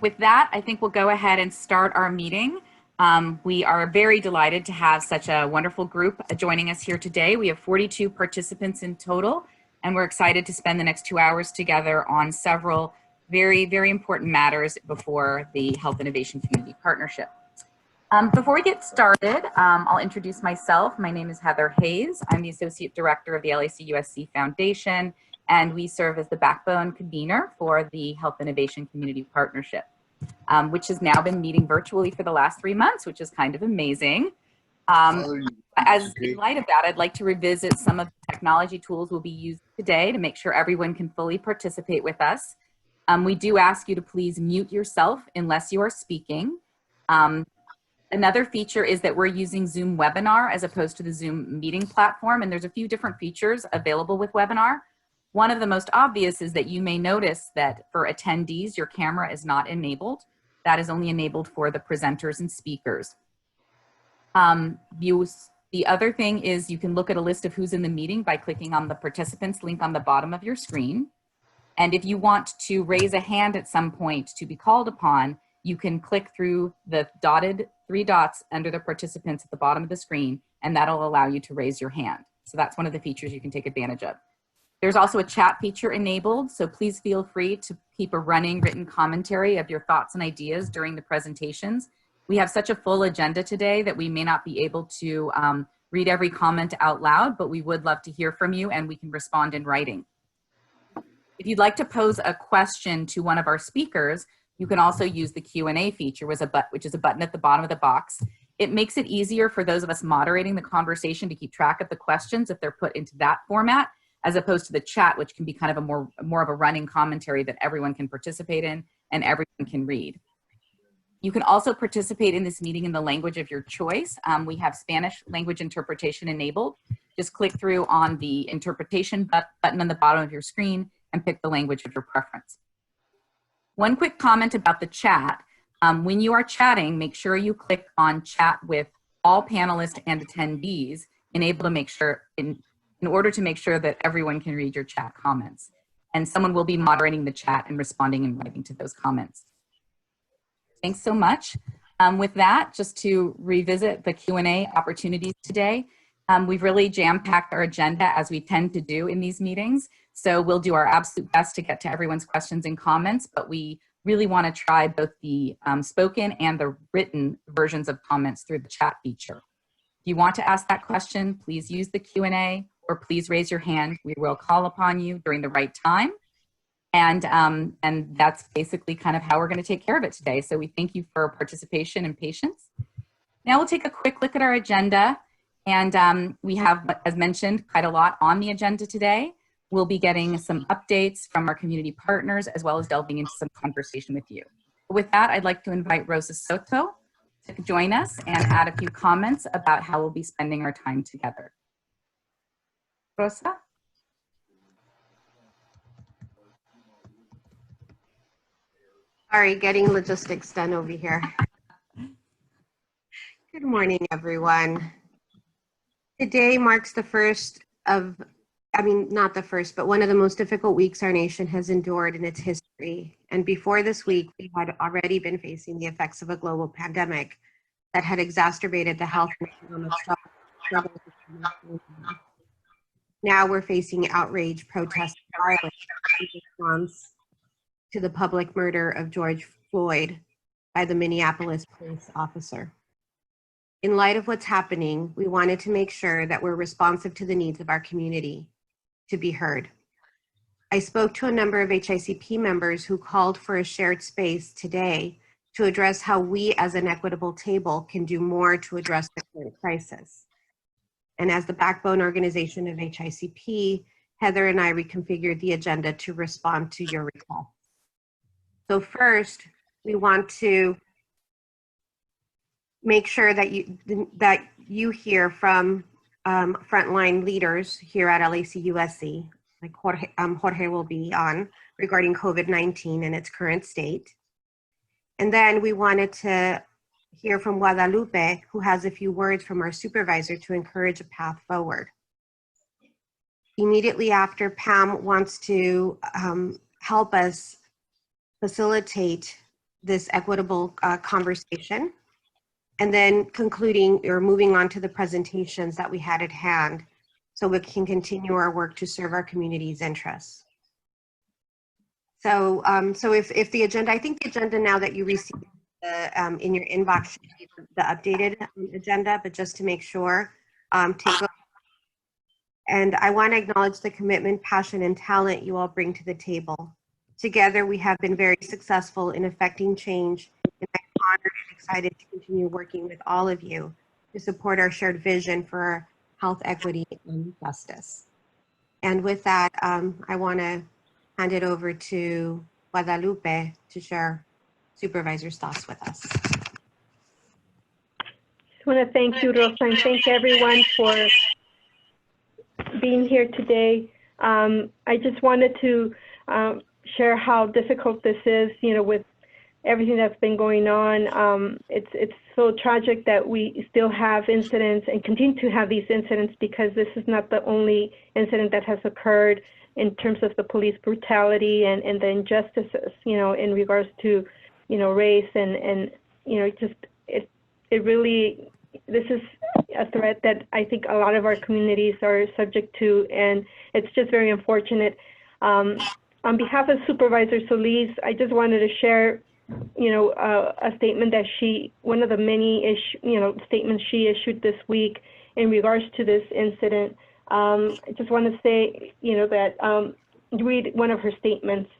With that, I think we'll go ahead and start our meeting. We are very delighted to have such a wonderful group joining us here today. We have 42 participants in total, and we're excited to spend the next 2 hours together on several very, very important matters before the Health Innovation Community Partnership. Before we get started, I'll introduce myself. My name is Heather Hayes. I'm the Associate Director of the LACUSC Foundation, and we serve as the backbone convener for the Health Innovation Community Partnership, which has now been meeting virtually for the last 3 months, which is kind of amazing. As in light of that, I'd like to revisit some of the technology tools we'll be using today to make sure everyone can fully participate with us. We do ask you to please mute yourself unless you are speaking. Another feature is that we're using Zoom Webinar as opposed to the Zoom meeting platform, and there's a few different features available with Webinar. One of the most obvious is that you may notice that for attendees, your camera is not enabled. That is only enabled for the presenters and speakers. The other thing is you can look at a list of who's in the meeting by clicking on the participants link on the bottom of your screen. And if you want to raise a hand at some point to be called upon, you can click through the dotted 3 dots under the participants at the bottom of the screen, and that'll allow you to raise your hand. So that's one of the features you can take advantage of. There's also a chat feature enabled, so please feel free to keep a running written commentary of your thoughts and ideas during the presentations. We have such a full agenda today that we may not be able to read every comment out loud, but we would love to hear from you and we can respond in writing. If you'd like to pose a question to one of our speakers, you can also use the Q&A feature, which is a button at the bottom of the box. It makes it easier for those of us moderating the conversation to keep track of the questions if they're put into that format, as opposed to the chat, which can be kind of a more of a running commentary that everyone can participate in and everyone can read. You can also participate in this meeting in the language of your choice. We have Spanish language interpretation enabled. Just click through on the interpretation button on the bottom of your screen and pick the language of your preference. One quick comment about the chat. When you are chatting, make sure you click on chat with all panelists and attendees, in order to make sure that everyone can read your chat comments. And someone will be moderating the chat and responding in writing to those comments. Thanks so much. With that, just to revisit the Q&A opportunities today, we've really jam-packed our agenda as we tend to do in these meetings. So we'll do our absolute best to get to everyone's questions and comments, but we really want to try both the spoken and the written versions of comments through the chat feature. If you want to ask that question, please use the Q&A or please raise your hand. We will call upon you during the right time. And that's basically kind of how we're going to take care of it today. So we thank you for participation and patience. Now we'll take a quick look at our agenda. And we have, as mentioned, quite a lot on the agenda today. We'll be getting some updates from our community partners, as well as delving into some conversation with you. With that, I'd like to invite Rosa Soto to join us and add a few comments about how we'll be spending our time together. Rosa? Sorry, getting logistics done over here. Good morning, everyone. Today marks the first of, not the first, but one of the most difficult weeks our nation has endured in its history. And before this week, we had already been facing the effects of a global pandemic that had exacerbated the health and economic struggles. Now we're facing outrage, protests, and violence in response to the public murder of George Floyd by the Minneapolis police officer. In light of what's happening, we wanted to make sure that we're responsive to the needs of our community to be heard. I spoke to a number of HICP members who called for a shared space today to address how we as an equitable table can do more to address the current crisis. And as the backbone organization of HICP, Heather and I reconfigured the agenda to respond to your request. So first, we want to make sure that you hear from frontline leaders here at LACUSC, like Jorge will be on, regarding COVID-19 and its current state. And then we wanted to hear from Guadalupe, who has a few words from our supervisor to encourage a path forward. Immediately after, Pam wants to help us facilitate this equitable conversation, and then concluding or moving on to the presentations that we had at hand so we can continue our work to serve our community's interests. So, if the agenda, I think the agenda now that you received in your inbox should be the updated agenda, but just to make sure, take a, and I want to acknowledge the commitment, passion, and talent you all bring to the table. Together, we have been very successful in effecting change, and I'm honored and excited to continue working with all of you to support our shared vision for health equity and justice. And with that, I want to hand it over to Guadalupe to share Supervisor's thoughts with us. I want to thank you, Rosa, and thank everyone for being here today. I just wanted to share how difficult this is, with everything that's been going on. It's so tragic that we still have incidents and continue to have these incidents, because this is not the only incident that has occurred in terms of the police brutality and the injustices, in regards to, race and it really, this is a threat that I think a lot of our communities are subject to, and it's just very unfortunate. On behalf of Supervisor Solis, I just wanted to share, a statement that one of the many statements she issued this week in regards to this incident. I just want to say, that read one of her statements.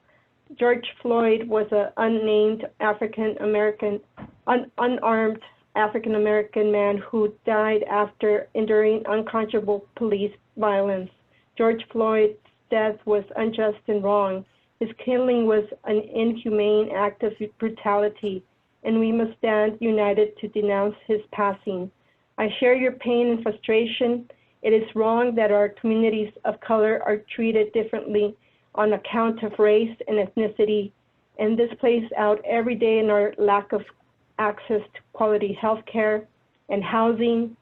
George Floyd was an unnamed unarmed African-American man who died after enduring unconscionable police violence. George Floyd's death was unjust and wrong. His killing was an inhumane act of brutality, and we must stand united to denounce his passing. I share your pain and frustration. It is wrong that our communities of color are treated differently on account of race and ethnicity, and this plays out every day in our lack of access to quality health care and housing,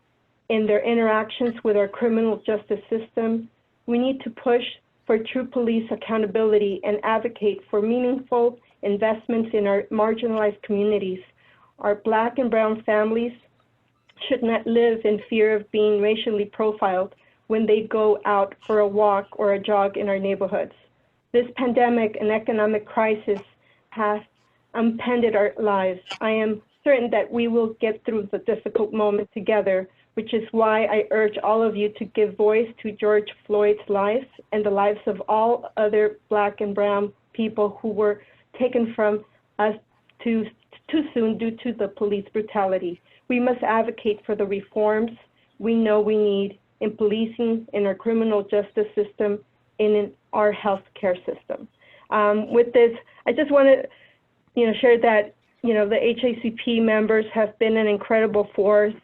in their interactions with our criminal justice system. We need to push for true police accountability and advocate for meaningful investments in our marginalized communities. Our Black and brown families should not live in fear of being racially profiled when they go out for a walk or a jog in our neighborhoods. This pandemic and economic crisis has upended our lives. I am certain that we will get through the difficult moment together, which is why I urge all of you to give voice to George Floyd's life and the lives of all other Black and brown people who were taken from us too soon due to the police brutality. We must advocate for the reforms we know we need in policing, in our criminal justice system, and in our healthcare system. With this, I just want to share that the HICP members have been an incredible force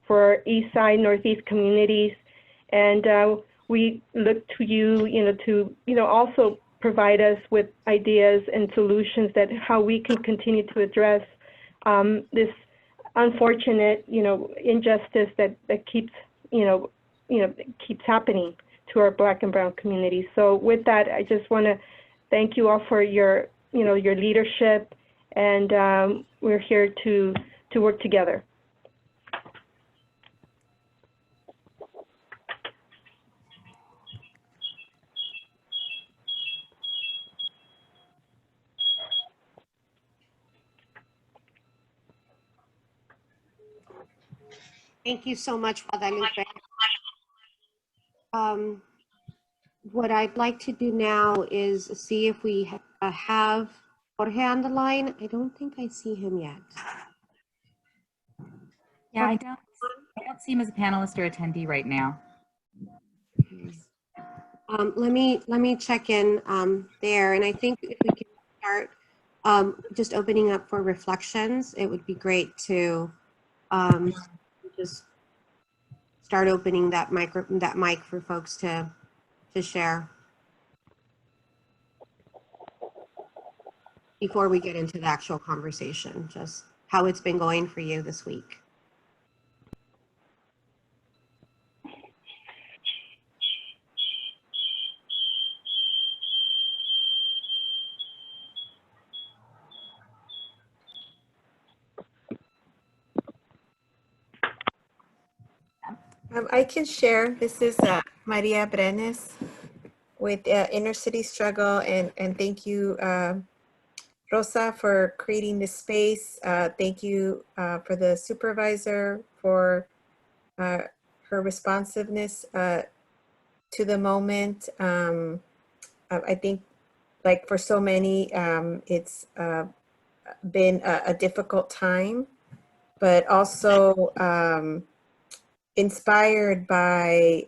for our East Side, Northeast communities, and we look to you, to also provide us with ideas and solutions that how we can continue to address this unfortunate, injustice that keeps, keeps happening to our Black and brown communities. So with that, I just want to thank you all for your, your leadership, and we're here to work together. Thank you so much, Guadalupe. What I'd like to do now is see if we have Jorge on the line. I don't think I see him yet. Yeah, I don't see him as a panelist or attendee right now. Let me check in there, and I think if we can start just opening up for reflections, it would be great to just start opening that mic for folks to share before we get into the actual conversation, just how it's been going for you this week. I can share. This is Maria Brenes with Inner City Struggle, and thank you, Rosa, for creating this space. Thank you for the supervisor for her responsiveness to the moment. I think, like for so many, it's been a difficult time, but also inspired by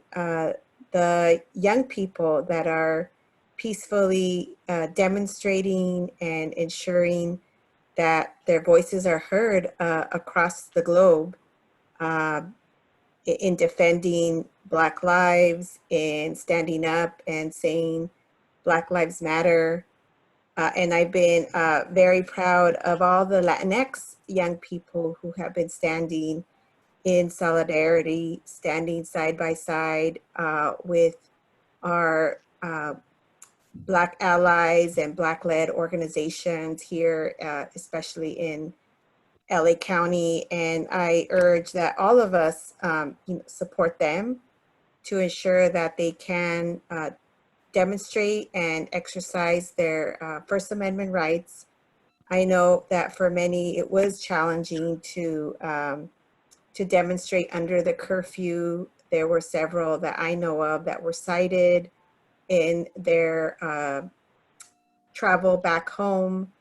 the young people that are peacefully demonstrating and ensuring that their voices are heard across the globe in defending Black lives, in standing up and saying Black Lives Matter. And I've been very proud of all the Latinx young people who have been standing in solidarity, standing side by side with our Black allies and Black-led organizations here, especially in LA County. And I urge that all of us support them to ensure that they can demonstrate and exercise their First Amendment rights. I know that for many it was challenging to demonstrate under the curfew. There were several that I know of that were cited in their travel back home.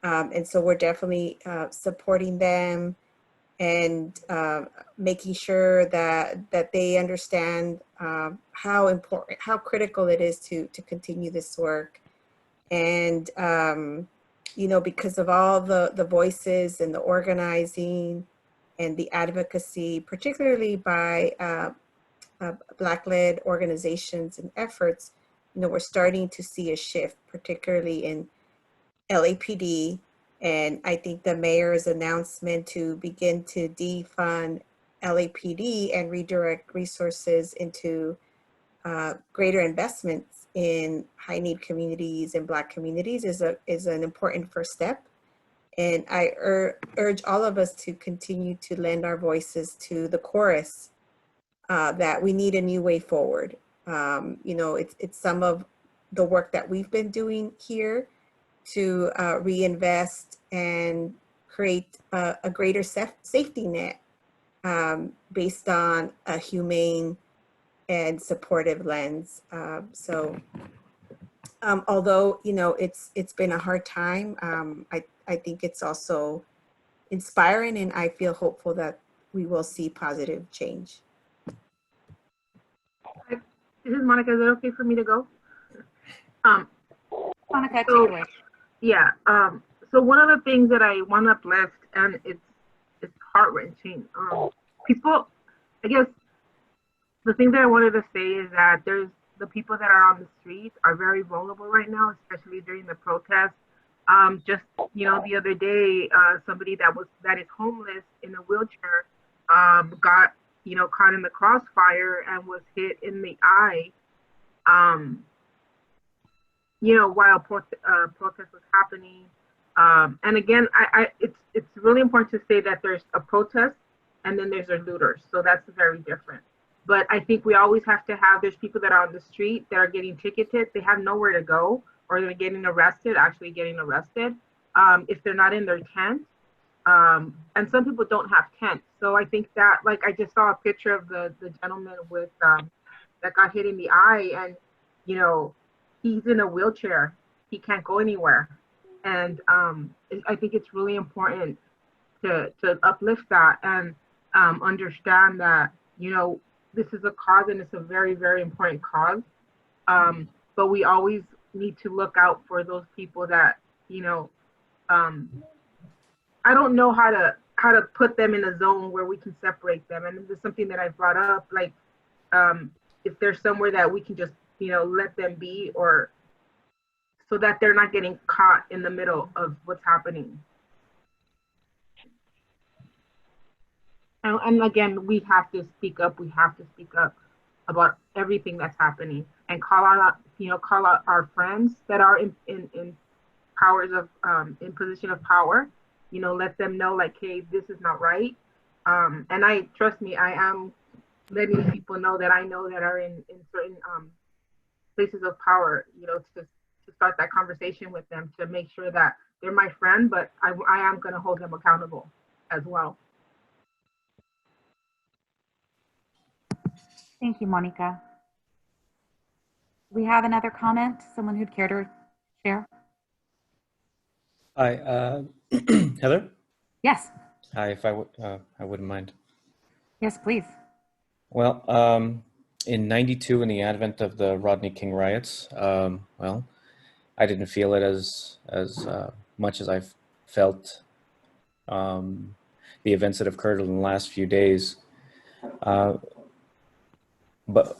And so we're definitely supporting them and making sure that they understand how important, how critical it is to continue this work. And, you know, because of all the voices and the organizing and the advocacy, particularly by Black-led organizations and efforts, you know, we're starting to see a shift, particularly in LAPD. And I think the mayor's announcement to begin to defund LAPD and redirect resources into greater investments in high-need communities and Black communities is an important first step. And I urge all of us to continue to lend our voices to the chorus that we need a new way forward. You know, it's some of the work that we've been doing here to reinvest and create a greater safety net based on a humane and supportive lens. Although, you know, it's been a hard time, I think it's also inspiring, and I feel hopeful that we will see positive change. This is Monica. Is it okay for me to go? Monica, take So, it away. yeah. So one of the things that I want to uplift, and it's heart-wrenching. People, I guess, the thing that I wanted to say is that there's the people that are on the streets are very vulnerable right now, especially during the protests. Just, you know, the other day, somebody that is homeless in a wheelchair got, you know, caught in the crossfire and was hit in the eye, you know, while protest was happening. And again, it's really important to say that there's a protest and then there's a looters. So that's very different. But I think we always have to have, there's people that are on the street that are getting ticketed. They have nowhere to go, or they're getting arrested, if they're not in their tent. And some people don't have tents. So I think that, like, I just saw a picture of the gentleman with that got hit in the eye, and, you know, he's in a wheelchair. He can't go anywhere. And I think it's really important to uplift that and understand that, you know, this is a cause, and it's a very, very important cause. But we always need to look out for those people that, you know, I don't know how to put them in a zone where we can separate them. And this is something that I brought up, like, if there's somewhere that we can just, you know, let them be, or so that they're not getting caught in the middle of what's happening. And again, we have to speak up. We have to speak up about everything that's happening, and call out our friends that are in powers of in position of power. You know, let them know, like, hey, this is not right. And trust me, I am letting people know that I know that are in certain places of power, you know, to start that conversation with them, to make sure that they're my friend, but I am going to hold them accountable as well. Thank you, Monica. We have another comment, someone who'd care to share? Hi, Heather. Yes, Hi, if I wouldn't mind. yes, please. Well, in '92, in the advent of the Rodney King riots, well, I didn't feel it as much as I've felt the events that have occurred in the last few days. But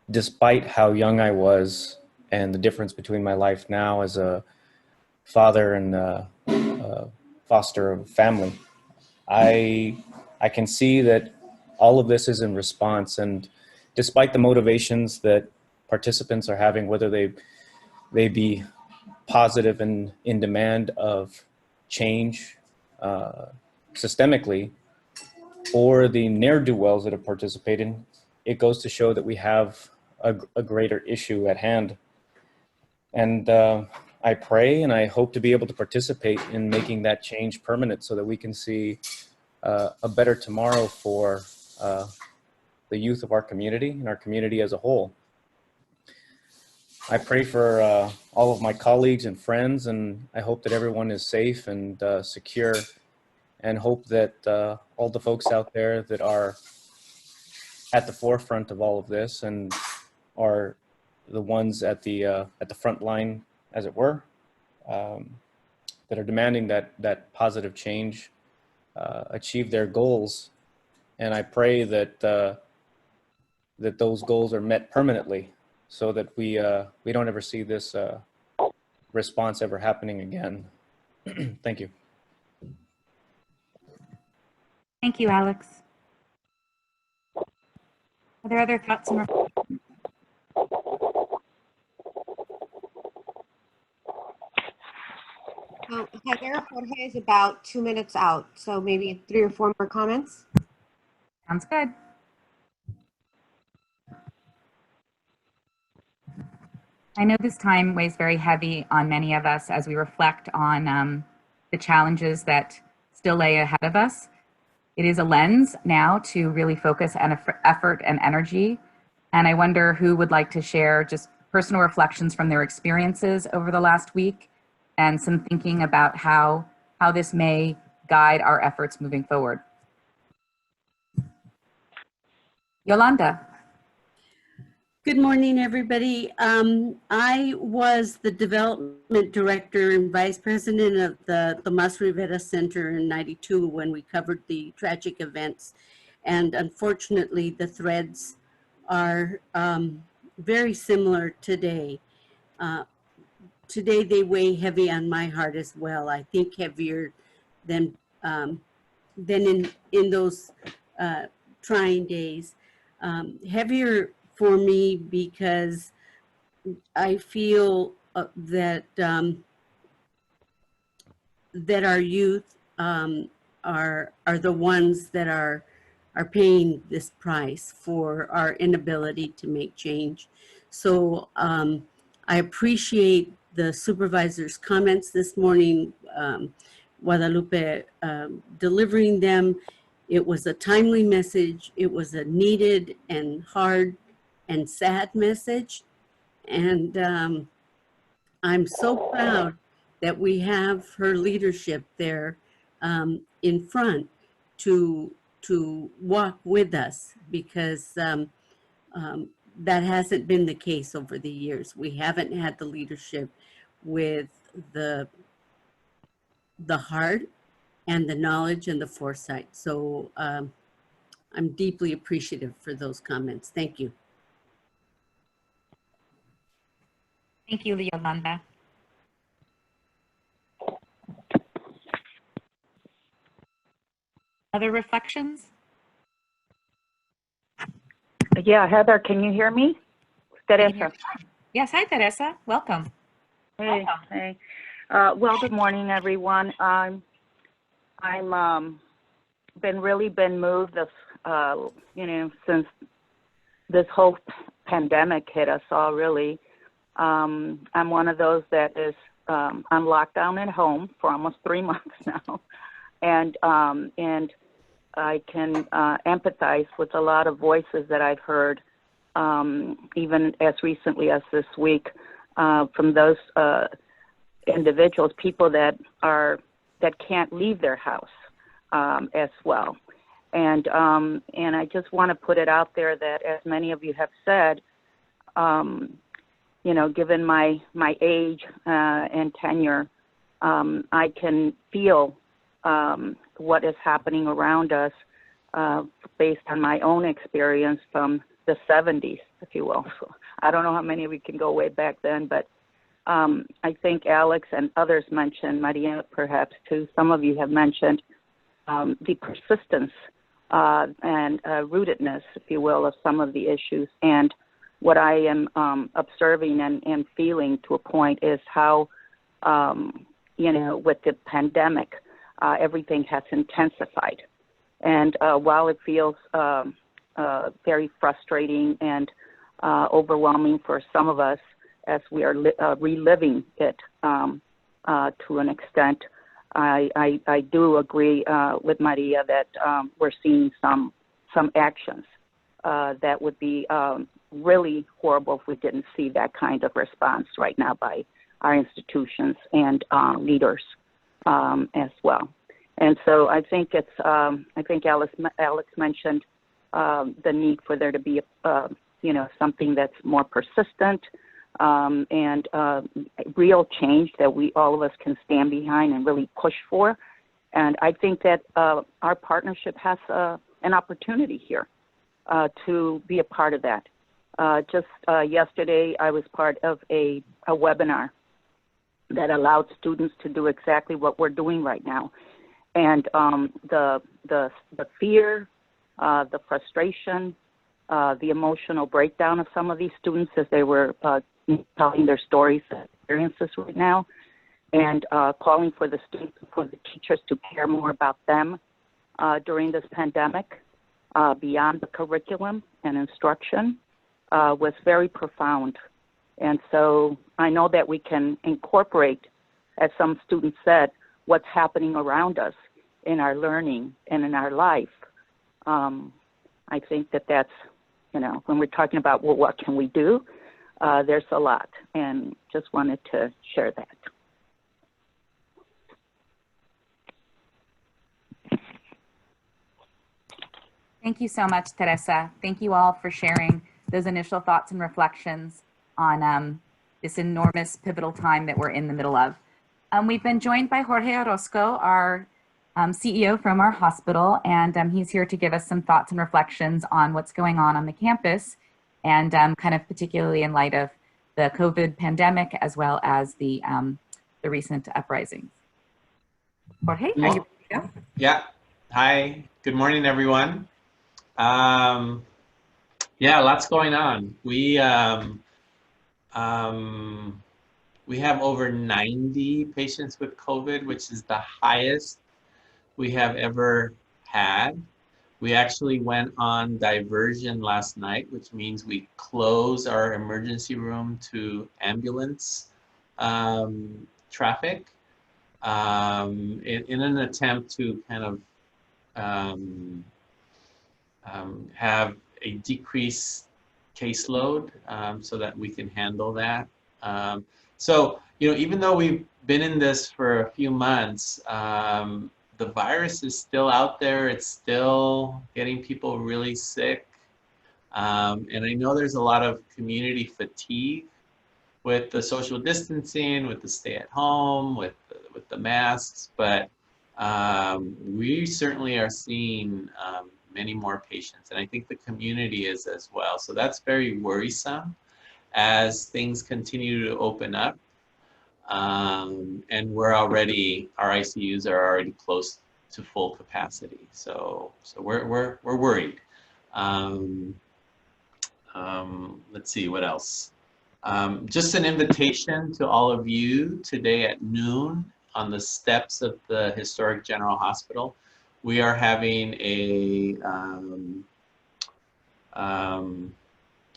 despite how young I was and the difference between my life now as a father and foster of family, I can see that all of this is in response, and despite the motivations that participants are having, whether they be positive and in demand of change systemically, or the ne'er-do-wells that have participated, it goes to show that we have a greater issue at hand. And I pray and I hope to be able to participate in making that change permanent so that we can see a better tomorrow for the youth of our community and our community as a whole. I pray for all of my colleagues and friends, and I hope that everyone is safe and secure, and hope that all the folks out there that are at the forefront of all of this and are the ones at the front line, as it were, that are demanding that positive change, achieve their goals. And I pray that that those goals are met permanently, so that we don't ever see this response ever happening again. Thank you. Thank you, Alex. Are there other thoughts and reflections? Heather, Jorge is about 2 minutes out, so maybe 3 or 4 more comments. Sounds good. I know this time weighs very heavy on many of us as we reflect on the challenges that still lay ahead of us. It is a lens now to really focus on effort and energy. And I wonder who would like to share just personal reflections from their experiences over the last week and some thinking about how this may guide our efforts moving forward. Yolanda. Good morning, everybody. I was the development director and vice president of the Tomas Rivera Center in '92 when we covered the tragic events. And unfortunately, the threads are very similar today. Today, they weigh heavy on my heart as well. I think heavier than in those trying days. Heavier for me because I feel that that our youth are the ones that are paying this price for our inability to make change. So I appreciate the supervisor's comments this morning, Guadalupe delivering them. It was a timely message. It was a needed and hard and sad message. And I'm so proud that we have her leadership there in front to walk with us, because that hasn't been the case over the years. We haven't had the leadership with the heart and the knowledge and the foresight. So I'm deeply appreciative for those comments. Thank you. Thank you, Yolanda. Other reflections? Yeah, Heather, can you hear me? Teresa. Yes, hi, Teresa. Welcome. Hey, hey. Well, good morning, everyone. I'm been moved this, since this whole pandemic hit us all, really. I'm one of those that is on lockdown at home for almost 3 months now, and I can empathize with a lot of voices that I've heard, even as recently as this week, from those individuals, people that can't leave their house as well. And I just want to put it out there that, as many of you have said, you know, given my age and tenure, I can feel what is happening around us based on my own experience from the 70s, if you will. So I don't know how many of you can go way back then, but I think Alex and others mentioned, Maria perhaps too, some of you have mentioned the persistence and rootedness, if you will, of some of the issues. And what I am observing and feeling to a point is how, you know, with the pandemic, everything has intensified. And while it feels very frustrating and overwhelming for some of us as we are reliving it to an extent, I do agree with Maria that we're seeing some actions that would be really horrible if we didn't see that kind of response right now by our institutions and leaders as well. And so I think it's, I think Alex mentioned the need for there to be, you know, something that's more persistent and real change that all of us can stand behind and really push for. And I think that our partnership has an opportunity here to be a part of that. Just yesterday, I was part of a webinar that allowed students to do exactly what we're doing right now. And the fear, the frustration, the emotional breakdown of some of these students as they were telling their stories and experiences right now, and calling for the students, for the teachers to care more about them during this pandemic, beyond the curriculum and instruction, was very profound. And so I know that we can incorporate, as some students said, what's happening around us in our learning and in our life. I think that that's, you know, when we're talking about, well, what can we do? There's a lot, and just wanted to share that. Thank you so much, Teresa. Thank you all for sharing those initial thoughts and reflections on this enormous pivotal time that we're in the middle of. We've been joined by Jorge Orozco, our CEO from our hospital, and he's here to give us some thoughts and reflections on what's going on the campus, and kind of particularly in light of the COVID pandemic, as well as the recent uprisings. Jorge, are you ready to go? Yeah. Hi. Good morning, everyone. Yeah, lots going on. We have over 90 patients with COVID, which is the highest we have ever had. We actually went on diversion last night, which means we close our emergency room to ambulance traffic in an attempt to kind of have a decreased caseload so that we can handle that. So, you know, even though we've been in this for a few months, the virus is still out there. It's still getting people really sick. And I know there's a lot of community fatigue with the social distancing, with the stay at home, with the masks, but we certainly are seeing many more patients, and I think the community is as well. So that's very worrisome as things continue to open up. And our ICUs are already close to full capacity. So we're worried. Let's see, what else? Just an invitation to all of you today at noon on the steps of the historic General Hospital. We are having a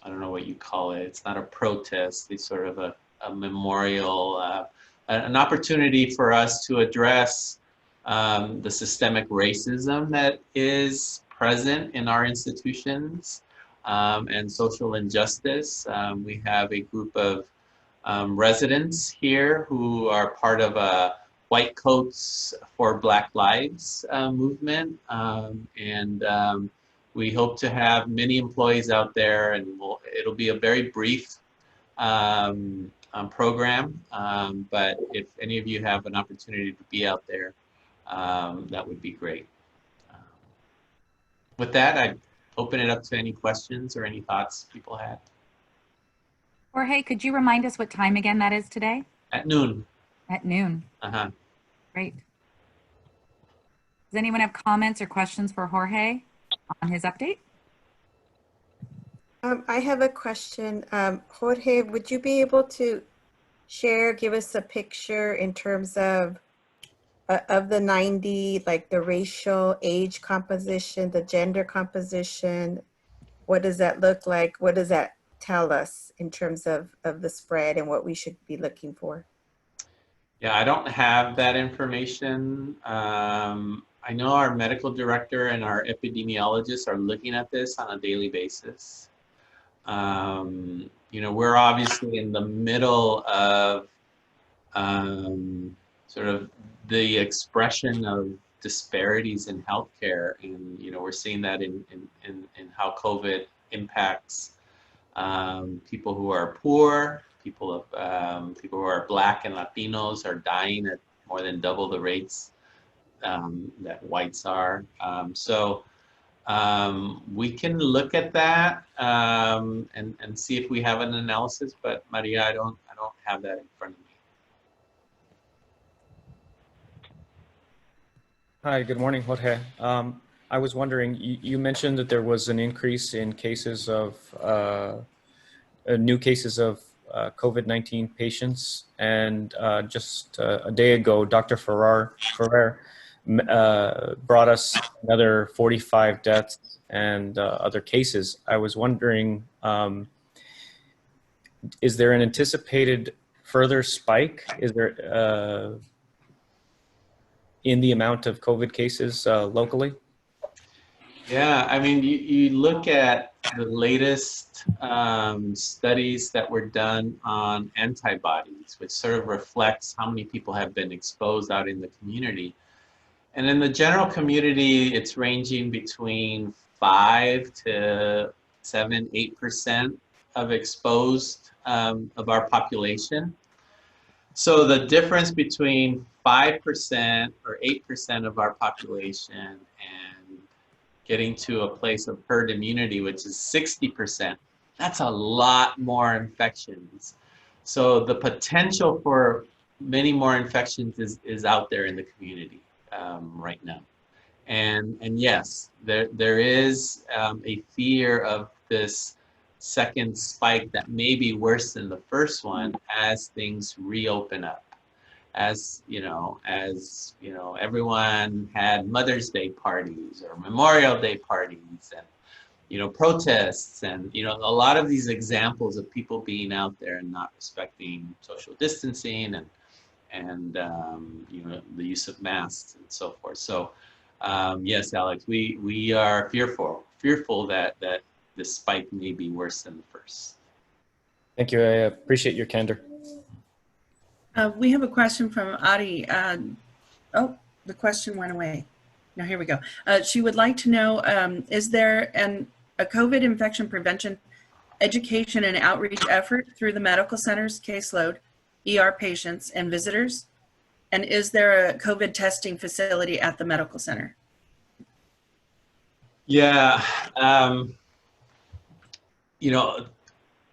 I don't know what you call it. It's not a protest. It's sort of a memorial, an opportunity for us to address the systemic racism that is present in our institutions, and social injustice. We have a group of residents here who are part of a White Coats for Black Lives movement, and we hope to have many employees out there, and it'll be a very brief program, but if any of you have an opportunity to be out there, that would be great. With that, I open it up to any questions or any thoughts people had. Jorge, could you remind us what time again that is today? At noon. At noon. Uh-huh. Great. Does anyone have comments or questions for Jorge on his update? I have a question. Jorge, would you be able to give us a picture in terms of the 90, like the racial age composition, the gender composition? What does that look like? What does that tell us in terms of the spread and what we should be looking for? Yeah, I don't have that information. I know our medical director and our epidemiologists are looking at this on a daily basis. You know, we're obviously in the middle of sort of the expression of disparities in healthcare, and you know, we're seeing that in how COVID impacts people who are poor, people who are Black and Latinos are dying at more than double the rates that whites are. We can look at that and see if we have an analysis, but Maria, I don't have that in front of me. Hi, good morning, Jorge. I was wondering, you mentioned that there was an increase in cases of, new cases of COVID-19 patients, and just a day ago, Dr. Ferrer brought us another 45 deaths and other cases. I was wondering, is there an anticipated further spike? Is there in the amount of COVID cases locally? Yeah, I mean, you look at the latest studies that were done on antibodies, which sort of reflects how many people have been exposed out in the community. And in the general community, it's ranging between 5 to 7, 8% of exposed of our population. So the difference between 5% or 8% of our population and getting to a place of herd immunity, which is 60%, that's a lot more infections. So the potential for many more infections is out there in the community right now. And yes, there is a fear of this second spike that may be worse than the first one as things reopen up. As you know, everyone had Mother's Day parties or Memorial Day parties and, you know, protests and, you know, a lot of these examples of people being out there and not respecting social distancing and you know, the use of masks and so forth. So yes, Alex, we are fearful that this spike may be worse than the first. Thank you. I appreciate your candor. We have a question from Adi. Oh, the question went away. Now here we go. She would like to know, is there a COVID infection prevention education and outreach effort through the medical center's caseload, ER patients and visitors? And is there a COVID testing facility at the medical center? Yeah, you know,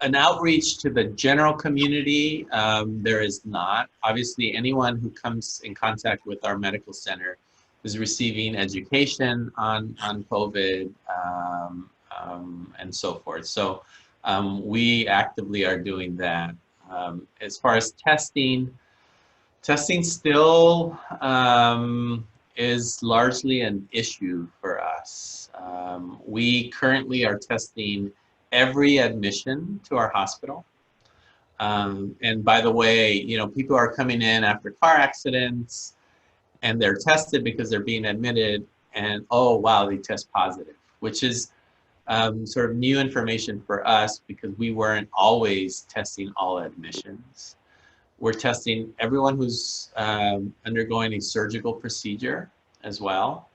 an outreach to the general community, there is not. Obviously, anyone who comes in contact with our medical center is receiving education on COVID and so forth. So we actively are doing that. As far as testing still is largely an issue for us. We currently are testing every admission to our hospital. And by the way, you know, people are coming in after car accidents and they're tested because they're being admitted, and oh wow, they test positive, which is sort of new information for us because we weren't always testing all admissions. We're testing everyone who's undergoing a surgical procedure as well.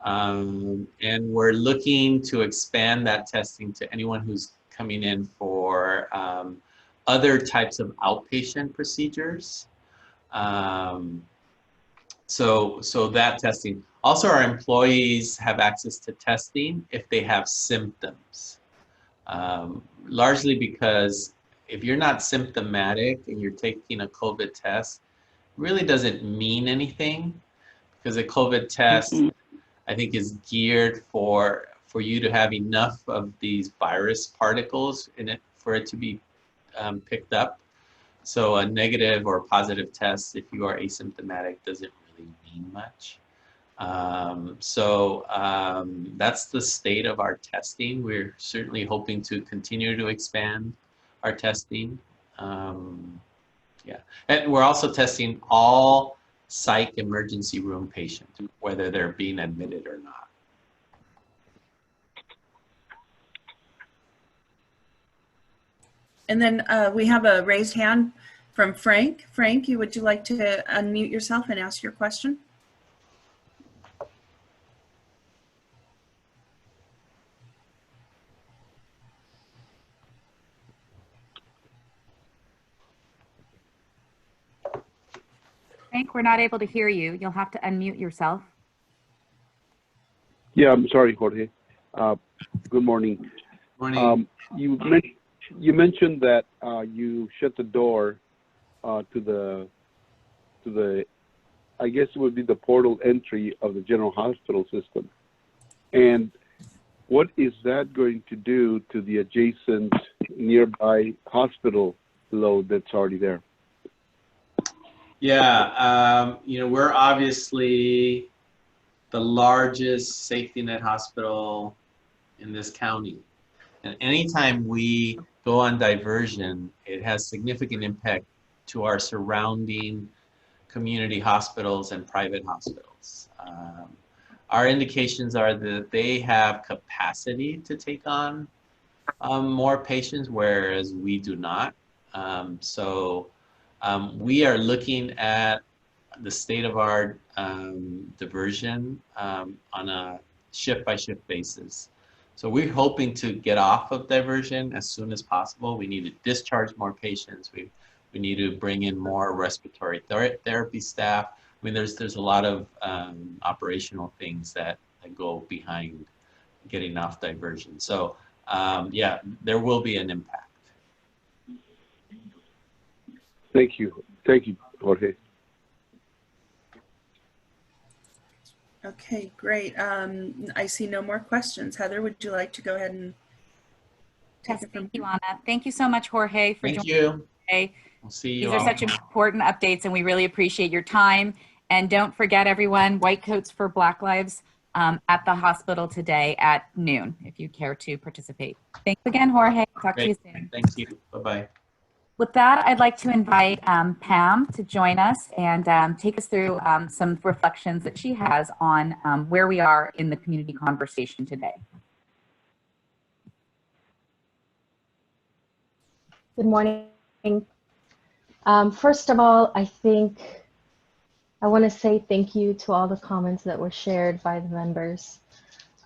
And we're looking to expand that testing to anyone who's coming in for other types of outpatient procedures. So that testing. Also, our employees have access to testing if they have symptoms, largely because if you're not symptomatic and you're taking a COVID test, it really doesn't mean anything, because a COVID test, I think, is geared for you to have enough of these virus particles in it for it to be picked up. So a negative or positive test, if you are asymptomatic, doesn't really mean much. That's the state of our testing. We're certainly hoping to continue to expand our testing. Yeah, and we're also testing all psych emergency room patients, whether they're being admitted or not. And then we have a raised hand from Frank. Frank, would you like to unmute yourself and ask your question? Frank, we're not able to hear you. You'll have to unmute yourself. Yeah, I'm sorry, Jorge. Good morning. Morning. You mentioned that you shut the door to the I guess it would be the portal entry of the general hospital system. And what is that going to do to the adjacent nearby hospital load that's already there? Yeah, you know, we're obviously the largest safety net hospital in this county. And anytime we go on diversion, it has significant impact to our surrounding community hospitals and private hospitals. Our indications are that they have capacity to take on more patients, whereas we do not. We are looking at the state of our diversion on a shift-by-shift basis. So we're hoping to get off of diversion as soon as possible. We need to discharge more patients. We need to bring in more respiratory therapy staff. I mean, there's a lot of operational things that go behind getting off diversion. So yeah, there will be an impact. Thank you, Jorge. Okay, great. I see no more questions. Heather, would you like to go ahead and take Yes, it from thank you, Anna. Thank you so much, Jorge, for Thank joining us you. today. We'll see you These are all. such important updates, and we really appreciate your time. And don't forget, everyone, White Coats for Black Lives at the hospital today at noon, if you care to participate. Thanks again, Jorge. Talk to you soon. Thank you. Bye-bye. With that, I'd like to invite Pam to join us and take us through some reflections that she has on where we are in the community conversation today. Good morning. First of all, I want to say thank you to all the comments that were shared by the members.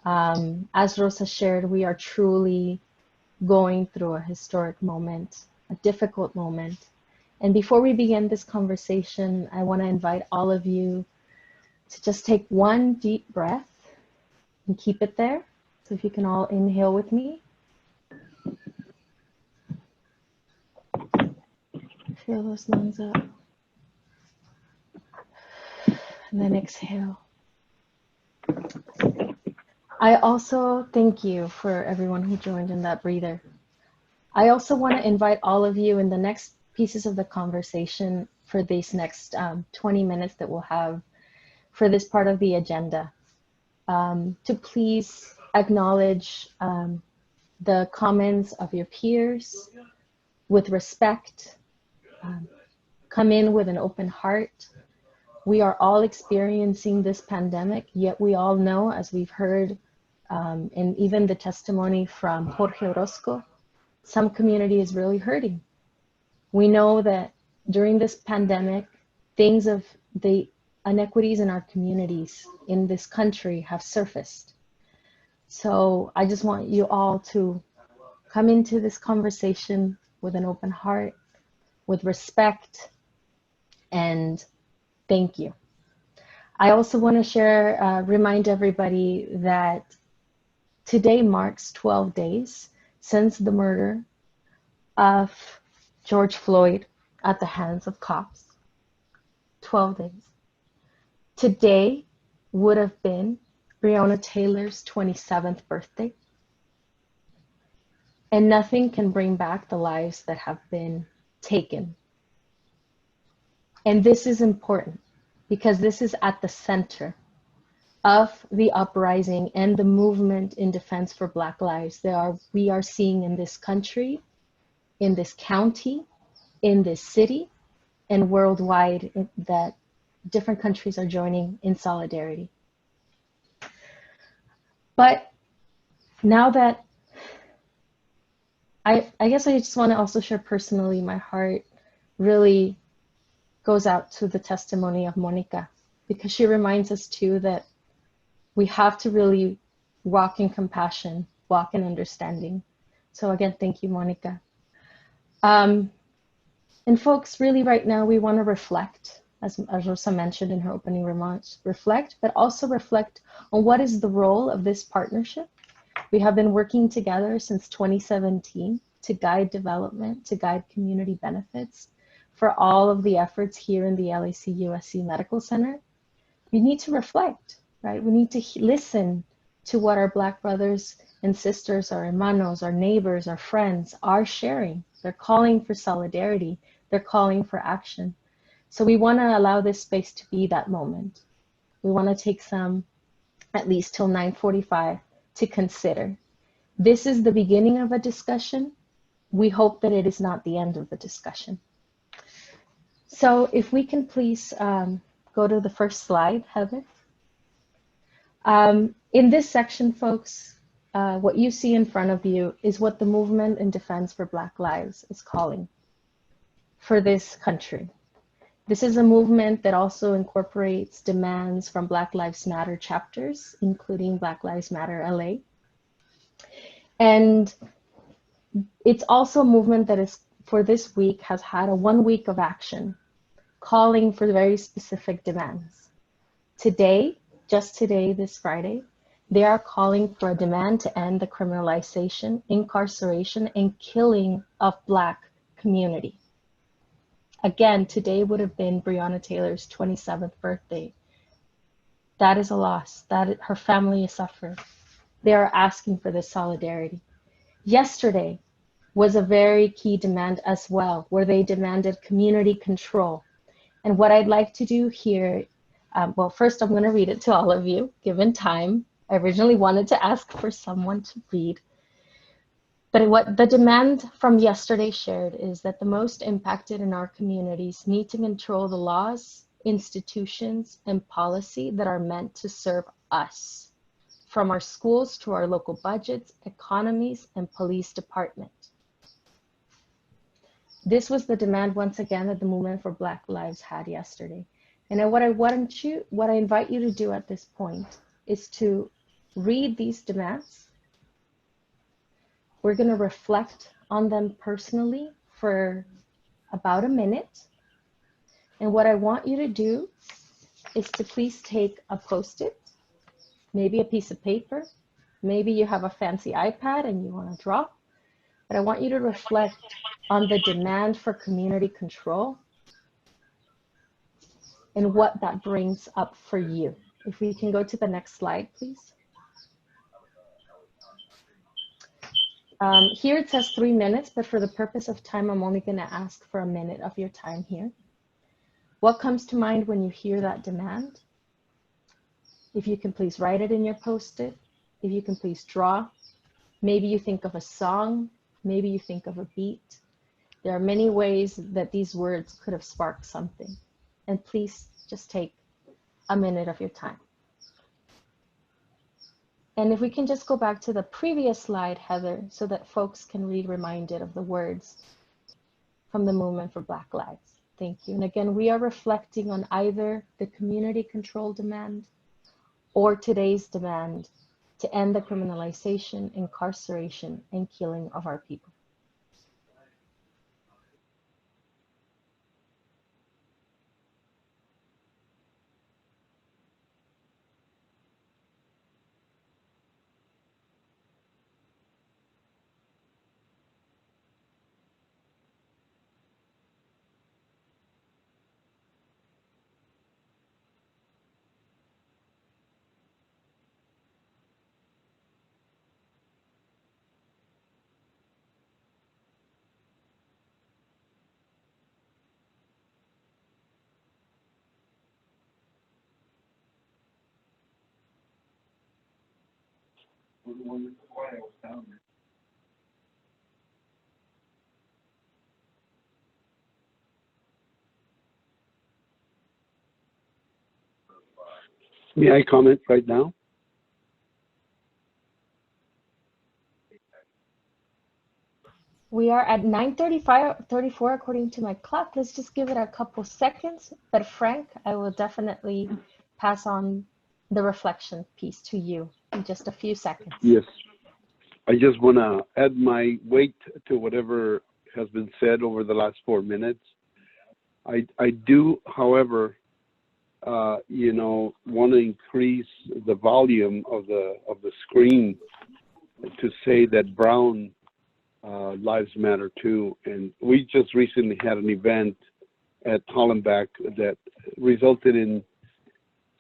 As Rosa shared, we are truly going through a historic moment, a difficult moment. And before we begin this conversation, I want to invite all of you to just take one deep breath and keep it there. So if you can all inhale with me. Fill those lungs up. And then exhale. I also thank you for everyone who joined in that breather. I also want to invite all of you in the next pieces of the conversation for these next 20 minutes that we'll have for this part of the agenda to please acknowledge the comments of your peers with respect. Come in with an open heart. We are all experiencing this pandemic, yet we all know, as we've heard, and even the testimony from Jorge Orozco, some community is really hurting. We know that during this pandemic, things of the inequities in our communities in this country have surfaced. So I just want you all to come into this conversation with an open heart, with respect, and thank you. I also want to share, remind everybody that today marks 12 days since the murder of George Floyd at the hands of cops. 12 days. Today would have been Breonna Taylor's 27th birthday. And nothing can bring back the lives that have been taken. And this is important because this is at the center of the uprising and the movement in defense for Black lives that we are seeing in this country, in this county, in this city, and worldwide, that different countries are joining in solidarity. But now that I guess I just want to also share personally, my heart really goes out to the testimony of Monica, because she reminds us too that we have to really walk in compassion, walk in understanding. So again, thank you, Monica. And folks, really right now we want to reflect, as Rosa mentioned in her opening remarks, reflect, but also reflect on what is the role of this partnership. We have been working together since 2017 to guide development, to guide community benefits for all of the efforts here in the LAC USC Medical Center. We need to reflect, right? We need to listen to what our Black brothers and sisters, our hermanos, our neighbors, our friends are sharing. They're calling for solidarity. They're calling for action. So we want to allow this space to be that moment. We want to take some, at least till 9:45, to consider. This is the beginning of a discussion. We hope that it is not the end of the discussion. So if we can please go to the first slide, Heather. In this section, folks, what you see in front of you is what the movement in defense for Black lives is calling for this country. This is a movement that also incorporates demands from Black Lives Matter chapters, including Black Lives Matter LA. And it's also a movement that is, for this week, has had a 1 week of action, calling for very specific demands. Today, just today, this Friday, they are calling for a demand to end the criminalization, incarceration, and killing of Black community. Again, today would have been Breonna Taylor's 27th birthday. That is a loss. That her family is suffering. They are asking for this solidarity. Yesterday was a very key demand as well, where they demanded community control. And what I'd like to do here, well, first I'm going to read it to all of you, given time. I originally wanted to ask for someone to read. But what the demand from yesterday shared is that the most impacted in our communities need to control the laws, institutions, and policy that are meant to serve us, from our schools to our local budgets, economies, and police department. This was the demand, once again, that the Movement for Black Lives had yesterday. And what I invite you to do at this point is to read these demands. We're going to reflect on them personally for about a minute. And what I want you to do is to please take a Post-it, maybe a piece of paper. Maybe you have a fancy iPad and you want to draw. But I want you to reflect on the demand for community control and what that brings up for you. If we can go to the next slide, please. Here it says 3 minutes, but for the purpose of time, I'm only going to ask for a minute of your time here. What comes to mind when you hear that demand? If you can please write it in your Post-it. If you can please draw. Maybe you think of a song, maybe you think of a beat. There are many ways that these words could have sparked something. And please just take a minute of your time. And if we can just go back to the previous slide, Heather, so that folks can be reminded of the words from the movement for Black Lives. Thank you. And again, we are reflecting on either the community control demand or today's demand to end the criminalization, incarceration, and killing of our people. May I comment right now? We are at 9:34 according to my clock. Let's just give it a couple seconds. But Frank, I will definitely pass on the reflection piece to you in just a few seconds. Yes. I just want to add my weight to whatever has been said over the last 4 minutes. I do, however, you know, want to increase the volume of the screen to say that brown lives matter too. And we just recently had an event at Hollenbach that resulted in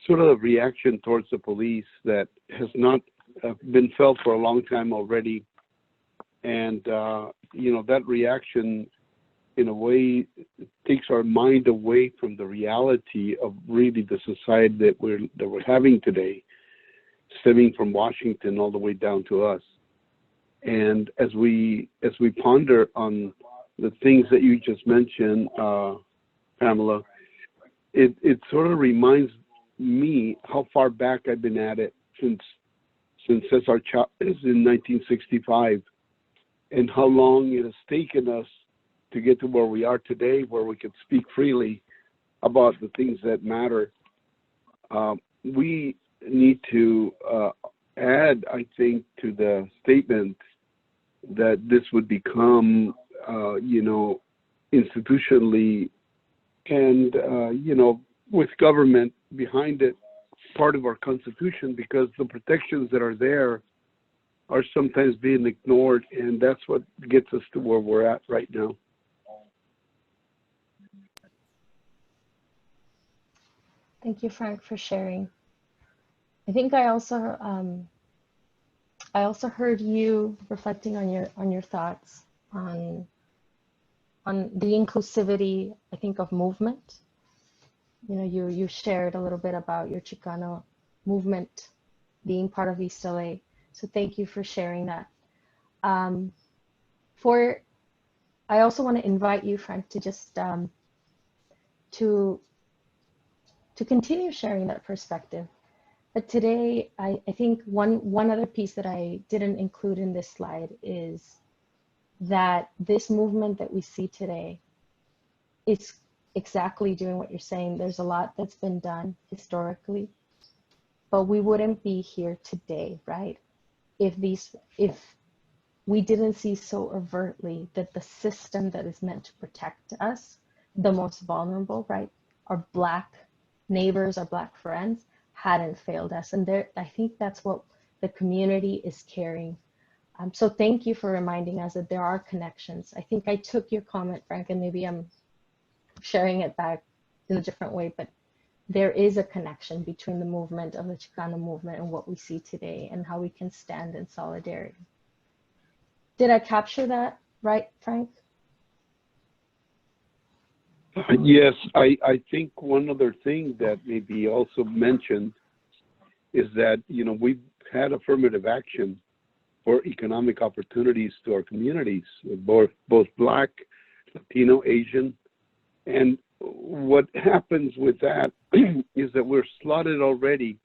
sort of a reaction towards the police that has not been felt for a long time already. And, you know, that reaction in a way takes our mind away from the reality of really the society that we're having today, stemming from Washington all the way down to us. And as we ponder on the things that you just mentioned, Pamela, it sort of reminds me how far back I've been at it since Cesar Chavez in 1965, and how long it has taken us to get to where we are today, where we can speak freely about the things that matter. We need to add, I think, to the statement that this would become, you know, institutionally and, you know, with government behind it, part of our Constitution, because the protections that are there are sometimes being ignored, and that's what gets us to where we're at right now. Thank you, Frank, for sharing. I think I also heard you reflecting on your thoughts on the inclusivity, I think, of movement. You know, you shared a little bit about your Chicano movement being part of East LA. So thank you for sharing that. I also want to invite you, Frank, to just to continue sharing that perspective. But today, I think one other piece that I didn't include in this slide is that this movement that we see today is exactly doing what you're saying. There's a lot that's been done historically, but we wouldn't be here today, right? If we didn't see so overtly that the system that is meant to protect us, the most vulnerable, right, our Black neighbors, our Black friends, hadn't failed us. And I think that's what the community is carrying. So thank you for reminding us that there are connections. I think I took your comment, Frank, and maybe I'm sharing it back in a different way, but there is a connection between the movement of the Chicano movement and what we see today and how we can stand in solidarity. Did I capture that right, Frank? Yes, I think one other thing that may be also mentioned is that, you know, we've had affirmative action for economic opportunities to our communities, both Black, Latino, Asian. And what happens with that is that we're slotted already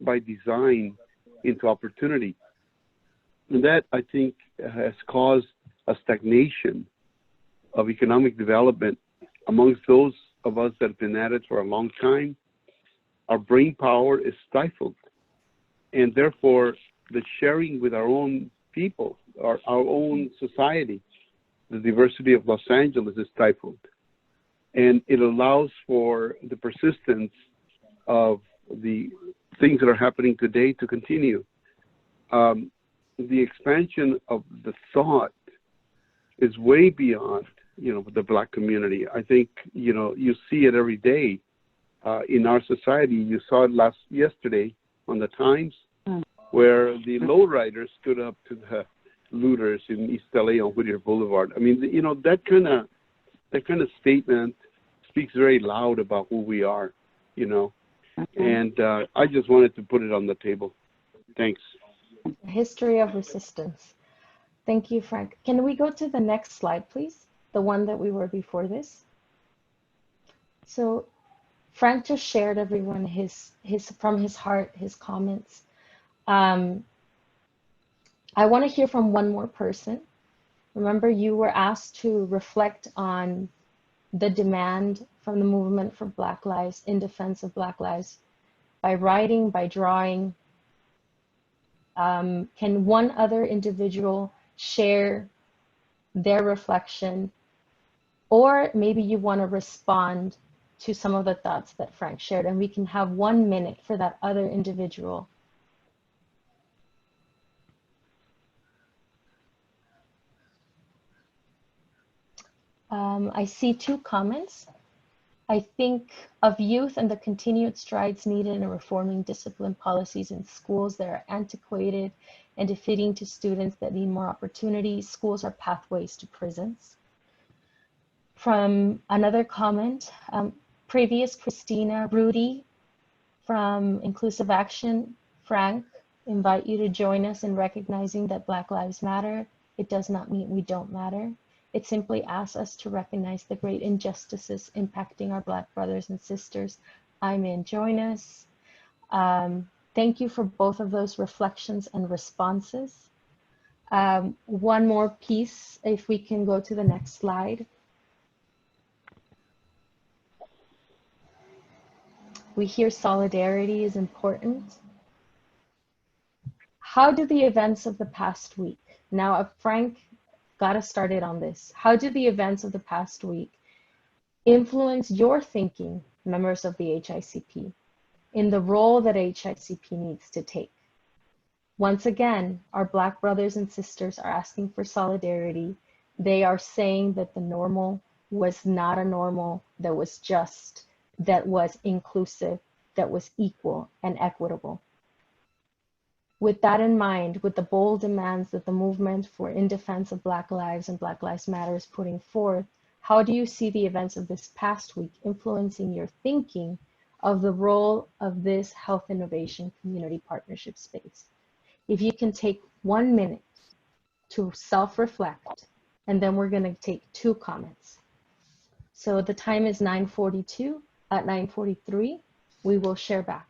by design into opportunity. And that, I think, has caused a stagnation of economic development amongst those of us that have been at it for a long time. Our brain power is stifled. And therefore, the sharing with our own people, our own society, the diversity of Los Angeles is stifled. And it allows for the persistence of the things that are happening today to continue. The expansion of the thought is way beyond, the Black community. I think, you see it every day in our society. You saw it yesterday on the Times, where the lowriders stood up to the looters in East LA on Whittier Boulevard. I mean, that kind of statement speaks very loud about who we are, and I just wanted to put it on the table. Thanks. History of resistance. Thank you, Frank. Can we go to the next slide, please? The one that we were before this. So Frank just shared everyone his from his heart, his comments. I want to hear from one more person. Remember, you were asked to reflect on the demand from the movement for Black lives, in defense of Black lives, by writing, by drawing. Can one other individual share their reflection, or maybe you want to respond to some of the thoughts that Frank shared, and we can have 1 minute for that other individual. I see 2 comments. I think of youth and the continued strides needed in reforming discipline policies in schools that are antiquated and defeating to students that need more opportunities. Schools are pathways to prisons. From another comment, previous Christina, Rudy from Inclusive Action, Frank, invite you to join us in recognizing that Black Lives Matter. It does not mean we don't matter. It simply asks us to recognize the great injustices impacting our Black brothers and sisters. I'm in, join us. Thank you for both of those reflections and responses. One more piece, if we can go to the next slide. We hear solidarity is important. How do the events of the past week, now Frank got us started on this, how do the events of the past week influence your thinking, members of the HICP, in the role that HICP needs to take? Once again, our Black brothers and sisters are asking for solidarity. They are saying that the normal was not a normal that was just, that was inclusive, that was equal and equitable. With that in mind, with the bold demands that the movement for in defense of Black lives and Black Lives Matter is putting forth, how do you see the events of this past week influencing your thinking of the role of this health innovation community partnership space? If you can take 1 minute to self-reflect, and then we're going to take 2 comments. So the time is 9:42. At 9:43, we will share back.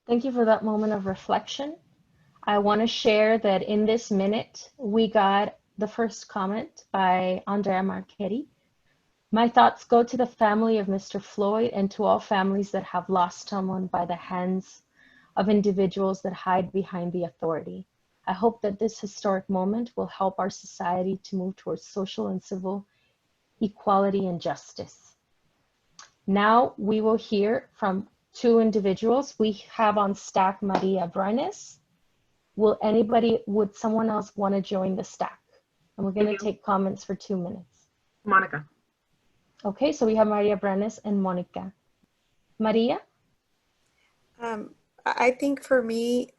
Thank you for that moment of reflection. I want to share that in this minute, we got the first comment by Andrea Marchetti. My thoughts go to the family of Mr. Floyd and to all families that have lost someone by the hands of individuals that hide behind the authority. I hope that this historic moment will help our society to move towards social and civil equality and justice. Now we will hear from two individuals. We have on stack Maria Brenes. Would someone else want to join the stack? And we're going to take comments for 2 minutes. Monica. Okay, so we have Maria Brenes and Monica. Maria? I think for me,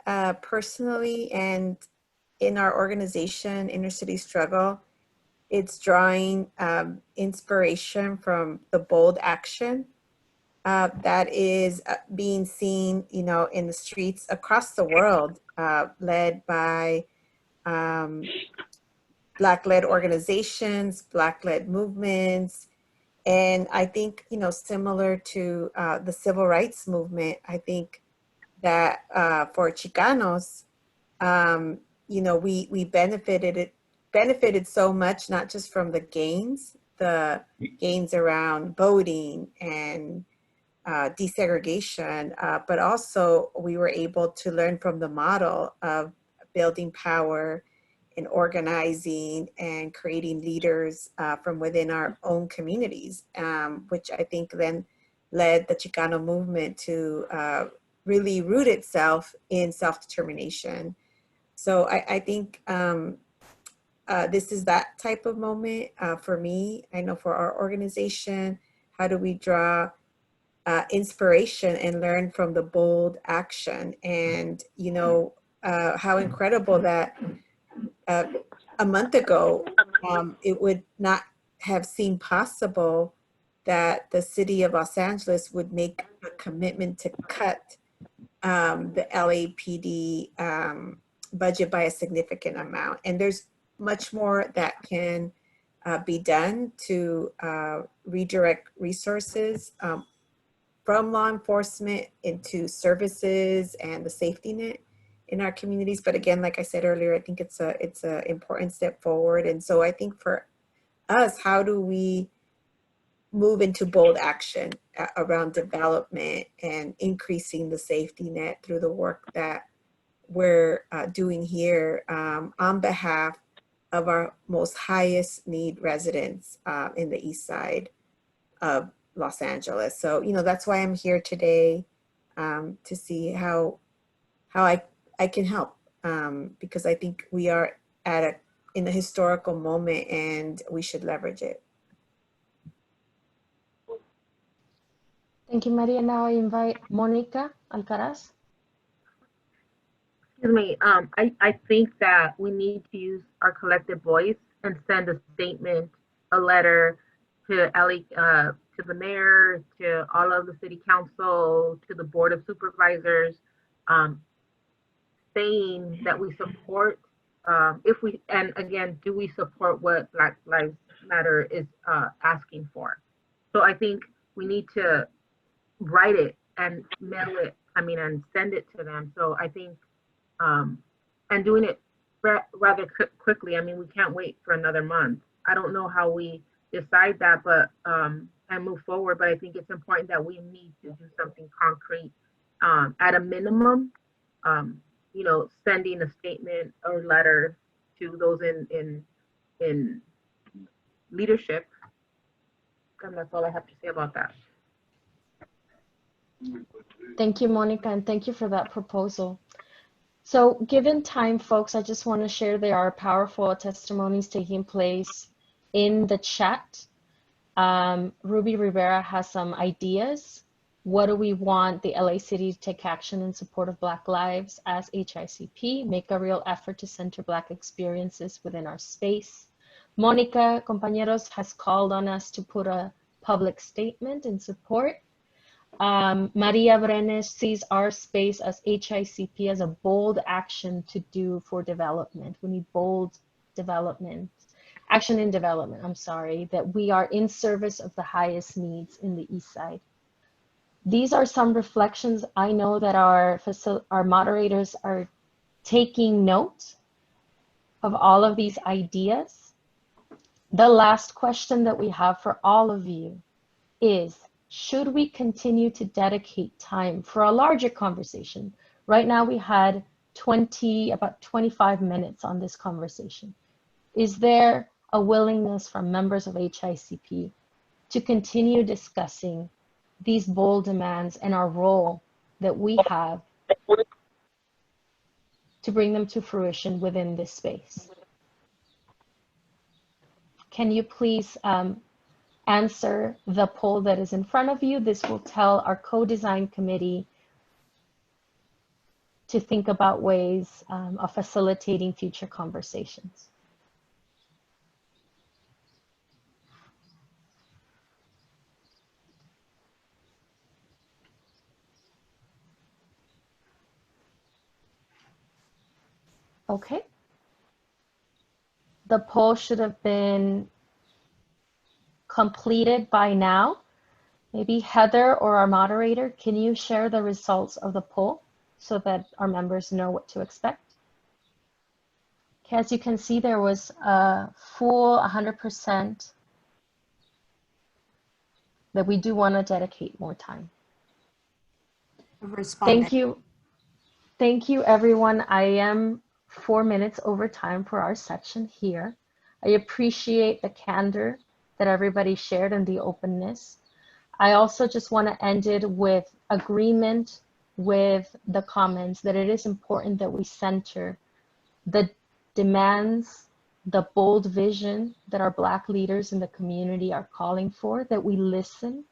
personally, and in our organization, Inner City Struggle, it's drawing inspiration from the bold action that is being seen, you know, in the streets across the world, led by Black-led organizations, Black-led movements. And I think, you know, similar to the civil rights movement, I think that for Chicanos, you know, we benefited so much, not just from the gains around voting and desegregation, but also we were able to learn from the model of building power and organizing and creating leaders from within our own communities, which I think then led the Chicano movement to really root itself in self-determination. So I think this is that type of moment for me. I know for our organization, how do we draw inspiration and learn from the bold action? And, you know, how incredible that a month ago, it would not have seemed possible that the city of Los Angeles would make a commitment to cut the LAPD budget by a significant amount. And there's much more that can be done to redirect resources from law enforcement into services and the safety net in our communities. But again, like I said earlier, I think it's a important step forward. And so I think for us, how do we move into bold action around development and increasing the safety net through the work that we're doing here on behalf of our most highest need residents in the East Side of Los Angeles. So, you know, that's why I'm here today, to see how I can help, because I think we are in a historical moment and we should leverage it. Thank you, Maria. Now I invite Monica Alcaraz. Excuse me. I think that we need to use our collective voice and send a statement, a letter to to the mayor, to all of the city council, to the board of supervisors, saying that we support. And again, do we support what Black Lives Matter is asking for? So I think we need to write it and mail it. And send it to them. So I think. And doing it rather quickly. I mean, we can't wait for another month. I don't know how we decide that, but and move forward. But I think it's important that we need to do something concrete. At a minimum, you know, sending a statement or letter to those in leadership. And that's all I have to say about that. Thank you, Monica, and thank you for that proposal. So given time, folks, I just want to share there are powerful testimonies taking place in the chat. Ruby Rivera has some ideas. What do we want the LA City to take action in support of Black lives as HICP? Make a real effort to center Black experiences within our space. Monica, compañeros, has called on us to put a public statement in support. Maria Brenes sees our space as HICP as a bold action to do for development. We need bold development, action in development, I'm sorry, that we are in service of the highest needs in the East Side. These are some reflections I know that our moderators are taking note of all of these ideas. The last question that we have for all of you is, should we continue to dedicate time for a larger conversation? Right now we had about 25 minutes on this conversation. Is there a willingness from members of HICP to continue discussing these bold demands and our role that we have to bring them to fruition within this space? Can you please answer the poll that is in front of you? This will tell our co-design committee to think about ways of facilitating future conversations. Okay. The poll should have been completed by now. Maybe Heather or our moderator, can you share the results of the poll so that our members know what to expect? Okay, as you can see, there was a full 100% that we do want to dedicate more time. Thank you. Thank you, everyone. I am 4 minutes over time for our section here. I appreciate the candor that everybody shared and the openness. I also just want to end it with agreement with the comments that it is important that we center the demands, the bold vision that our Black leaders in the community are calling for, that we listen.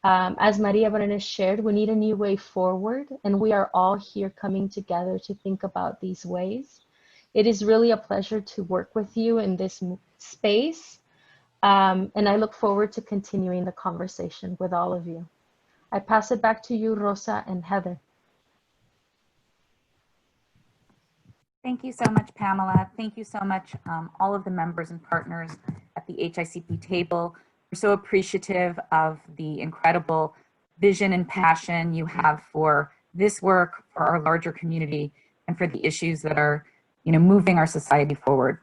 As Maria Brenes shared, we need a new way forward, and we are all here coming together to think about these ways. It is really a pleasure to work with you in this space, and I look forward to continuing the conversation with all of you. I pass it back to you, Rosa and Heather. Thank you so much, Pamela. Thank you so much, all of the members and partners at the HICP table. We're so appreciative of the incredible vision and passion you have for this work, for our larger community, and for the issues that are, moving our society forward.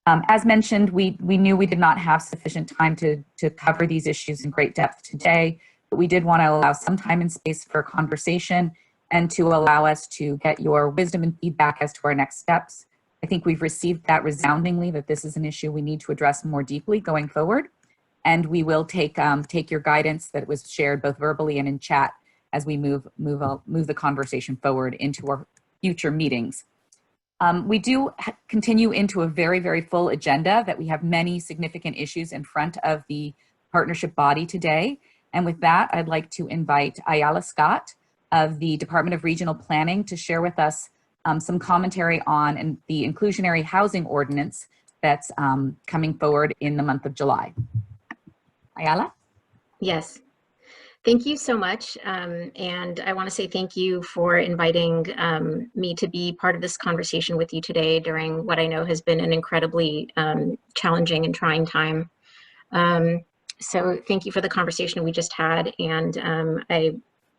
As mentioned, we knew we did not have sufficient time to cover these issues in great depth today, but we did want to allow some time and space for conversation and to allow us to get your wisdom and feedback as to our next steps. I think we've received that resoundingly, that this is an issue we need to address more deeply going forward. And we will take your guidance that was shared both verbally and in chat as we move the conversation forward into our future meetings. We do continue into a very, very full agenda, that we have many significant issues in front of the partnership body today. And with that, I'd like to invite Ayala Scott of the Department of Regional Planning to share with us some commentary on the inclusionary housing ordinance that's coming forward in the month of July. Ayala? Yes. Thank you so much. And I want to say thank you for inviting me to be part of this conversation with you today during what I know has been an incredibly challenging and trying time. So thank you for the conversation we just had. And I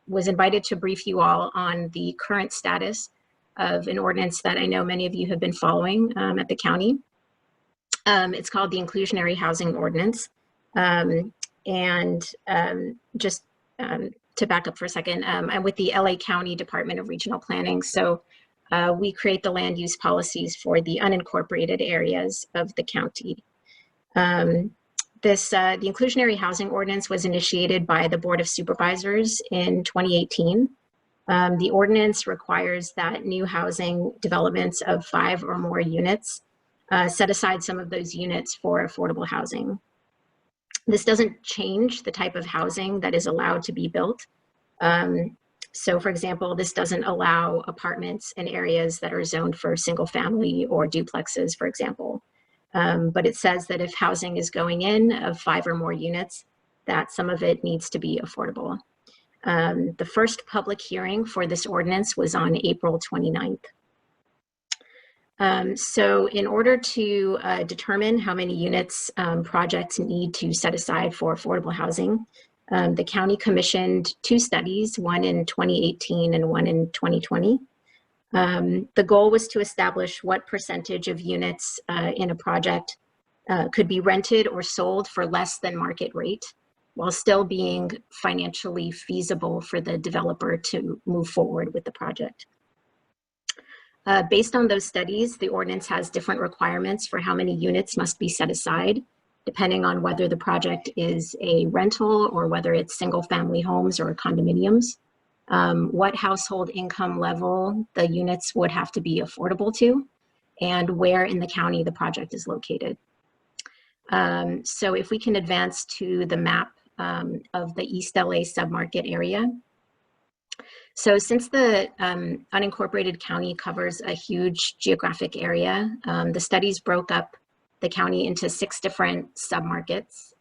was invited to brief you all on the current status of an ordinance that I know many of you have been following at the county. It's called the Inclusionary Housing Ordinance. Just to back up for a second, I'm with the LA County Department of Regional Planning. So we create the land use policies for the unincorporated areas of the county. The Inclusionary Housing Ordinance was initiated by the Board of Supervisors in 2018. The ordinance requires that new housing developments of 5 or more units set aside some of those units for affordable housing. This doesn't change the type of housing that is allowed to be built. So for example, this doesn't allow apartments in areas that are zoned for single family or duplexes, for example. But it says that if housing is going in of 5 or more units, that some of it needs to be affordable. The first public hearing for this ordinance was on April 29th. So in order to determine how many units projects need to set aside for affordable housing, the county commissioned 2 studies, one in 2018 and one in 2020. The goal was to establish what percentage of units in a project could be rented or sold for less than market rate, while still being financially feasible for the developer to move forward with the project. Based on those studies, the ordinance has different requirements for how many units must be set aside, depending on whether the project is a rental or whether it's single family homes or condominiums. What household income level the units would have to be affordable to, and where in the county the project is located. So if we can advance to the map of the East LA submarket area. So since the unincorporated county covers a huge geographic area, the studies broke up the county into 6 different submarkets,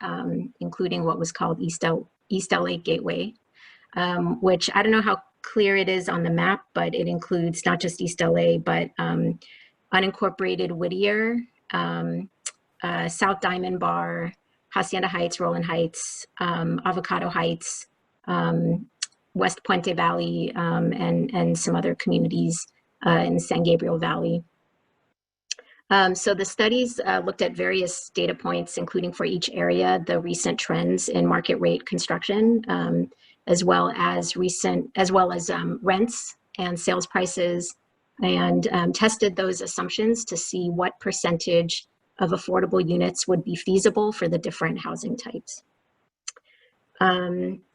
including what was called East LA Gateway, which I don't know how clear it is on the map, but it includes not just East LA, but unincorporated Whittier, South Diamond Bar, Hacienda Heights, Roland Heights, Avocado Heights, West Puente Valley, and some other communities in the San Gabriel Valley. So the studies looked at various data points, including for each area, the recent trends in market rate construction, as well as rents and sales prices, and tested those assumptions to see what percentage of affordable units would be feasible for the different housing types.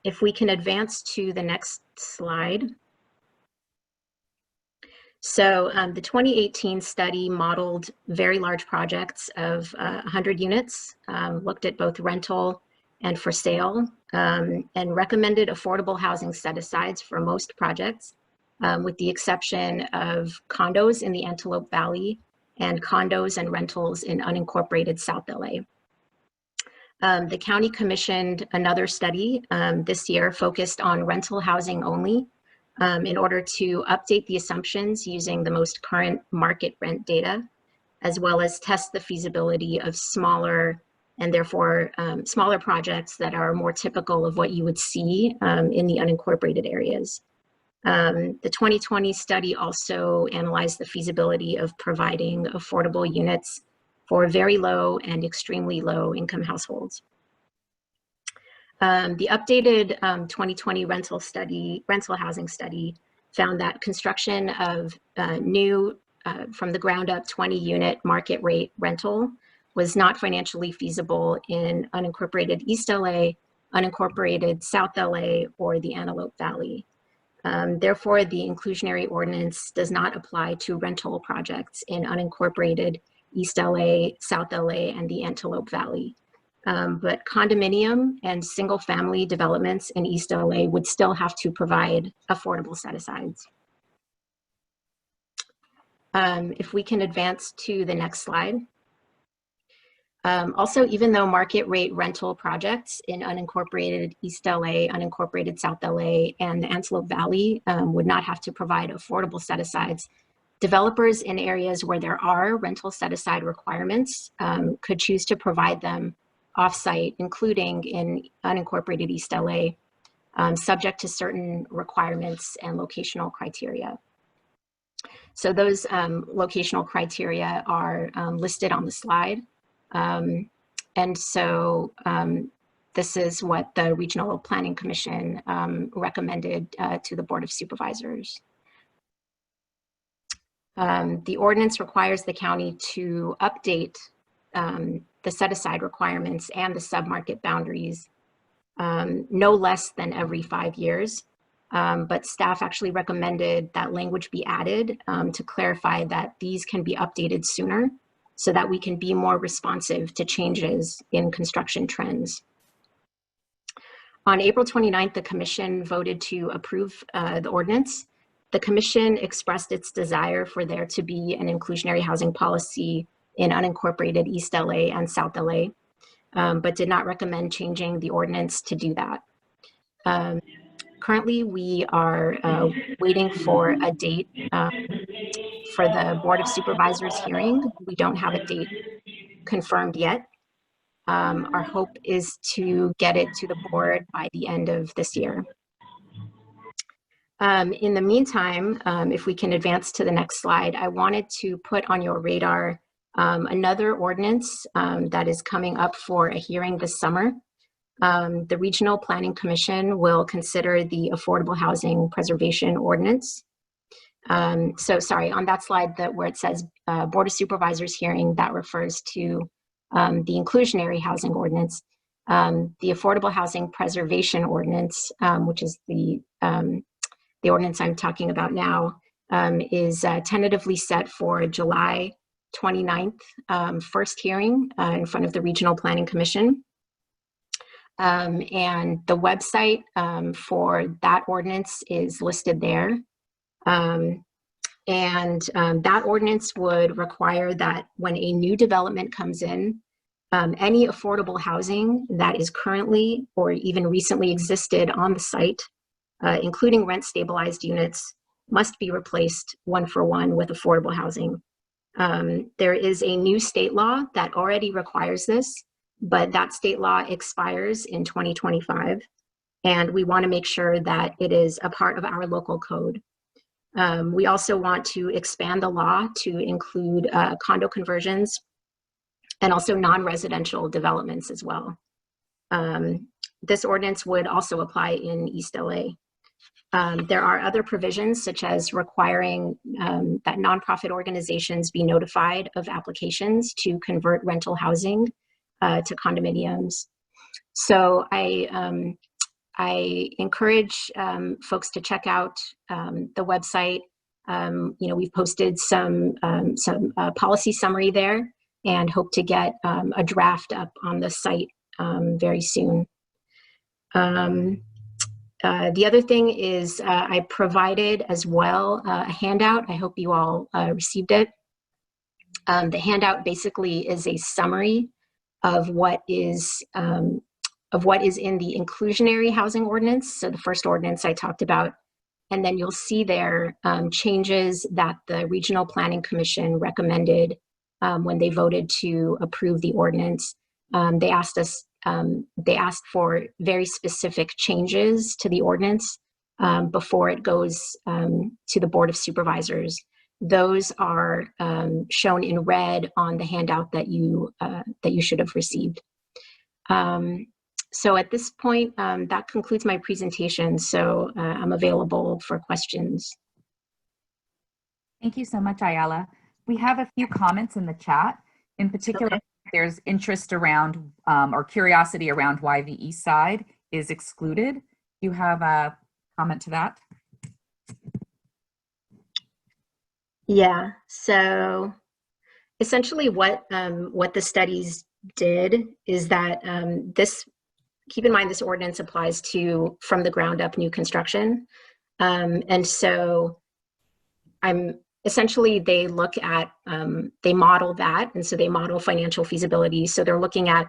If we can advance to the next slide. So the 2018 study modeled very large projects of 100 units, looked at both rental and for sale, and recommended affordable housing set-asides for most projects, with the exception of condos in the Antelope Valley and condos and rentals in unincorporated South LA. The county commissioned another study this year focused on rental housing only in order to update the assumptions using the most current market rent data, as well as test the feasibility of smaller and therefore smaller projects that are more typical of what you would see in the unincorporated areas. The 2020 study also analyzed the feasibility of providing affordable units for very low and extremely low income households. The updated 2020 rental housing study found that construction of new from the ground up 20 unit market rate rental was not financially feasible in unincorporated East LA, unincorporated South LA, or the Antelope Valley. Therefore, the inclusionary ordinance does not apply to rental projects in unincorporated East LA, South LA, and the Antelope Valley. But condominium and single family developments in East LA would still have to provide affordable set-asides. If we can advance to the next slide. Also, even though market rate rental projects in unincorporated East LA, unincorporated South LA, and the Antelope Valley would not have to provide affordable set-asides, developers in areas where there are rental set-aside requirements could choose to provide them off-site, including in unincorporated East LA, subject to certain requirements and locational criteria. So those locational criteria are listed on the slide. And so this is what the Regional Planning Commission recommended to the Board of Supervisors. The ordinance requires the county to update the set-aside requirements and the submarket boundaries no less than every 5 years. But staff actually recommended that language be added to clarify that these can be updated sooner so that we can be more responsive to changes in construction trends. On April 29th, the Commission voted to approve the ordinance. The Commission expressed its desire for there to be an inclusionary housing policy in unincorporated East LA and South LA, but did not recommend changing the ordinance to do that. Currently, we are waiting for a date for the Board of Supervisors hearing. We don't have a date confirmed yet. Our hope is to get it to the board by the end of this year. In the meantime, if we can advance to the next slide, I wanted to put on your radar another ordinance that is coming up for a hearing this summer. The Regional Planning Commission will consider the Affordable Housing Preservation Ordinance. So sorry, on that slide where it says Board of Supervisors hearing, that refers to the Inclusionary Housing Ordinance. The Affordable Housing Preservation Ordinance, which is the ordinance I'm talking about now, is tentatively set for July 29th, first hearing in front of the Regional Planning Commission. And the website for that ordinance is listed there. That ordinance would require that when a new development comes in, any affordable housing that is currently or even recently existed on the site, including rent stabilized units, must be replaced one for one with affordable housing. There is a new state law that already requires this, but that state law expires in 2025. And we want to make sure that it is a part of our local code. We also want to expand the law to include condo conversions and also non-residential developments as well. This ordinance would also apply in East LA. There are other provisions such as requiring that nonprofit organizations be notified of applications to convert rental housing to condominiums. So I encourage folks to check out the website. We've posted some policy summary there and hope to get a draft up on the site very soon. The other thing is I provided as well a handout. I hope you all received it. The handout basically is a summary of what is in the inclusionary housing ordinance. So the first ordinance I talked about, and then you'll see there changes that the Regional Planning Commission recommended when they voted to approve the ordinance. They asked for very specific changes to the ordinance before it goes to the Board of Supervisors. Those are shown in red on the handout that you should have received. So at this point, that concludes my presentation. So I'm available for questions. Thank you so much, Ayala. We have a few comments in the chat. In particular, okay, there's interest around or curiosity around why the east side is excluded. Do you have a comment to that? Yeah, so essentially what the studies did is that keep in mind this ordinance applies to from the ground up new construction. And so essentially they look at, they model that, and so they model financial feasibility. So they're looking at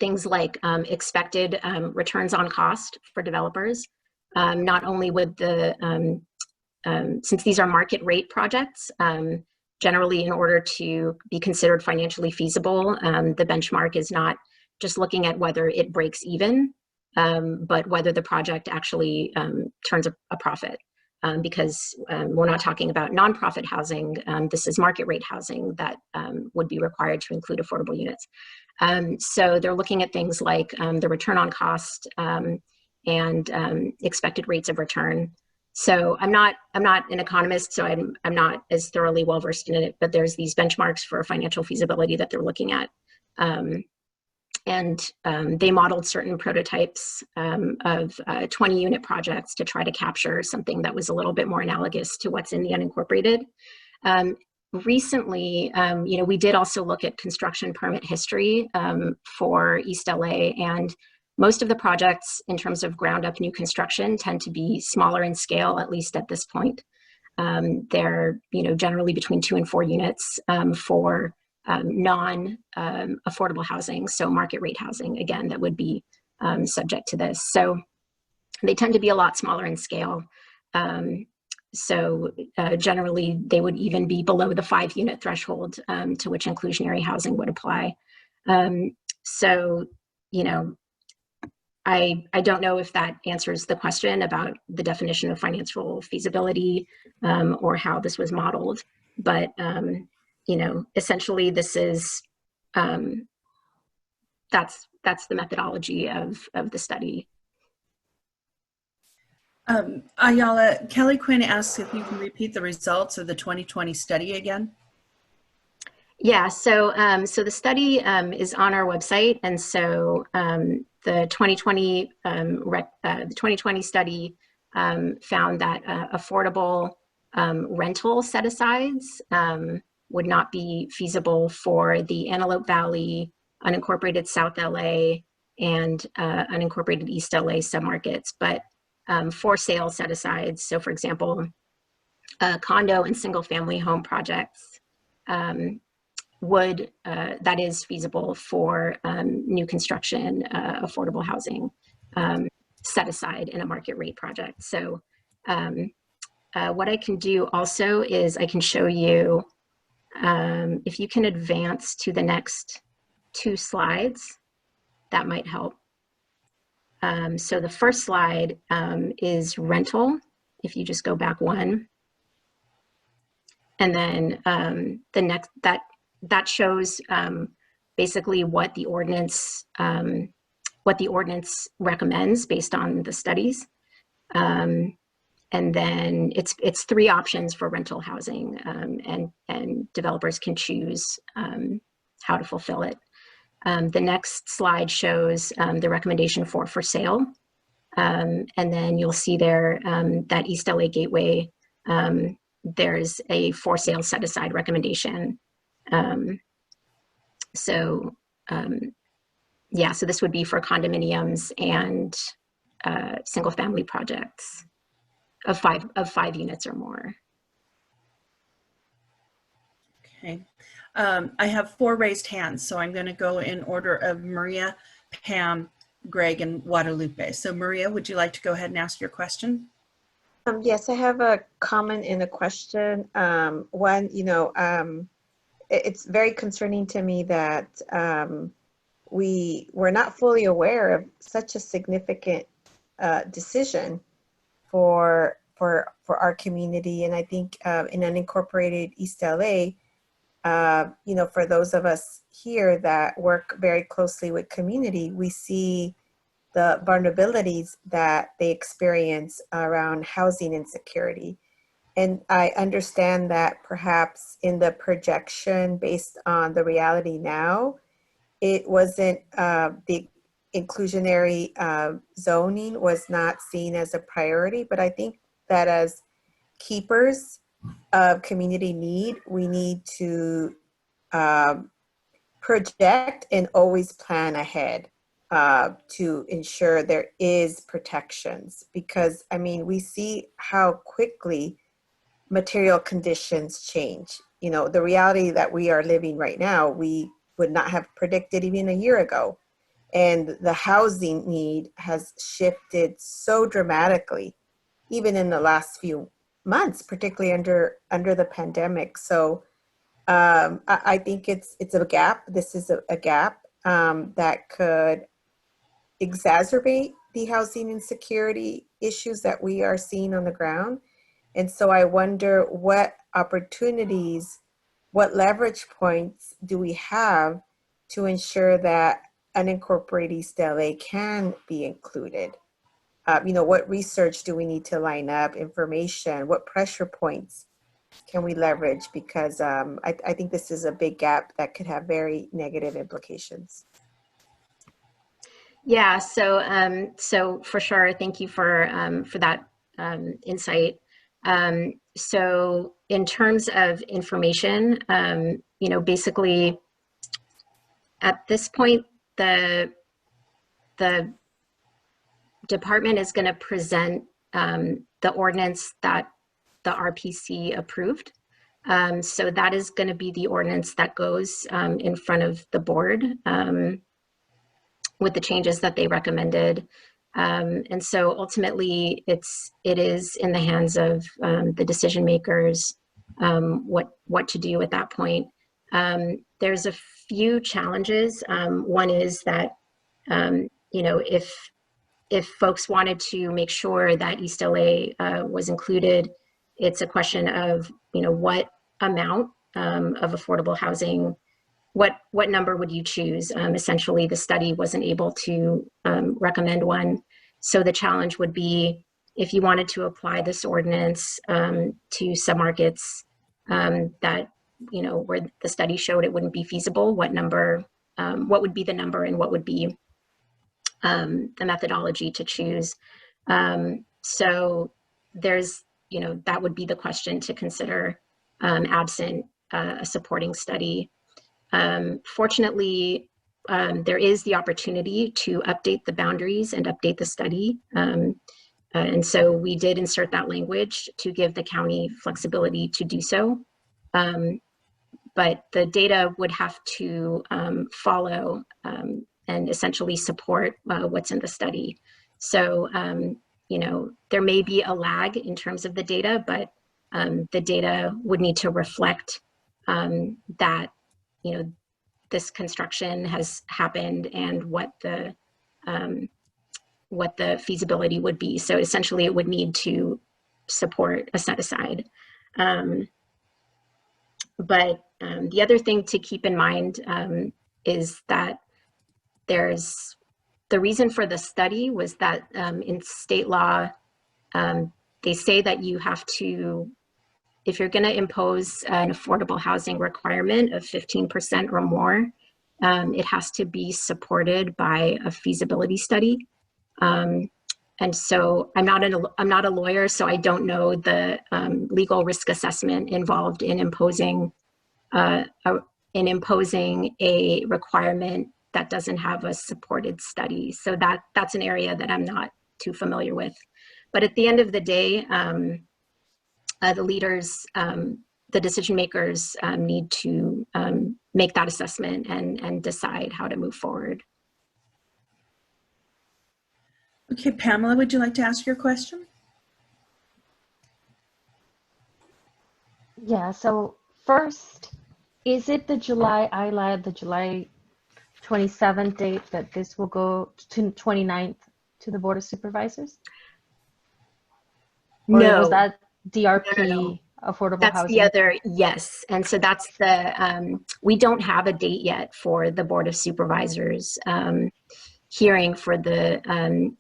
things like expected returns on cost for developers, not only with the, since these are market rate projects, generally in order to be considered financially feasible, the benchmark is not just looking at whether it breaks even, but whether the project actually turns a profit. Because we're not talking about nonprofit housing. This is market rate housing that would be required to include affordable units. So they're looking at things like the return on cost and expected rates of return. So I'm not an economist, so I'm not as thoroughly well versed in it, but there's these benchmarks for financial feasibility that they're looking at. And they modeled certain prototypes of 20 unit projects to try to capture something that was a little bit more analogous to what's in the unincorporated. Recently, we did also look at construction permit history for East LA, and most of the projects in terms of ground up new construction tend to be smaller in scale, at least at this point. They're generally between 2 and 4 units for non-affordable housing, so market rate housing, again, that would be subject to this. So they tend to be a lot smaller in scale. So generally, they would even be below the 5 unit threshold to which inclusionary housing would apply. So, I don't know if that answers the question about the definition of financial feasibility or how this was modeled, but you know, essentially this is that's the methodology of the study. Ayala, Kelly Quinn asks if you can repeat the results of the 2020 study again. Yeah, so so the study is on our website, and so the 2020 study found that affordable rental set-asides would not be feasible for the Antelope Valley, unincorporated South LA, and unincorporated East LA submarkets, but for sale set-asides, so for example, condo and single-family home projects, would that is feasible for new construction, affordable housing set aside in a market rate project. So what I can do also is I can show you, if you can advance to the next 2 slides, that might help. So the first slide is rental. If you just go back 1. And then the next, that shows basically what the ordinance recommends based on the studies. And then it's 3 options for rental housing, and developers can choose how to fulfill it. The next slide shows the recommendation for sale. And then you'll see there that East LA Gateway, there's a for sale set aside recommendation. Yeah, so this would be for condominiums and single family projects of 5 units or more. Okay, I have 4 raised hands, so I'm going to go in order of Maria, Pam, Greg, and Guadalupe. So Maria, would you like to go ahead and ask your question? Yes, I have a comment and a question. One, it's very concerning to me that we're not fully aware of such a significant decision for our community. And I think in unincorporated East LA, for those of us here that work very closely with community, we see the vulnerabilities that they experience around housing insecurity. And I understand that perhaps in the projection based on the reality now, it wasn't, the inclusionary zoning was not seen as a priority, but I think that as keepers of community need, we need to project and always plan ahead to ensure there is protections, because I mean, we see how quickly material conditions change. The reality that we are living right now, we would not have predicted even a year ago. And the housing need has shifted so dramatically, even in the last few months, particularly under the pandemic. So I think it's a gap. This is a gap that could exacerbate the housing insecurity issues that we are seeing on the ground. And so I wonder what opportunities, what leverage points do we have to ensure that unincorporated East LA can be included? What research do we need to line up, information, what pressure points can we leverage? Because I think this is a big gap that could have very negative implications. Yeah, so for sure, thank you for that insight. So in terms of information, basically at this point, the department is going to present the ordinance that the RPC approved. So that is going to be the ordinance that goes in front of the board with the changes that they recommended. And so ultimately it is in the hands of the decision makers what to do at that point. There's a few challenges. One is that, if folks wanted to make sure that East LA was included, it's a question of, what amount of affordable housing, what number would you choose? Essentially, the study wasn't able to recommend one. So the challenge would be, if you wanted to apply this ordinance to submarkets that, where the study showed it wouldn't be feasible, what would be the number, and what would be the methodology to choose? So there's, that would be the question to consider absent a supporting study. Fortunately, there is the opportunity to update the boundaries and update the study. And so we did insert that language to give the county flexibility to do so. But the data would have to follow and essentially support what's in the study. So, there may be a lag in terms of the data, but the data would need to reflect that, this construction has happened and what the feasibility would be. So essentially it would need to support a set aside. But the other thing to keep in mind is that there's the reason for the study was that in state law, they say that you have to, if you're going to impose an affordable housing requirement of 15% or more, it has to be supported by a feasibility study. And so I'm not a lawyer, so I don't know the legal risk assessment involved in imposing a requirement that doesn't have a supported study. So that's an area that I'm not too familiar with. But at the end of the day, the leaders, the decision makers need to make that assessment and decide how to move forward. Okay, Pamela, would you like to ask your question? Yeah, so first, is it the July 27th date that this will go to 29th to the Board of Supervisors? Or No. was that DRP No. affordable That's housing? the other, yes. And so that's the, we don't have a date yet for the Board of Supervisors hearing for the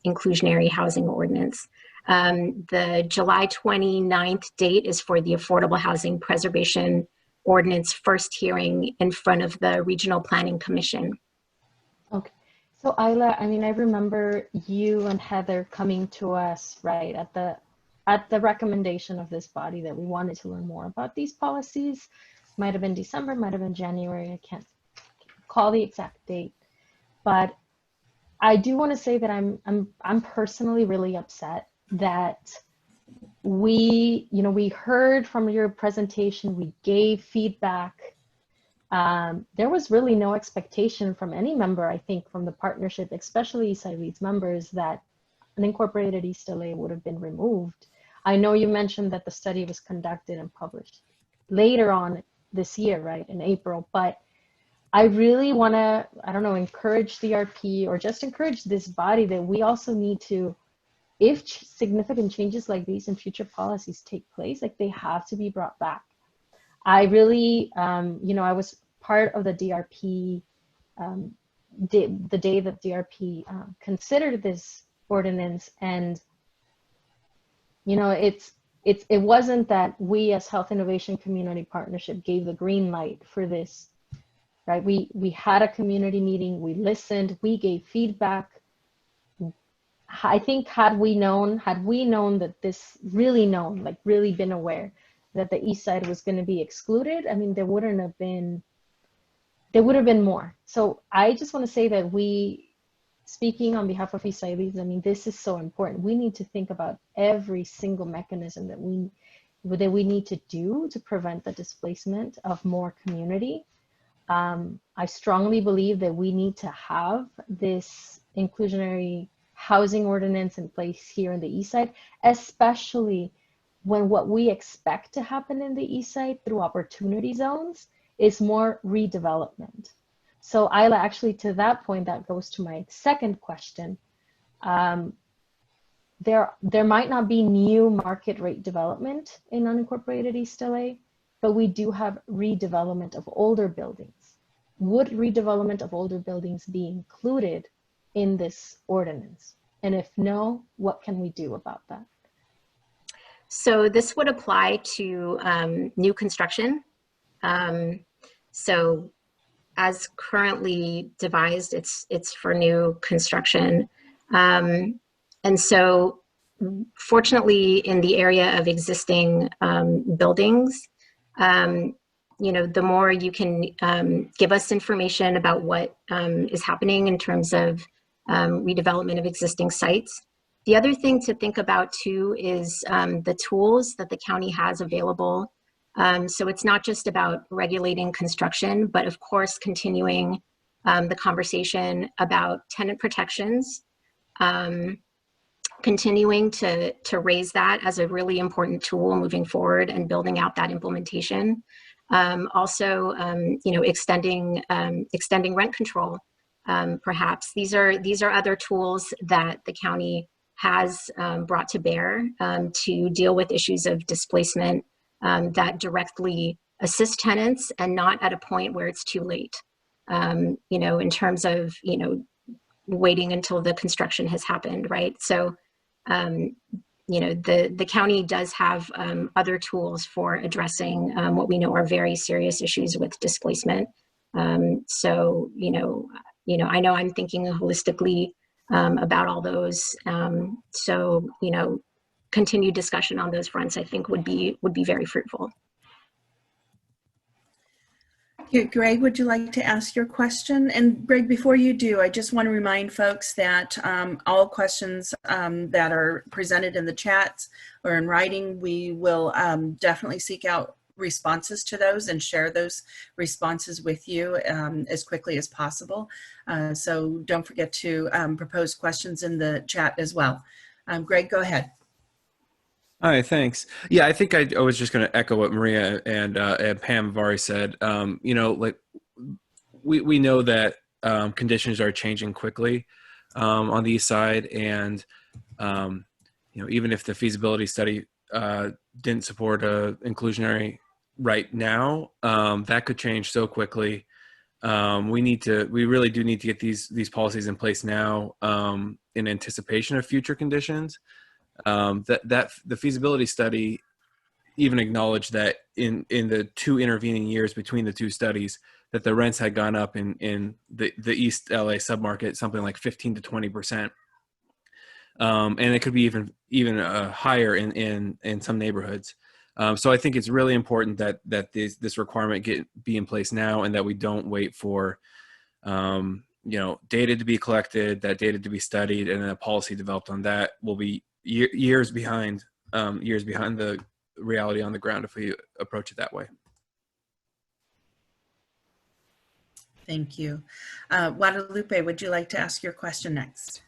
inclusionary housing ordinance. The July 29th date is for the Affordable Housing Preservation Ordinance first hearing in front of the Regional Planning Commission. Okay. So Isla, I mean, I remember you and Heather coming to us, right, at the recommendation of this body that we wanted to learn more about these policies. Might have been December, might have been January. I can't call the exact date, but I do want to say that I'm personally really upset that we heard from your presentation, we gave feedback. There was really no expectation from any member, I think, from the partnership, especially Eastside Leads members, that unincorporated East LA would have been removed. I know you mentioned that the study was conducted and published later on this year, right, in April, but I really want to, I don't know, encourage DRP or just encourage this body that we also need to, if significant changes like these in future policies take place, like they have to be brought back. I really, I was part of the DRP, the day that DRP considered this ordinance, and it wasn't that we as Health Innovation Community Partnership gave the green light for this, right? We had a community meeting, we listened, we gave feedback. I think had we known that this really been aware that the East Side was going to be excluded, I mean, there would have been more. So I just want to say that speaking on behalf of East Side Leads, I mean, this is so important. We need to think about every single mechanism that we need to do to prevent the displacement of more community. I strongly believe that we need to have this inclusionary housing ordinance in place here in the East Side, especially when what we expect to happen in the East Side through opportunity zones is more redevelopment. So Isla, actually to that point, that goes to my second question. There might not be new market rate development in unincorporated East LA, but we do have redevelopment of older buildings. Would redevelopment of older buildings be included in this ordinance? And if no, what can we do about that? So this would apply to new construction. So as currently devised, it's for new construction. And so fortunately in the area of existing buildings, the more you can give us information about what is happening in terms of redevelopment of existing sites. The other thing to think about too is the tools that the county has available. So it's not just about regulating construction, but of course continuing the conversation about tenant protections, continuing to raise that as a really important tool moving forward and building out that implementation. Also, extending rent control. Perhaps these are other tools that the county has brought to bear to deal with issues of displacement that directly assist tenants and not at a point where it's too late. In terms of waiting until the construction has happened, right? So, the county does have other tools for addressing what we know are very serious issues with displacement. So, I know I'm thinking holistically about all those. So, continued discussion on those fronts, I think would be very fruitful. Greg, would you like to ask your question? And Greg, before you do, I just want to remind folks that all questions that are presented in the chats or in writing, we will definitely seek out responses to those and share those responses with you as quickly as possible. So don't forget to propose questions in the chat as well. Greg, go ahead. Hi, thanks. Yeah, I think I was just going to echo what Maria and Pam have already said. We know that conditions are changing quickly on the east side, and even if the feasibility study didn't support inclusionary right now, that could change so quickly. We really do need to get these policies in place now in anticipation of future conditions. That the feasibility study even acknowledged that in the two intervening years between the two studies, that the rents had gone up in the East LA submarket something like 15 to 20%, and it could be even higher in some neighborhoods. So I think it's really important that this requirement be in place now, and that we don't wait for data to be collected, that data to be studied, and then a policy developed on that will be years behind the reality on the ground if we approach it that way. Thank you. Guadalupe, would you like to ask your question next?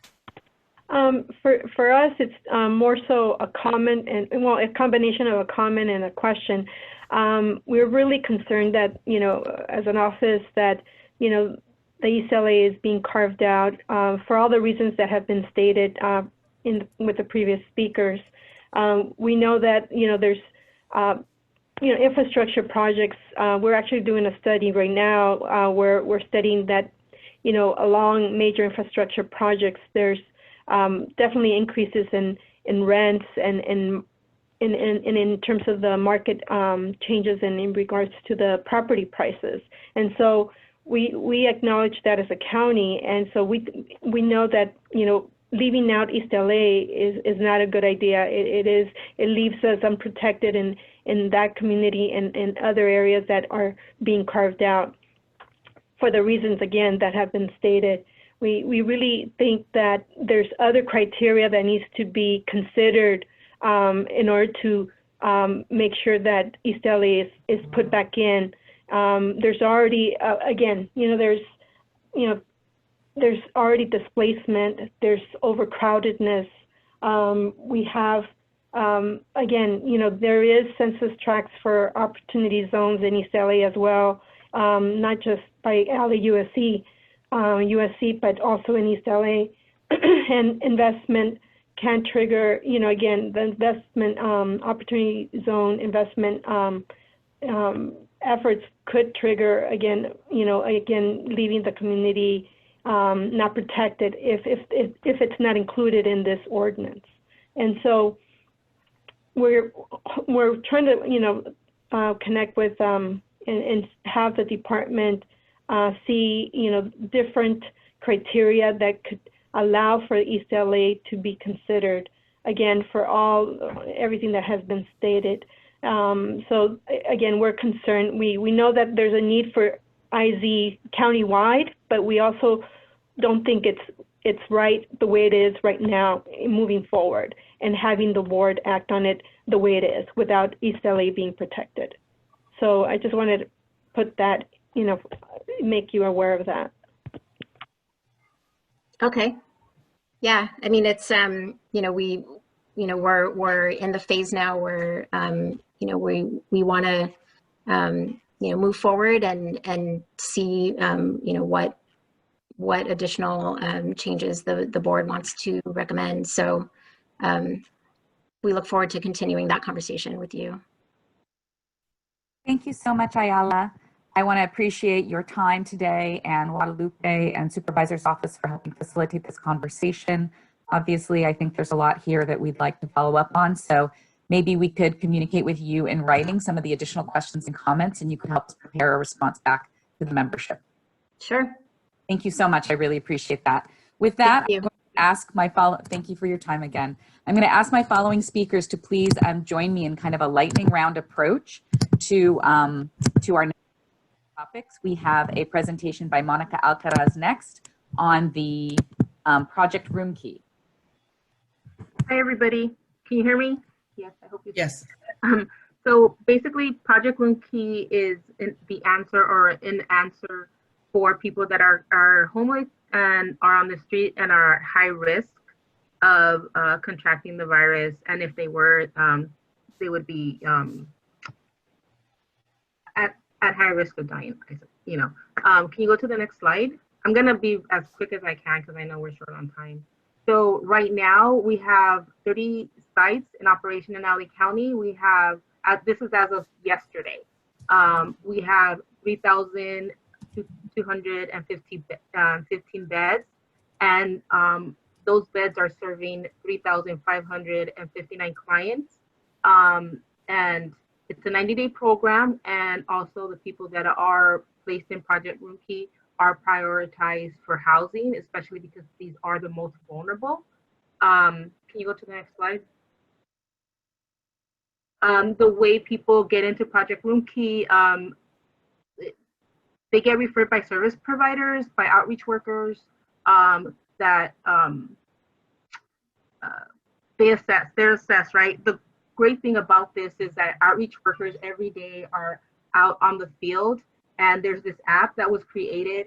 For us, it's more so a comment and, well, a combination of a comment and a question. We're really concerned that, as an office that, the East LA is being carved out for all the reasons that have been stated with the previous speakers. We know that, there's, infrastructure projects. We're actually doing a study right now where we're studying that, along major infrastructure projects, there's definitely increases in rents and in terms of the market changes and in regards to the property prices. And so we acknowledge that as a county, and so we know that, leaving out East LA is not a good idea. It leaves us unprotected in that community and in other areas that are being carved out for the reasons, again, that have been stated. We really think that there's other criteria that needs to be considered in order to make sure that East LA is put back in. There's already, again, there's already displacement, there's overcrowdedness. We have, again, there is census tracts for opportunity zones in East LA as well, not just by LA USC, but also in East LA. and investment can trigger, again, the investment opportunity zone investment efforts could trigger, again, leaving the community not protected if it's not included in this ordinance. And so we're trying to connect with and have the department see different criteria that could allow for East LA to be considered, again, for everything that has been stated. So again, we're concerned. We know that there's a need for IZ countywide, but we also don't think it's right the way it is right now moving forward, and having the board act on it the way it is without East LA being protected. So I just wanted to put that, make you aware of that. Okay. Yeah, I mean, it's, we're in the phase now where, we want to, move forward and see, what additional changes the board wants to recommend. So we look forward to continuing that conversation with you. Thank you so much, Ayala. I want to appreciate your time today, and Guadalupe and Supervisor's Office for helping facilitate this conversation. Obviously, I think there's a lot here that we'd like to follow up on. So maybe we could communicate with you in writing some of the additional questions and comments, and you could help us prepare a response back to the membership. Sure. Thank you so much. I really appreciate that. With that, I'm going to ask thank you for your time again. I'm going to ask my following speakers to please join me in kind of a lightning round approach to our next topics. We have a presentation by Monica Alcaraz next on the Project Room Key. Hi, everybody. Can you hear me? Yes, I hope you can. Yes. So basically, Project Room Key is the answer or an answer for people that are homeless and are on the street and are at high risk of contracting the virus. And if they were, they would be at high risk of dying. Can you go to the next slide? I'm gonna be as quick as I can because I know we're short on time. So right now we have 30 sites in operation in LA County. We have, this is as of yesterday, we have 3,215 beds, and those beds are serving 3,559 clients. And it's a 90-day program, and also the people that are placed in Project Room Key are prioritized for housing, especially because these are the most vulnerable. Can you go to the next slide? The way people get into Project Room Key, they get referred by service providers, by outreach workers they're assessed, right? The great thing about this is that outreach workers every day are out on the field, and there's this app that was created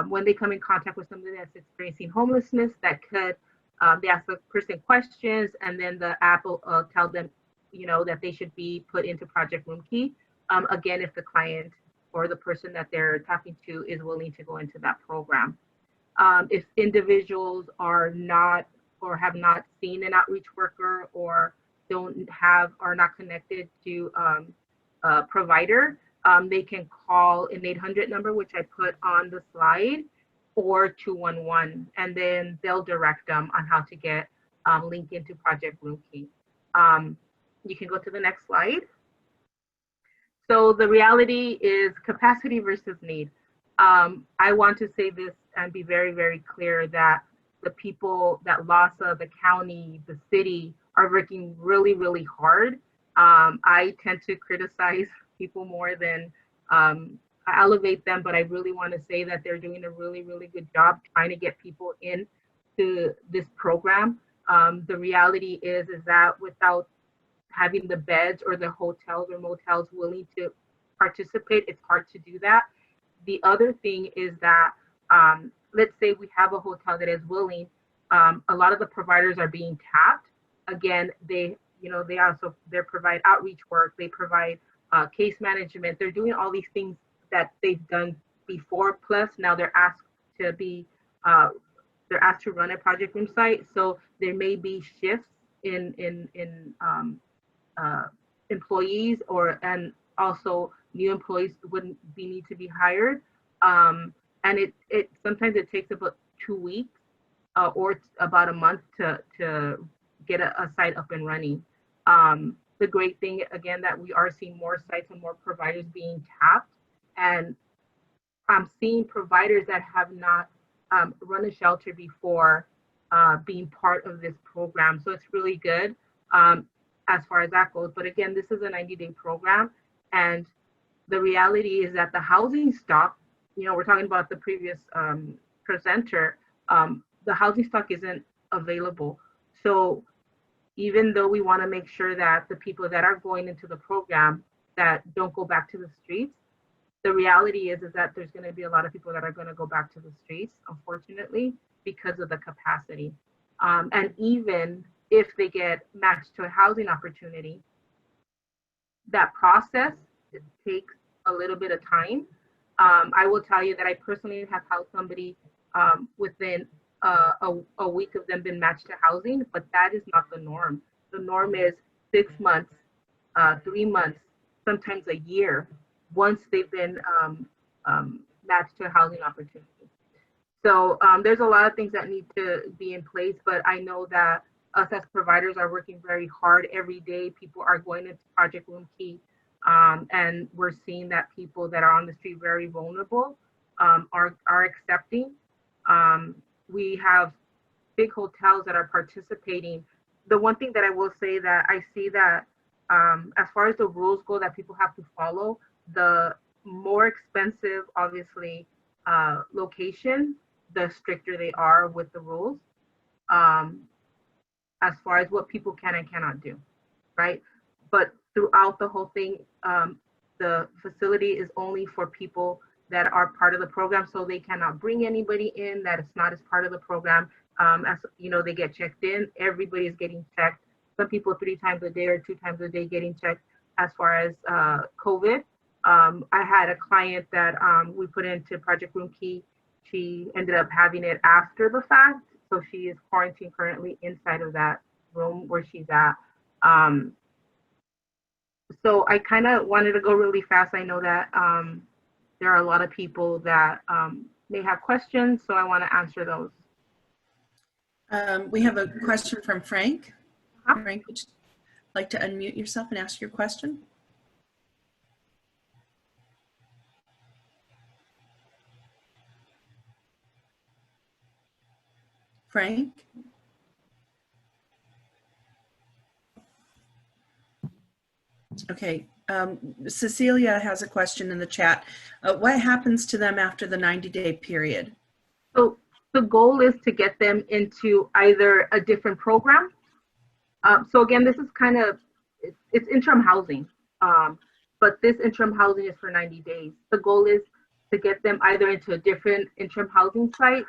when they come in contact with somebody that's experiencing homelessness, that could, they ask the person questions, and then the app will tell them, that they should be put into Project Room Key. Again, if the client or the person that they're talking to is willing to go into that program. If individuals are not or have not seen an outreach worker or are not connected to a provider, they can call an 800 number, which I put on the slide, or 211, and then they'll direct them on how to get linked into Project Room Key. You can go to the next slide. So the reality is capacity versus need. I want to say this and be very, very clear that the people that LASA, the county, the city are working really, really hard. I tend to criticize people more than I elevate them, but I really want to say that they're doing a really, really good job trying to get people into this program. The reality is that without having the beds or the hotels or motels willing to participate, it's hard to do that. The other thing is that, let's say we have a hotel that is willing, a lot of the providers are being tapped. Again, they provide outreach work, they provide case management, they're doing all these things that they've done before, plus now they're asked to be they're asked to run a project room site. So there may be shifts in employees, and also new employees wouldn't need to be hired. And it sometimes it takes about 2 weeks or about a month to get a site up and running. The great thing, again, that we are seeing more sites and more providers being tapped. And I'm seeing providers that have not run a shelter before being part of this program. So it's really good as far as that goes. But again, this is a 90-day program. And the reality is that the housing stock, we're talking about the previous presenter, the housing stock isn't available. So even though we want to make sure that the people that are going into the program that don't go back to the streets, the reality is that there's going to be a lot of people that are going to go back to the streets, unfortunately, because of the capacity. And even if they get matched to a housing opportunity, that process takes a little bit of time. I will tell you that I personally have housed somebody within a week of them being matched to housing, but that is not the norm. The norm is 6 months, 3 months, sometimes a year, once they've been matched to a housing opportunity. So there's a lot of things that need to be in place, but I know that us as providers are working very hard every day. People are going into Project Room Key, and we're seeing that people that are on the street very vulnerable are accepting. We have big hotels that are participating. The one thing that I will say that I see that as far as the rules go that people have to follow, the more expensive, obviously, location, the stricter they are with the rules as far as what people can and cannot do, right? But throughout the whole thing, the facility is only for people that are part of the program, so they cannot bring anybody in that is not as part of the program. As they get checked in, everybody is getting checked. Some people 3 times a day or 2 times a day getting checked as far as COVID. I had a client that we put into Project Room Key. She ended up having it after the fact, so she is quarantined currently inside of that room where she's at. So I kind of wanted to go really fast. I know that there are a lot of people that may have questions, so I want to answer those. We have a question from Frank. Frank, would you like to unmute yourself and ask your question? Frank? Okay. Cecilia has a question in the chat. What happens to them after the 90-day period? So the goal is to get them into either a different program. So again, this is kind of, it's interim housing, but this interim housing is for 90 days. The goal is to get them either into a different interim housing site.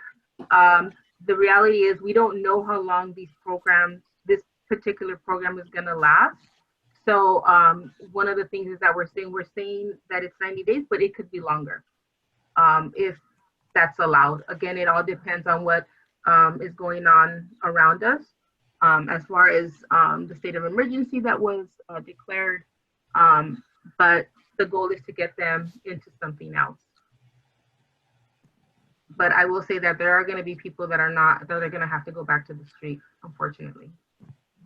The reality is we don't know how long this particular program is gonna last. So one of the things is that we're saying that it's 90 days, but it could be longer if that's allowed. Again, it all depends on what is going on around us. As far as the state of emergency that was declared, but the goal is to get them into something else. But I will say that there are going to be people that are going to have to go back to the street, unfortunately.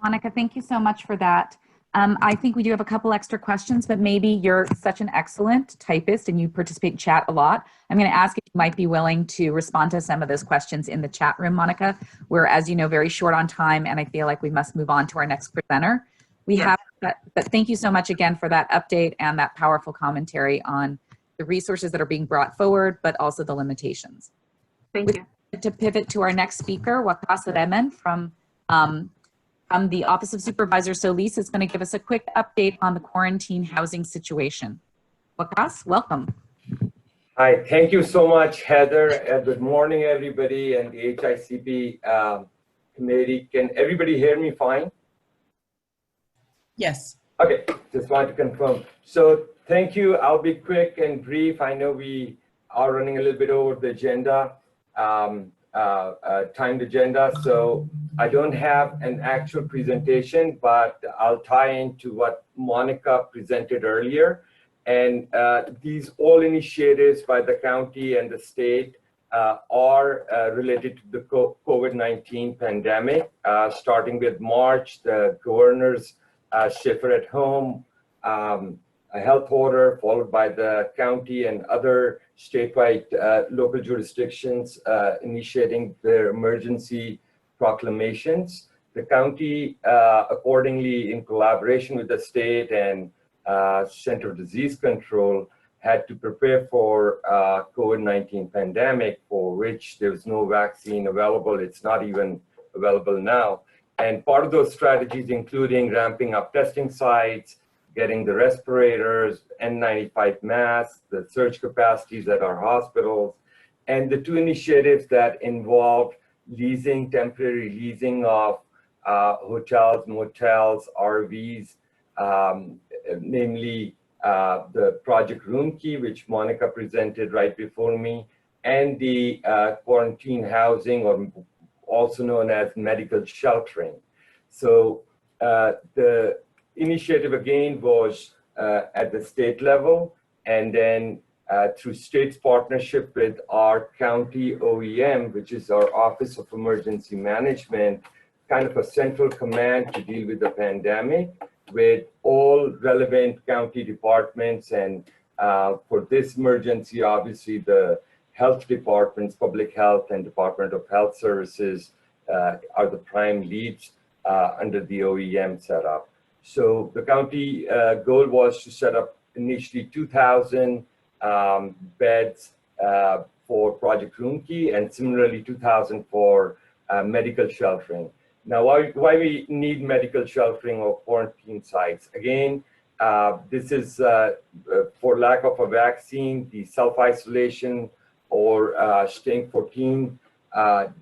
Monica, thank you so much for that. I think we do have a couple extra questions, but maybe you're such an excellent typist and you participate in chat a lot. I'm going to ask if you might be willing to respond to some of those questions in the chat room, Monica. We're, as you know, very short on time, and I feel like we must move on to our next presenter. But thank you so much again for that update and that powerful commentary on the resources that are being brought forward, but also the limitations. Thank you. To pivot to our next speaker, Waqas Remen from the Office of Supervisor Solis is going to give us a quick update on the quarantine housing situation. Waqas, welcome. Hi, thank you so much, Heather. Good morning, everybody, and the HICP committee. Can everybody hear me fine? Yes. Okay, just want to confirm. So thank you. I'll be quick and brief. I know we are running a little bit over the agenda. timed agenda, so I don't have an actual presentation, but I'll tie into what Monica presented earlier. And these all initiatives by the county and the state are related to the COVID-19 pandemic, starting with March, the governor's Schaefer at Home, a health order, followed by the county and other statewide local jurisdictions initiating their emergency proclamations. The county, accordingly, in collaboration with the state and Center of Disease Control, had to prepare for COVID-19 pandemic, for which there was no vaccine available. It's not even available now. And part of those strategies, including ramping up testing sites, getting the respirators, N95 masks, the surge capacities at our hospitals, and the two initiatives that involved leasing, temporary leasing of hotels, motels, RVs, namely the Project Room Key, which Monica presented right before me, and the quarantine housing, or also known as medical sheltering. So the initiative again was at the state level, and then through state's partnership with our county OEM, which is our Office of Emergency Management, kind of a central command to deal with the pandemic with all relevant county departments. And for this emergency, obviously the health departments, public health and Department of Health Services are the prime leads under the OEM setup. So the county goal was to set up initially 2,000 beds for Project Room Key, and similarly 2,000 for medical sheltering. Now, why we need medical sheltering or quarantine sites? Again, this is for lack of a vaccine, the self-isolation or staying 14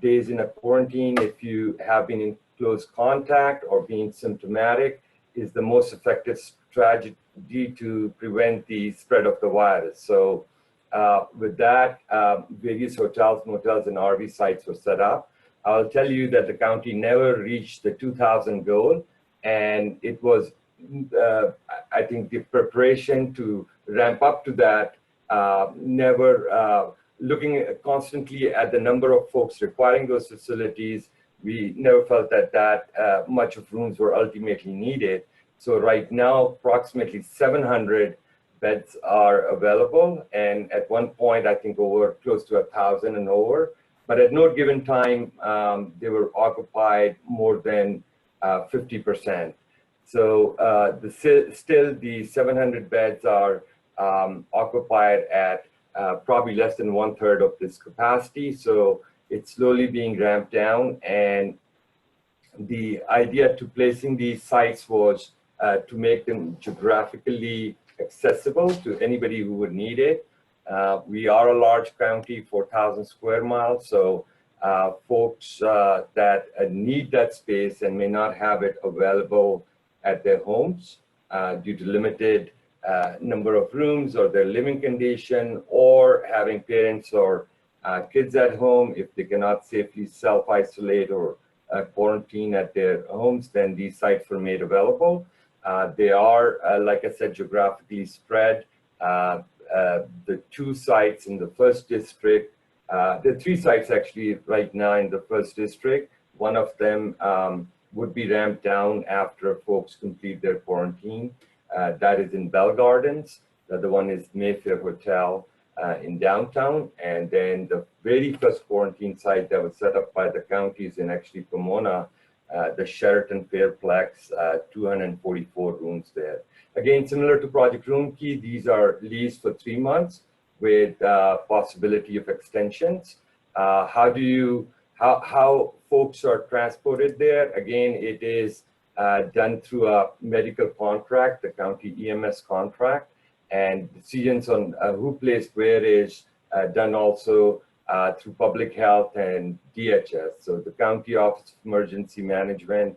days in a quarantine if you have been in close contact or being symptomatic is the most effective strategy to prevent the spread of the virus. So with that, various hotels, motels, and RV sites were set up. I'll tell you that the county never reached the 2,000 goal, and it was, I think, the preparation to ramp up to that, never looking constantly at the number of folks requiring those facilities. We never felt that much of rooms were ultimately needed. So right now, approximately 700 beds are available, and at one point, I think over close to 1,000 and over. But at no given time, they were occupied more than 50%. So still the 700 beds are occupied at probably less than 1/3 of this capacity. So it's slowly being ramped down. And the idea to placing these sites was to make them geographically accessible to anybody who would need it. We are a large county, 4,000 square miles, so folks that need that space and may not have it available at their homes due to limited number of rooms or their living condition, or having parents or kids at home, if they cannot safely self-isolate or quarantine at their homes, then these sites were made available. They are, like I said, geographically spread. The two sites in the first district, there are three sites actually right now in the first district. One of them would be ramped down after folks complete their quarantine. That is in Bell Gardens. The other one is Mayfair Hotel in downtown. And then the very first quarantine site that was set up by the county is in actually Pomona, the Sheraton Fairplex, 244 rooms there. Again, similar to Project Room Key, these are leased for 3 months with possibility of extensions. How folks are transported there? Again, it is done through a medical contract, the county EMS contract, and decisions on who placed where is done also through public health and DHS. So the County Office of Emergency Management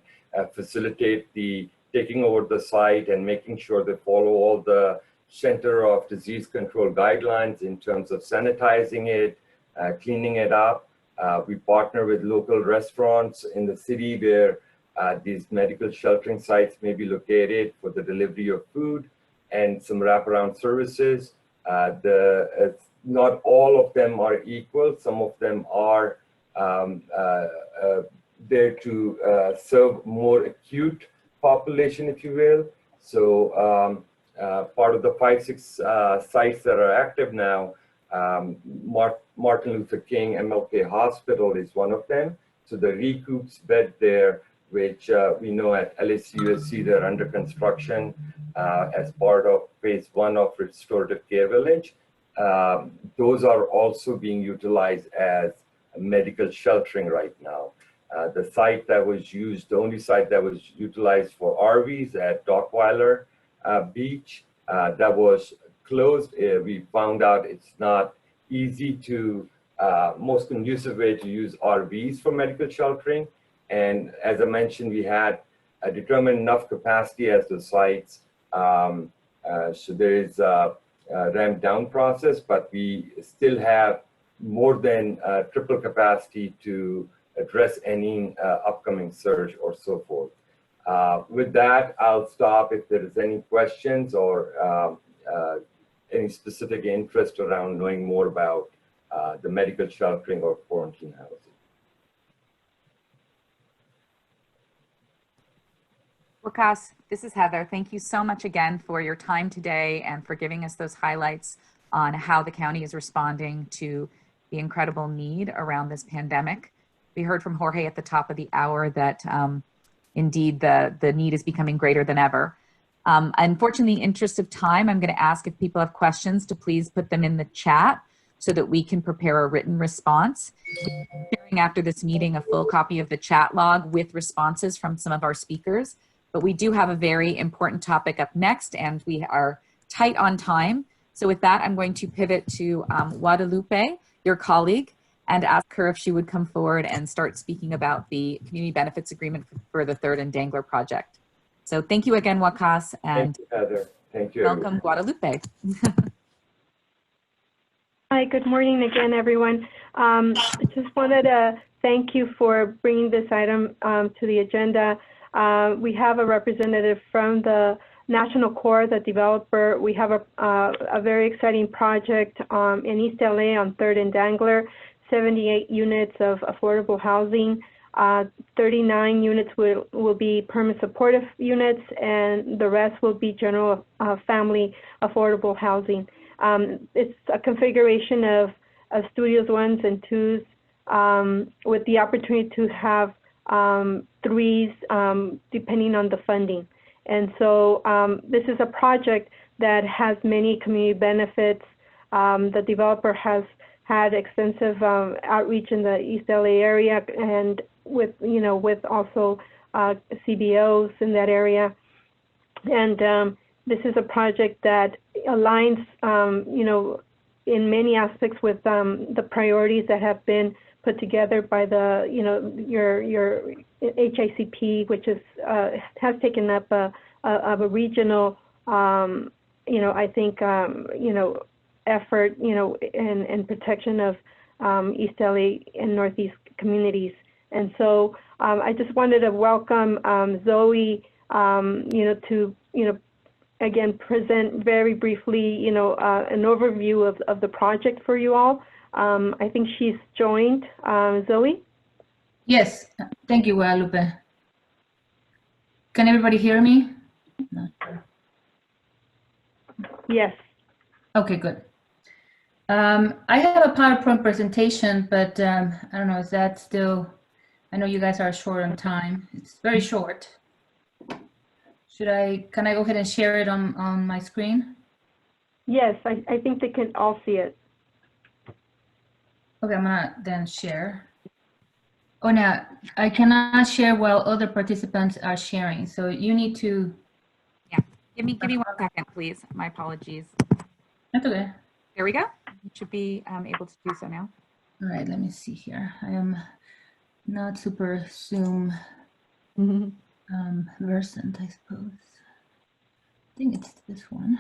facilitate the taking over the site and making sure they follow all the Center of Disease Control guidelines in terms of sanitizing it, cleaning it up. We partner with local restaurants in the city where these medical sheltering sites may be located for the delivery of food and some wraparound services. Not all of them are equal. Some of them are there to serve more acute population, if you will. So part of the 5-6 sites that are active now, Martin Luther King MLK Hospital is one of them. So the recoups bed there, which we know at LSUSC, they're under construction as part of phase 1 of Restorative Care Village. Those are also being utilized as medical sheltering right now. The site that was used, the only site that was utilized for RVs at Dockweiler Beach, that was closed. We found out it's not easy to, most conducive way to use RVs for medical sheltering. And as I mentioned, we had determined enough capacity as the sites. So there is a ramp down process, but we still have more than triple capacity to address any upcoming surge or so forth. With that, I'll stop if there is any questions or any specific interest around knowing more about the medical sheltering or quarantine housing. Waqas, this is Heather. Thank you so much again for your time today and for giving us those highlights on how the county is responding to the incredible need around this pandemic. We heard from Jorge at the top of the hour that indeed the need is becoming greater than ever. Unfortunately, in the interest of time, I'm going to ask if people have questions to please put them in the chat so that we can prepare a written response. We're sharing after this meeting a full copy of the chat log with responses from some of our speakers. But we do have a very important topic up next, and we are tight on time. So with that, I'm going to pivot to Guadalupe, your colleague, and ask her if she would come forward and start speaking about the Community Benefits Agreement for the Third and Dangler project. So thank you again, Waqas, and thank you, Heather. Thank you, welcome, Guadalupe. Hi, good morning again, everyone. I just wanted to thank you for bringing this item to the agenda. We have a representative from the National Core, the developer. We have a very exciting project in East LA on 3rd and Dangler, 78 units of affordable housing. 39 units will be permanent supportive units, and the rest will be general family affordable housing. It's a configuration of studios 1s and 2s with the opportunity to have 3s depending on the funding. And so this is a project that has many community benefits. The developer has had extensive outreach in the East LA area and with also CBOs in that area. And this is a project that aligns, in many aspects with the priorities that have been put together by the, your HICP, which is has taken up a regional, I think, effort, and protection of East LA and Northeast communities. And so I just wanted to welcome Zoe, to, again, present very briefly, an overview of the project for you all. I think she's joined. Zoe? Yes, thank you, Guadalupe. Can everybody hear me? No. Yes. Okay, good. I have a PowerPoint presentation, but I don't know, is that still, I know you guys are short on time. It's very short. Can I go ahead and share it on my screen? Yes, I think they can all see it. Okay, I'm gonna then share. Oh, no, I cannot share while other participants are sharing. So you need to. Yeah, give me 1 second, please. My apologies. That's okay. There we go. You should be able to do so now. All right, let me see here. I am not super Zoom versant, I suppose. I think it's this one.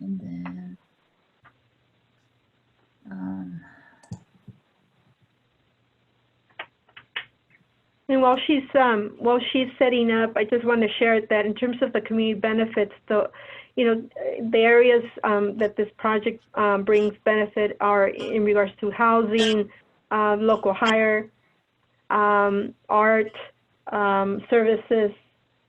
And then And while she's setting up, I just want to share that in terms of the community benefits, the areas that this project brings benefit are in regards to housing, local hire, art, services,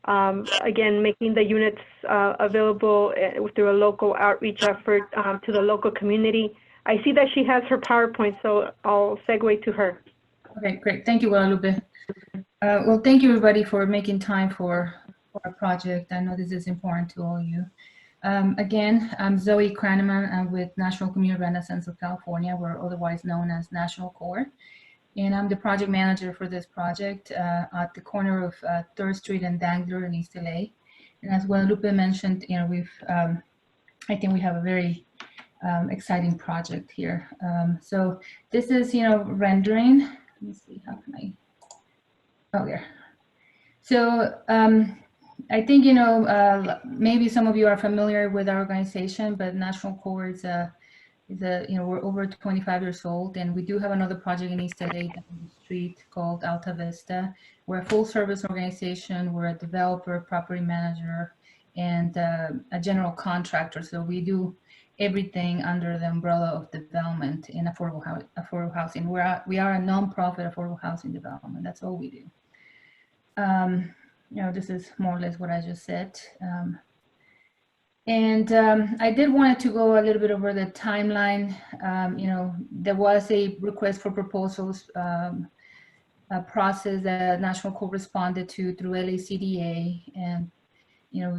again, making the units available through a local outreach effort to the local community. I see that she has her PowerPoint, so I'll segue to her. Okay, great. Thank you, Guadalupe. Well, thank you everybody for making time for our project. I know this is important to all of you. Again, I'm Zoe Kraneman. I'm with National Community Renaissance of California. We're otherwise known as National Core. And I'm the project manager for this project at the corner of 3rd Street and Dangler in East LA. And as Guadalupe mentioned, we've, I think we have a very exciting project here. So this is, rendering. Let me see, how can I, oh, there. So I think, maybe some of you are familiar with our organization, but National Core is we're over 25 years old, and we do have another project in East LA down the street called Alta Vista. We're a full service organization. We're a developer, property manager, and a general contractor. So we do everything under the umbrella of development in affordable housing. We are a nonprofit affordable housing development. That's all we do. This is more or less what I just said. I did want to go a little bit over the timeline. There was a request for proposals a process that National Core responded to through LACDA, and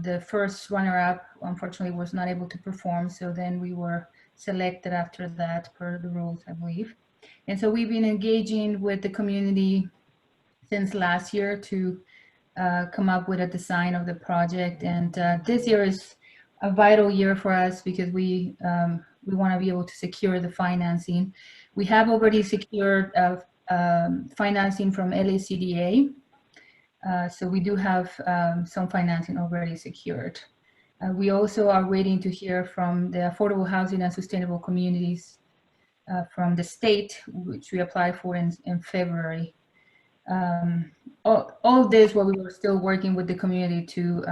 the first runner-up unfortunately was not able to perform, so then we were selected after that per the rules, I believe. And so we've been engaging with the community since last year to come up with a design of the project, and this year is a vital year for us because we want to be able to secure the financing. We have already secured financing from LACDA, so we do have some financing already secured. We also are waiting to hear from the Affordable Housing and Sustainable Communities from the state, which we applied for in February. All of this while we were still working with the community to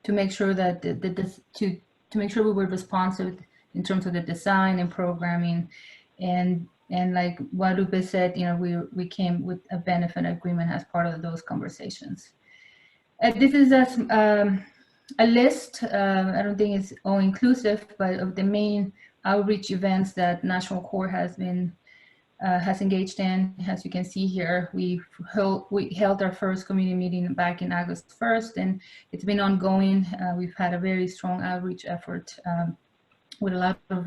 make sure that to make sure we were responsive in terms of the design and programming, and like Guadalupe said, we came with a benefit agreement as part of those conversations. This is a list. I don't think it's all inclusive, but of the main outreach events that National Core has engaged in. As you can see here, we held our first community meeting back in August 1st, and it's been ongoing. We've had a very strong outreach effort with a lot of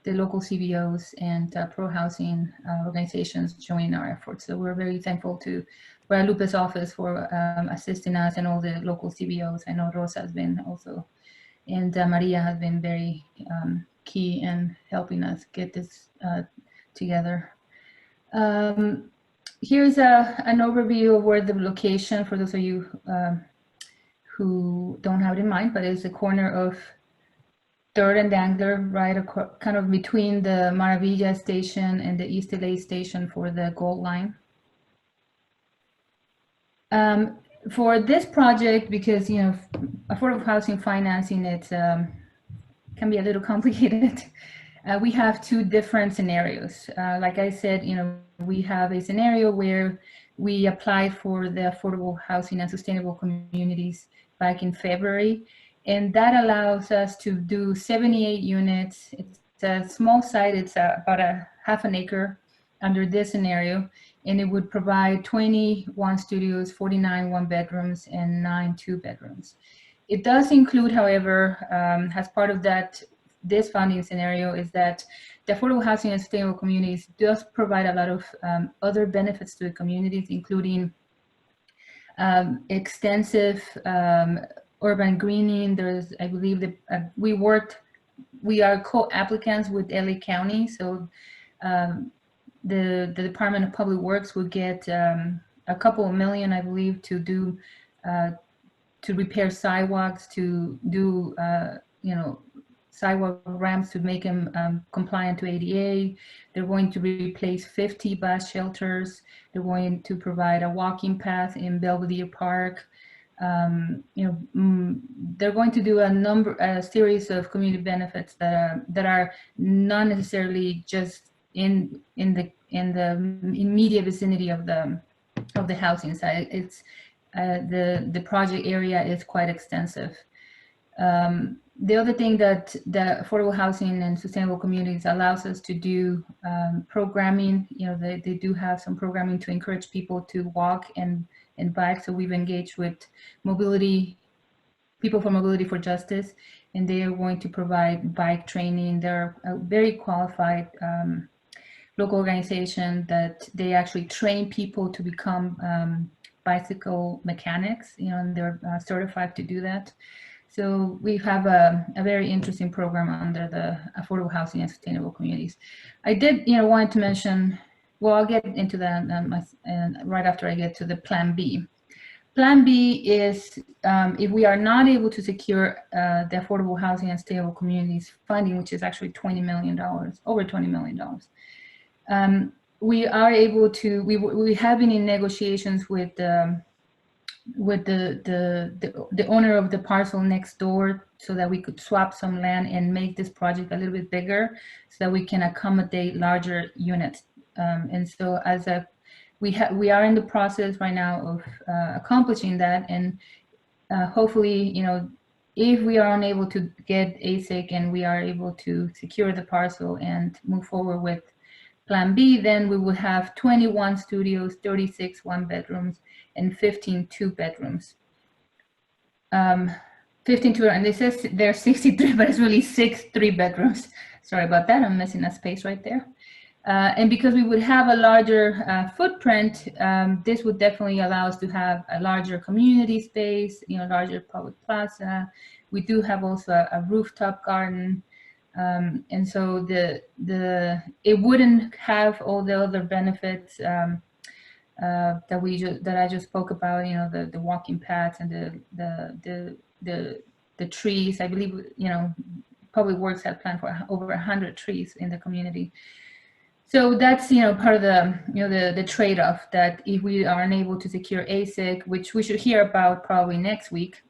the local CBOs and pro-housing organizations joining our efforts. So we're very thankful to Guadalupe's office for assisting us and all the local CBOs. I know Rosa has been also, and Maria has been very key in helping us get this together. Here's an overview of where the location, for those of you who don't have it in mind, but it's the corner of 3rd and Dangler, right kind of between the Maravilla station and the East LA station for the Gold Line. For this project, because affordable housing financing, it can be a little complicated. We have two different scenarios. Like I said, we have a scenario where we applied for the Affordable Housing and Sustainable Communities back in February, and that allows us to do 78 units. It's a small site. It's about a half an acre under this scenario, and it would provide 21 studios, 49 one-bedrooms, and 9 two-bedrooms. It does include, however, as part of this funding scenario, is that the Affordable Housing and Sustainable Communities does provide a lot of other benefits to the communities, including extensive urban greening. There's, I believe that we are co-applicants with LA County, so the Department of Public Works would get a couple of million, I believe, to do to repair sidewalks, to do sidewalk ramps to make them compliant to ADA. They're going to replace 50 bus shelters. They're going to provide a walking path in Belvedere Park. They're going to do a series of community benefits that are not necessarily just in the immediate vicinity of the housing site. It's the project area is quite extensive. The other thing that the Affordable Housing and Sustainable Communities allows us to do programming, they do have some programming to encourage people to walk and bike. So we've engaged with people for Mobility for Justice, and they are going to provide bike training. They're a very qualified local organization that they actually train people to become bicycle mechanics, and they're certified to do that. So we have a very interesting program under the Affordable Housing and Sustainable Communities. I did, wanted to mention, well, I'll get into that right after I get to the Plan B. Plan B is if we are not able to secure the Affordable Housing and Sustainable Communities funding, which is actually $20 million, over $20 million. We are able to, we have been in negotiations with the owner of the parcel next door so that we could swap some land and make this project a little bit bigger so that we can accommodate larger units. And so we are in the process right now of accomplishing that, and hopefully, if we are unable to get ASIC and we are able to secure the parcel and move forward with Plan B, then we would have 21 studios, 36 one-bedrooms, and 15 two-bedrooms. 15 two, and it says there's 63, but it's really 6 3-bedrooms. Sorry about that, I'm missing a space right there. And because we would have a larger footprint, this would definitely allow us to have a larger community space, larger public plaza. We do have also a rooftop garden. And so it wouldn't have all the other benefits that I just spoke about, the walking paths and the trees. I believe, Public Works had planned for over 100 trees in the community. So that's, part of the trade-off, that if we are unable to secure ASIC, which we should hear about probably next week,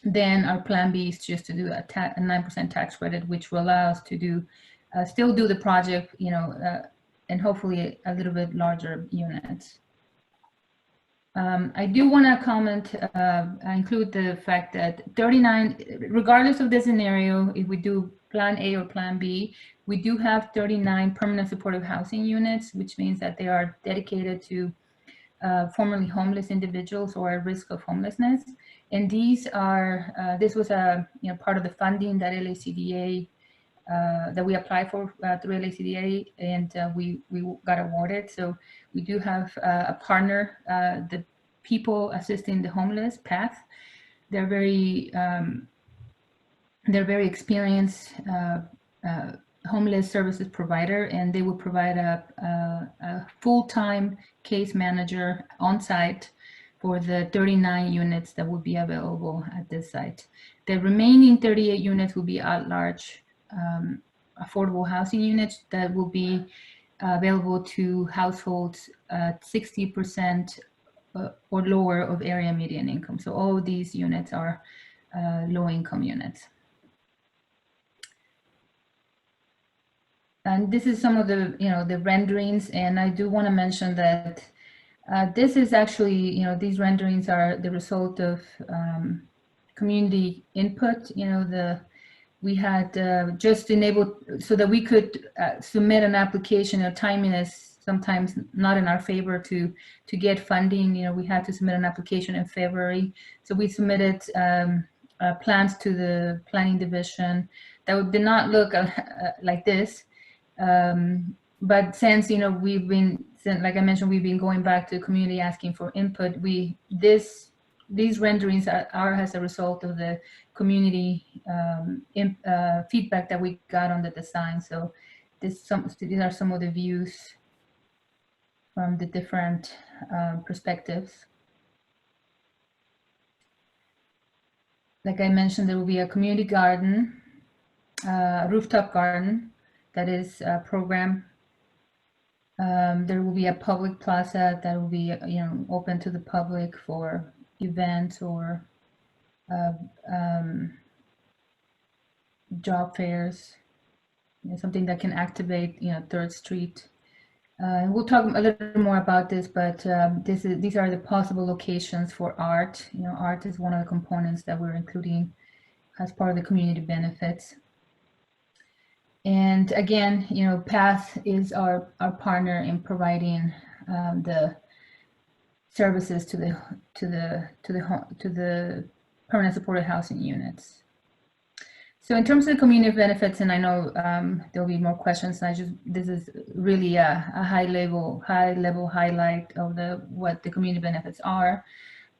then our Plan B is just to do a 9% tax credit, which will allow us to still do the project, and hopefully a little bit larger units. I do want to comment, include the fact that 39, regardless of the scenario, if we do Plan A or Plan B, we do have 39 permanent supportive housing units, which means that they are dedicated to formerly homeless individuals or at risk of homelessness. And these are, this was a part of the funding that LACDA, that we applied for through LACDA, and we got awarded. So we do have a partner, the People Assisting the Homeless, PATH. They're very experienced homeless services provider, and they will provide a full-time case manager on site for the 39 units that will be available at this site. The remaining 38 units will be at-large affordable housing units that will be available to households at 60% or lower of area median income. So all of these units are low-income units. And this is some of the, the renderings, and I do want to mention that this is actually, these renderings are the result of community input. We had just enabled so that we could submit an application. Timing is sometimes not in our favor to get funding. We had to submit an application in February, so we submitted plans to the planning division that did not look like this. But since we've been, like I mentioned, we've been going back to the community asking for input. These renderings are as a result of the community feedback that we got on the design. So these are some of the views from the different perspectives. Like I mentioned, there will be a community garden. rooftop garden that is a program. There will be a public plaza that will be, open to the public for events or job fairs, something that can activate, 3rd Street. We'll talk a little more about this, but these are the possible locations for art. Art is one of the components that we're including as part of the community benefits. And again, PATH is our partner in providing the services to the permanent supported housing units. So in terms of the community benefits, and I know there'll be more questions. This is really a high level highlight of what the community benefits are.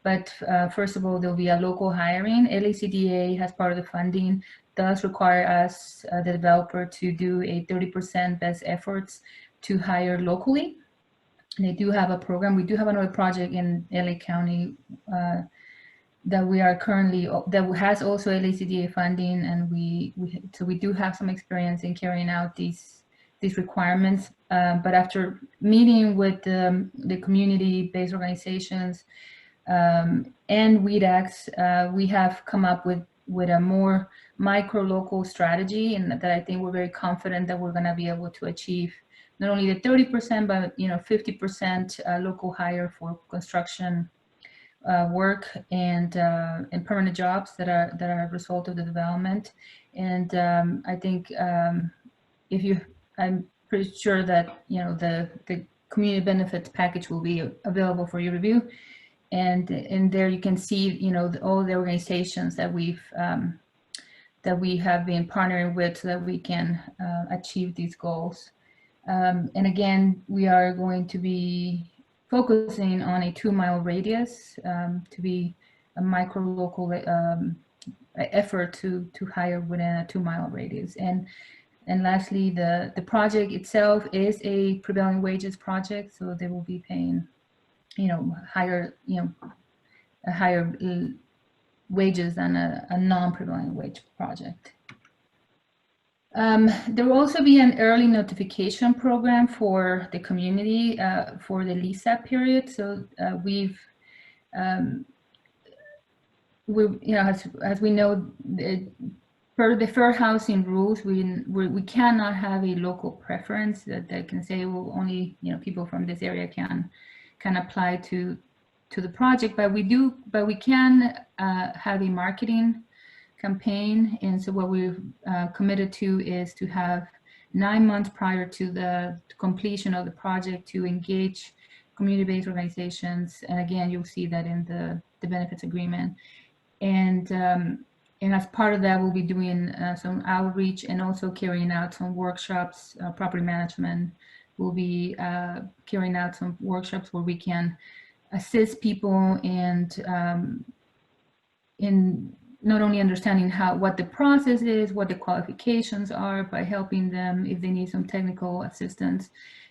But first of all, there'll be a local hiring. LACDA, as part of the funding, does require us, the developer, to do a 30% best efforts to hire locally. They do have a program. We do have another project in LA County that we are currently, that has also LACDA funding, and so we do have some experience in carrying out these requirements. But after meeting with the community-based organizations and WEDACs, we have come up with a more micro-local strategy, and that I think we're very confident that we're going to be able to achieve not only the 30%, but 50% local hire for construction work and permanent jobs that are a result of the development. And I think I'm pretty sure that the community benefits package will be available for your review. And in there you can see all the organizations that we have been partnering with so that we can achieve these goals. And again, we are going to be focusing on a 2-mile radius to be a micro local effort to hire within a 2-mile radius. And lastly, the project itself is a prevailing wages project, so they will be paying higher wages than a non-prevailing wage project. There will also be an early notification program for the community for the lease-up period. So as we know, per the fair housing rules, we cannot have a local preference that can say, well, only people from this area can apply to the project. But we can have a marketing campaign, and so what we've committed to is to have 9 months prior to the completion of the project to engage community-based organizations. And again, you'll see that in the benefits agreement. And as part of that, we'll be doing some outreach and also carrying out some workshops. Property management will be carrying out some workshops where we can assist people and in not only understanding what the process is, what the qualifications are, by helping them if they need some technical assistance.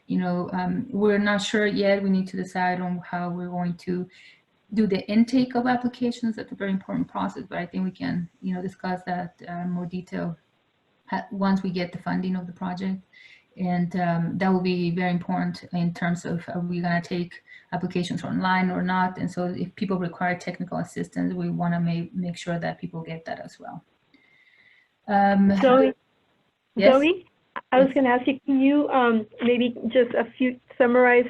We're not sure yet. We need to decide on how we're going to do the intake of applications. That's a very important process, but I think we can, discuss that in more detail once we get the funding of the project. And that will be very important in terms of, are we going to take applications online or not? And so if people require technical assistance, we want to make sure that people get that as well. Zoe, yes? Zoe, I was going to ask you, can you maybe just summarize,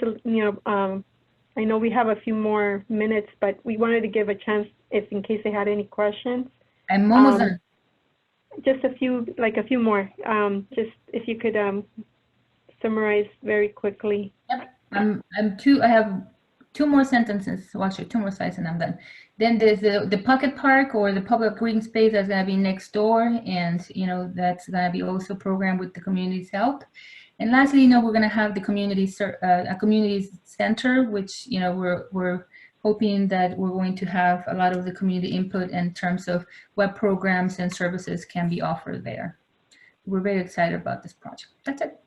I know we have a few more minutes, but we wanted to give a chance in case they had any questions. I'm almost done. Just a few more, just if you could summarize very quickly. Yep. I have 2 more sentences, well, actually 2 more slides and I'm done. Then there's the pocket park or the public green space that's going to be next door, and that's going to be also programmed with the community's help. And lastly, we're going to have the community a community center, which we're hoping that we're going to have a lot of the community input in terms of what programs and services can be offered there. We're very excited about this project. That's it.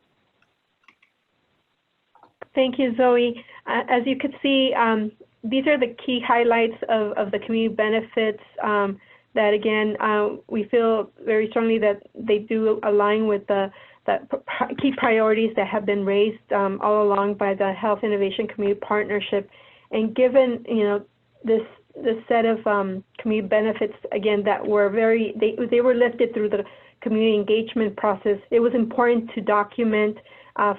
Thank you, Zoe. As you could see, these are the key highlights of the community benefits. that again, we feel very strongly that they do align with the key priorities that have been raised all along by the Health Innovation Community Partnership. And given, this set of community benefits, again, that were they were lifted through the community engagement process, it was important to document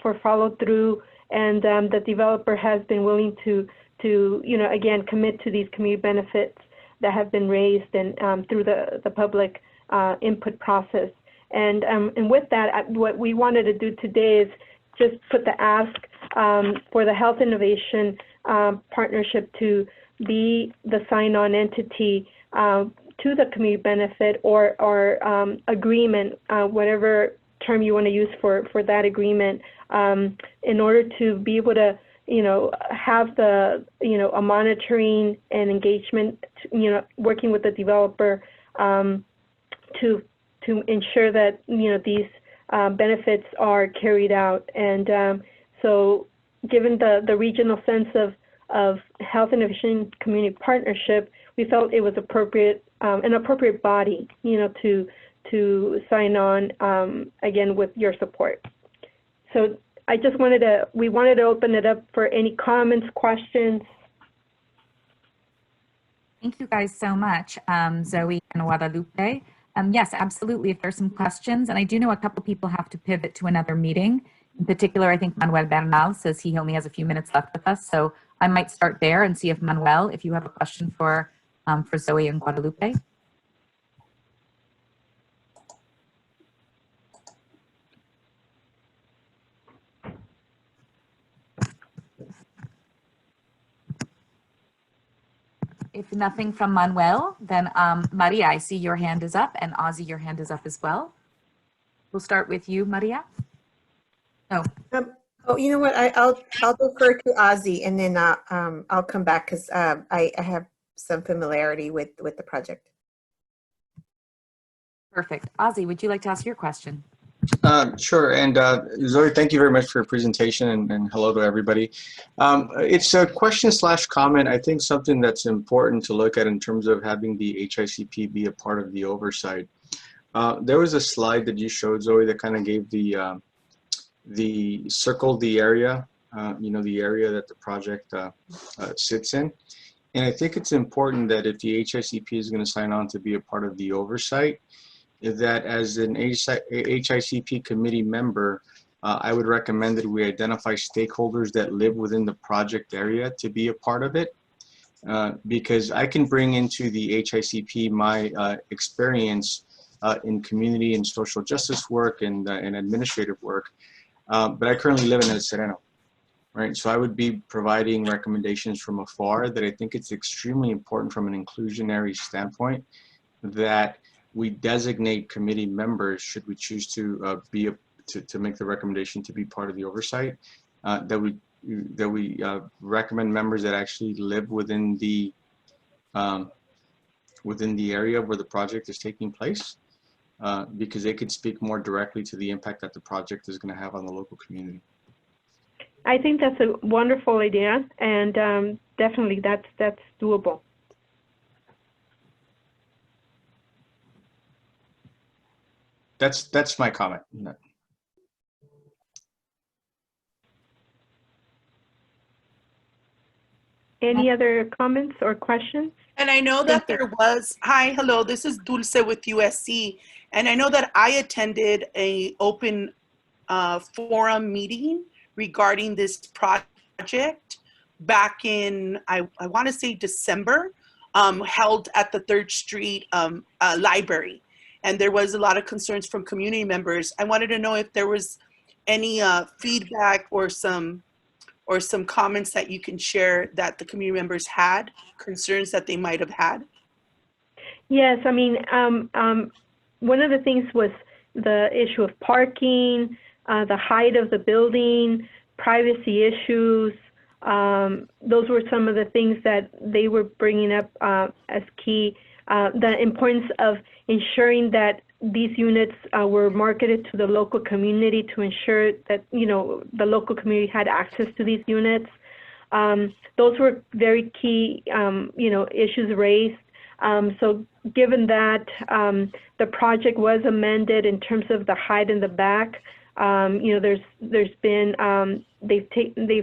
for follow through, and the developer has been willing to again, commit to these community benefits that have been raised and through the public input process. And with that, what we wanted to do today is just put the ask for the Health Innovation Partnership to be the sign-on entity to the community benefit or agreement, whatever term you want to use for that agreement, in order to be able to have the a monitoring and engagement, working with the developer to ensure that these benefits are carried out. And so given the regional sense of Health Innovation Community Partnership, we felt it was appropriate, an appropriate body to sign on, again, with your support. So we wanted to open it up for any comments, questions. Thank you guys so much, Zoe and Guadalupe. Yes, absolutely, if there's some questions, and I do know a couple people have to pivot to another meeting. In particular, I think Manuel Bernal says he only has a few minutes left with us, so I might start there and see if Manuel, if you have a question for Zoe and Guadalupe. If nothing from Manuel, then Maria, I see your hand is up, and Ozzy, your hand is up as well. We'll start with you, Maria. No. You know what? I'll defer to Ozzy, and then I'll come back because I have some familiarity with the project. Perfect. Ozzy, would you like to ask your question? Sure. And Zoe, thank you very much for your presentation, and hello to everybody. It's a question/comment. I think something that's important to look at in terms of having the HICP be a part of the oversight. There was a slide that you showed, Zoe, that kind of gave the circle, the area, the area that the project sits in. And I think it's important that if the HICP is going to sign on to be a part of the oversight, that as an HICP committee member, I would recommend that we identify stakeholders that live within the project area to be a part of it, because I can bring into the HICP my experience in community and social justice work and administrative work, but I currently live in El Sereno, right? So I would be providing recommendations from afar that I think it's extremely important from an inclusionary standpoint that we designate committee members, should we choose to to make the recommendation to be part of the oversight, that we recommend members that actually live within the area where the project is taking place, because they could speak more directly to the impact that the project is going to have on the local community. I think that's a wonderful idea, and definitely that's doable. That's my comment. Any other comments or questions? And I know that there was, hi, hello, this is Dulce with USC. And I know that I attended a open forum meeting regarding this project back in, I want to say December, held at the 3rd Street Library. And there was a lot of concerns from community members. I wanted to know if there was any feedback or some comments that you can share that the community members had, concerns that they might have had. Yes, I mean, one of the things was the issue of parking, the height of the building, privacy issues. Those were some of the things that they were bringing up as key. The importance of ensuring that these units were marketed to the local community to ensure that, the local community had access to these units. Those were very key, issues raised. So given that the project was amended in terms of the height in the back, there's been they've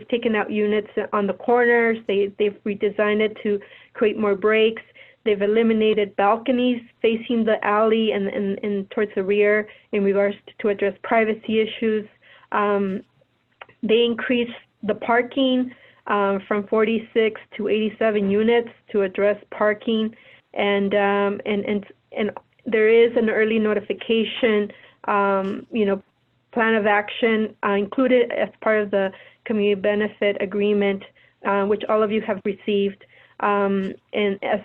taken out units on the corners. They've redesigned it to create more breaks. They've eliminated balconies facing the alley and towards the rear in regards to address privacy issues. They increased the parking from 46 to 87 units to address parking, and there is an early notification, plan of action included as part of the community benefit agreement, which all of you have received, and as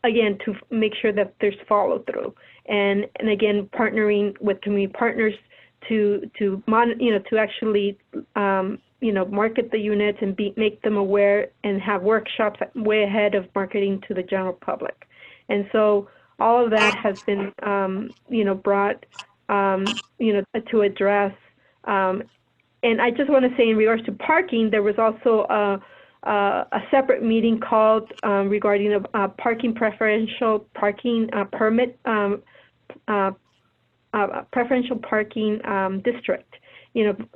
again to make sure that there's follow through, and again partnering with community partners to actually market the units and make them aware and have workshops way ahead of marketing to the general public. And so all of that has been brought to address. And I just want to say in regards to parking, there was also a separate meeting called regarding a preferential parking permit, preferential parking district,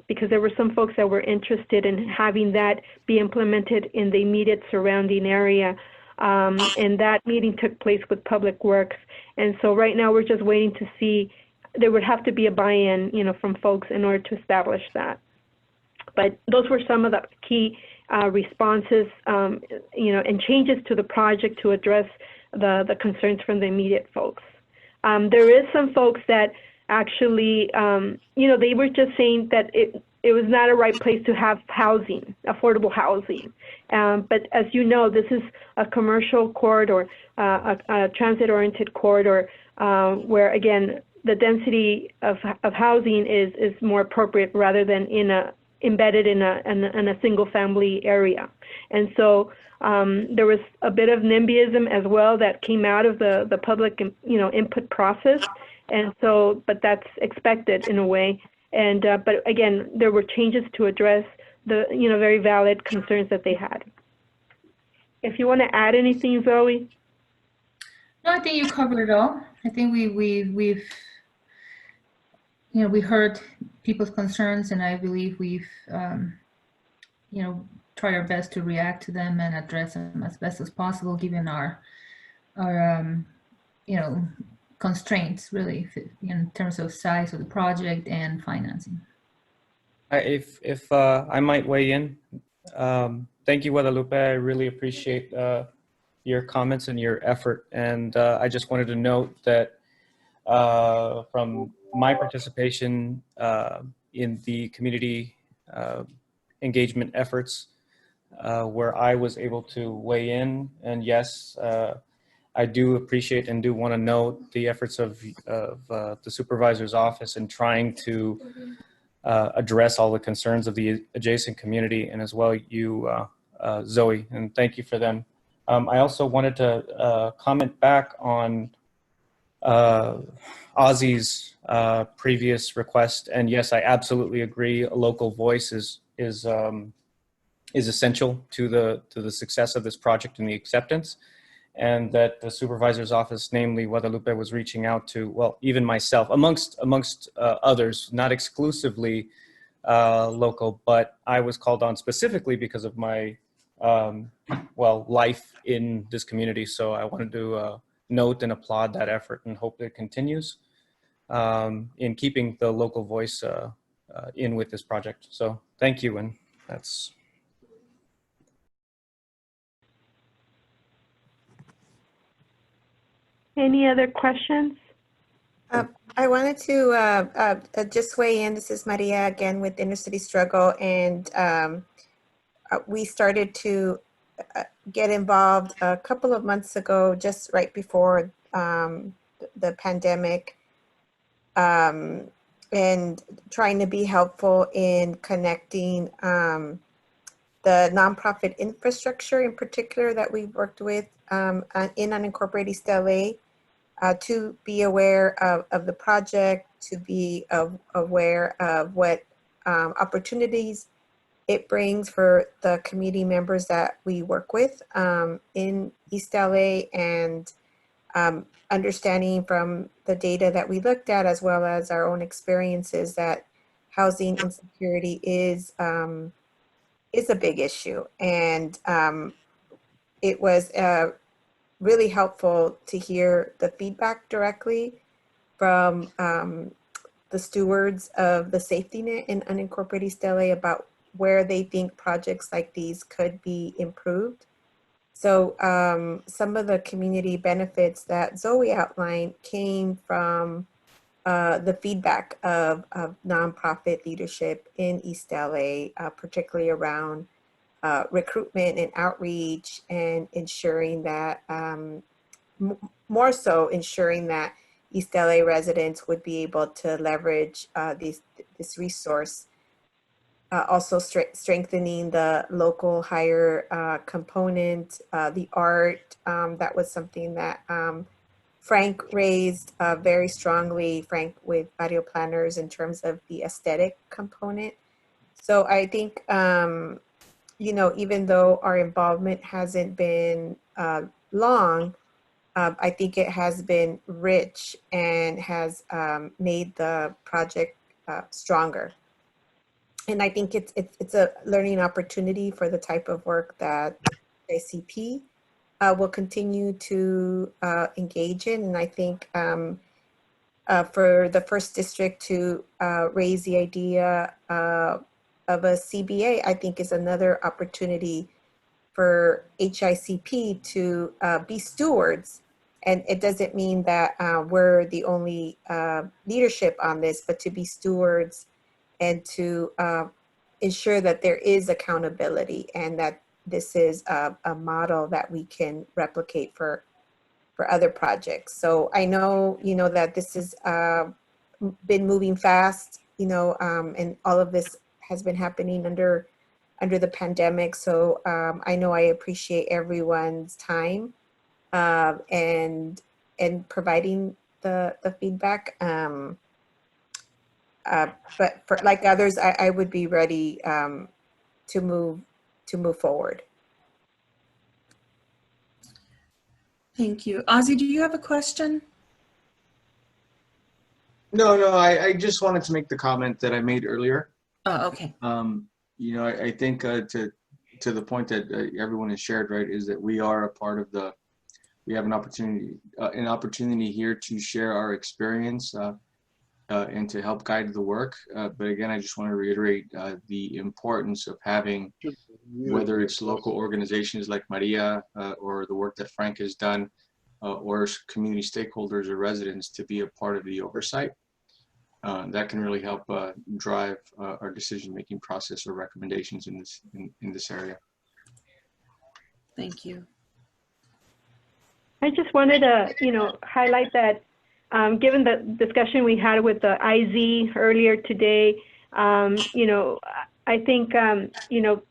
because there were some folks that were interested in having that be implemented in the immediate surrounding area. And that meeting took place with Public Works. And so right now we're just waiting to see, there would have to be a buy-in, from folks in order to establish that. But those were some of the key responses, and changes to the project to address the concerns from the immediate folks. There is some folks that actually, they were just saying that it was not a right place to have housing, affordable housing. But as you know, this is a commercial corridor, a transit-oriented corridor, where again, the density of housing is more appropriate rather than embedded in a single family area. And so there was a bit of NIMBYism as well that came out of the public input process. And so, but that's expected in a way. And but again, there were changes to address the very valid concerns that they had. If you want to add anything, Zoe. No, I think you covered it all. I think we've we heard people's concerns, and I believe we've tried our best to react to them and address them as best as possible, given our constraints, really, in terms of size of the project and financing. If I might weigh in, thank you, Guadalupe. I really appreciate your comments and your effort. And I just wanted to note that from my participation in the community engagement efforts, where I was able to weigh in, and yes, I do appreciate and do want to note the efforts of the supervisor's office in trying to address all the concerns of the adjacent community, and as well you, Zoe, and thank you for them. I also wanted to comment back on Ozzy's previous request, and yes, I absolutely agree. A local voice is essential to the success of this project and the acceptance. And that the supervisor's office, namely Guadalupe, was reaching out to, well, even myself, amongst others, not exclusively local, but I was called on specifically because of my, life in this community. So I wanted to note and applaud that effort and hope it continues in keeping the local voice in with this project. So thank you, and that's... Any other questions? I wanted to just weigh in. This is Maria again with Inner City Struggle, and we started to get involved a couple of months ago, just right before the pandemic, and trying to be helpful in connecting the nonprofit infrastructure in particular that we've worked with in unincorporated East LA, to be aware of the project, to be aware of what opportunities it brings for the community members that we work with in East LA, and understanding from the data that we looked at, as well as our own experiences, that housing insecurity is a big issue. And it was really helpful to hear the feedback directly from the stewards of the safety net in unincorporated East LA about where they think projects like these could be improved. So some of the community benefits that Zoe outlined came from the feedback of nonprofit leadership in East LA, particularly around recruitment and outreach, and ensuring that, more so ensuring that East LA residents would be able to leverage this resource. Also strengthening the local hire component, the art, that was something that Frank raised very strongly, Frank with Barrio Planners, in terms of the aesthetic component. So I think, you know, even though our involvement hasn't been long, I think it has been rich and has made the project stronger. And I think it's a learning opportunity for the type of work that HICP will continue to engage in. And I think for the first district to raise the idea of a CBA, I think is another opportunity for HICP to be stewards. And it doesn't mean that we're the only leadership on this, but to be stewards and to ensure that there is accountability, and that this is a model that we can replicate for other projects. So I know, you know, that this has been moving fast, you know, and all of this has been happening under the pandemic. So I know I appreciate everyone's time and providing the feedback. But for like others, I would be ready to move forward. Thank you. Ozzy, do you have a question? No, I just wanted to make the comment that I made earlier. Oh, okay. You know, I think to the point that everyone has shared, right, is that we are a part of we have an opportunity here to share our experience and to help guide the work. But again, I just want to reiterate the importance of having, whether it's local organizations like Maria or the work that Frank has done, or community stakeholders or residents, to be a part of the oversight. That can really help drive our decision-making process or recommendations in this area. Thank you. I just wanted to, you know, highlight that given the discussion we had with the IZ earlier today, you know, I think, you know,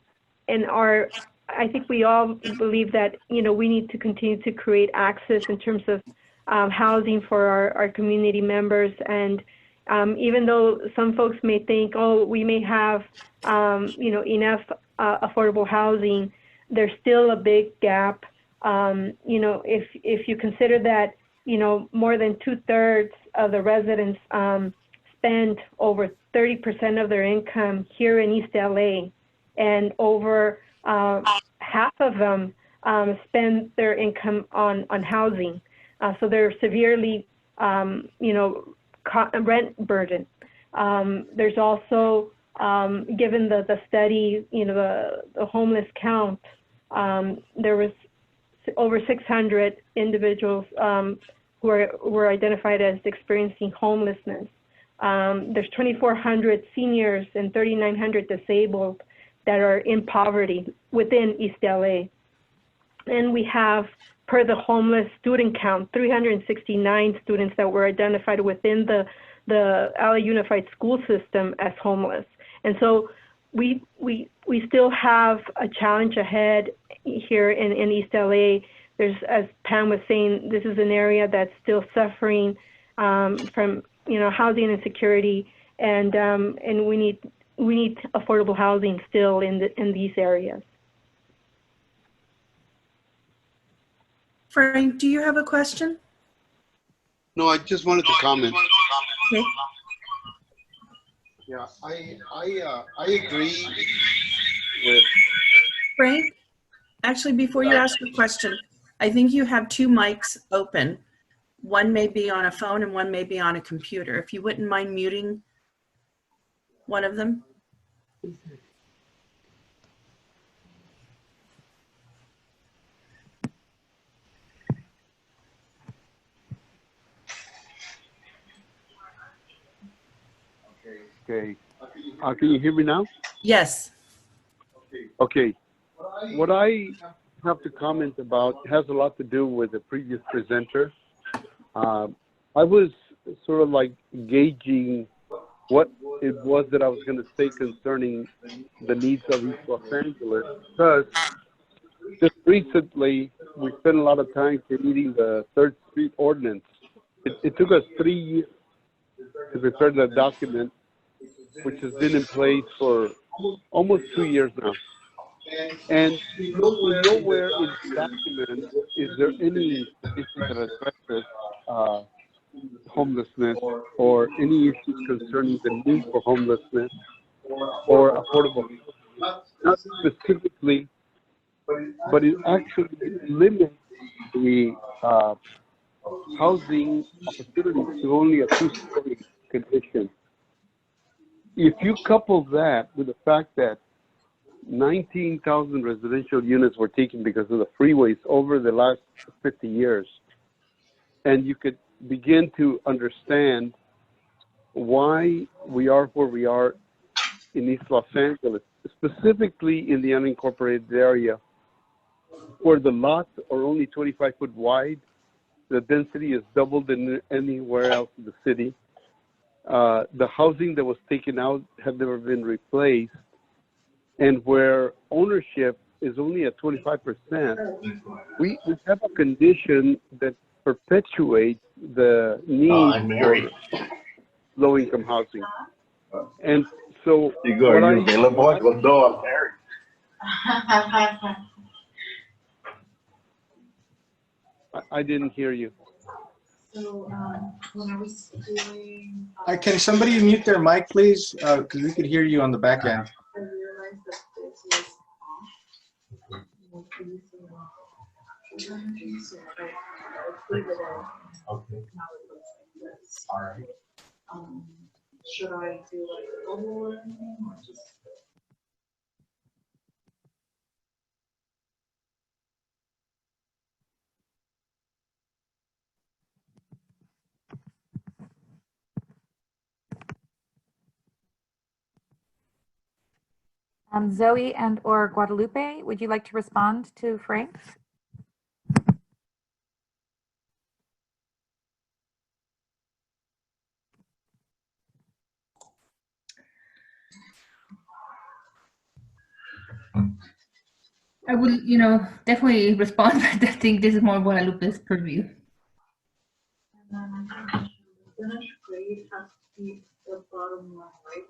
I think we all believe that, you know, we need to continue to create access in terms of housing for our community members. And even though some folks may think, oh, we may have, you know, enough affordable housing, there's still a big gap. You know, if you consider that, you know, more than 2/3 of the residents spend over 30% of their income here in East LA, and over half of them spend their income on housing. So they're severely, you know, rent burden. There's also, given the study, you know, the homeless count, there was over 600 individuals who were identified as experiencing homelessness. There's 2,400 seniors and 3,900 disabled that are in poverty within East LA. And we have, per the homeless student count, 369 students that were identified within the LA Unified School System as homeless. And so we still have a challenge ahead here in East LA. There's, as Pam was saying, this is an area that's still suffering from, you know, housing insecurity, and we need affordable housing still in these areas. Frank, do you have a question? No, I just wanted to comment. Okay. Yeah, I agree with. Frank, actually, before you ask your question, I think you have two mics open. One may be on a phone and one may be on a computer. If you wouldn't mind muting one of them. Okay. Can you hear me now? Yes. Okay. What I have to comment about has a lot to do with the previous presenter. I was sort of like gauging what it was that I was going to say concerning the needs of East Los Angeles, because just recently we spent a lot of time creating the Third Street Ordinance. It took us 3 years to prepare that document, which has been in place for almost 2 years now. And nowhere in the document is there any issue that addresses homelessness or any issues concerning the need for homelessness or affordable housing. Not specifically, but it actually limits the housing opportunities to only a two-story condition. If you couple that with the fact that 19,000 residential units were taken because of the freeways over the last 50 years, and you could begin to understand why we are where we are in East Los Angeles, specifically in the unincorporated area, where the lots are only 25 foot wide, the density is doubled than anywhere else in the city. The housing that was taken out had never been replaced, and where ownership is only at 25%, we have a condition that perpetuates the need for low-income housing. And so, Are you available? Well, no, I'm married. I didn't hear you. So when I was doing, Can somebody mute their mic, please? Because we could hear you on the back end. I realized that this was off. So I figured out. Okay. Now it looks like this. All right. Should I do like a global or anything, or just? Zoe and or Guadalupe, would you like to respond to Frank? I will, definitely respond, but I think this is more Guadalupe's purview. And then I think the finish grade has to be the bottom line, right?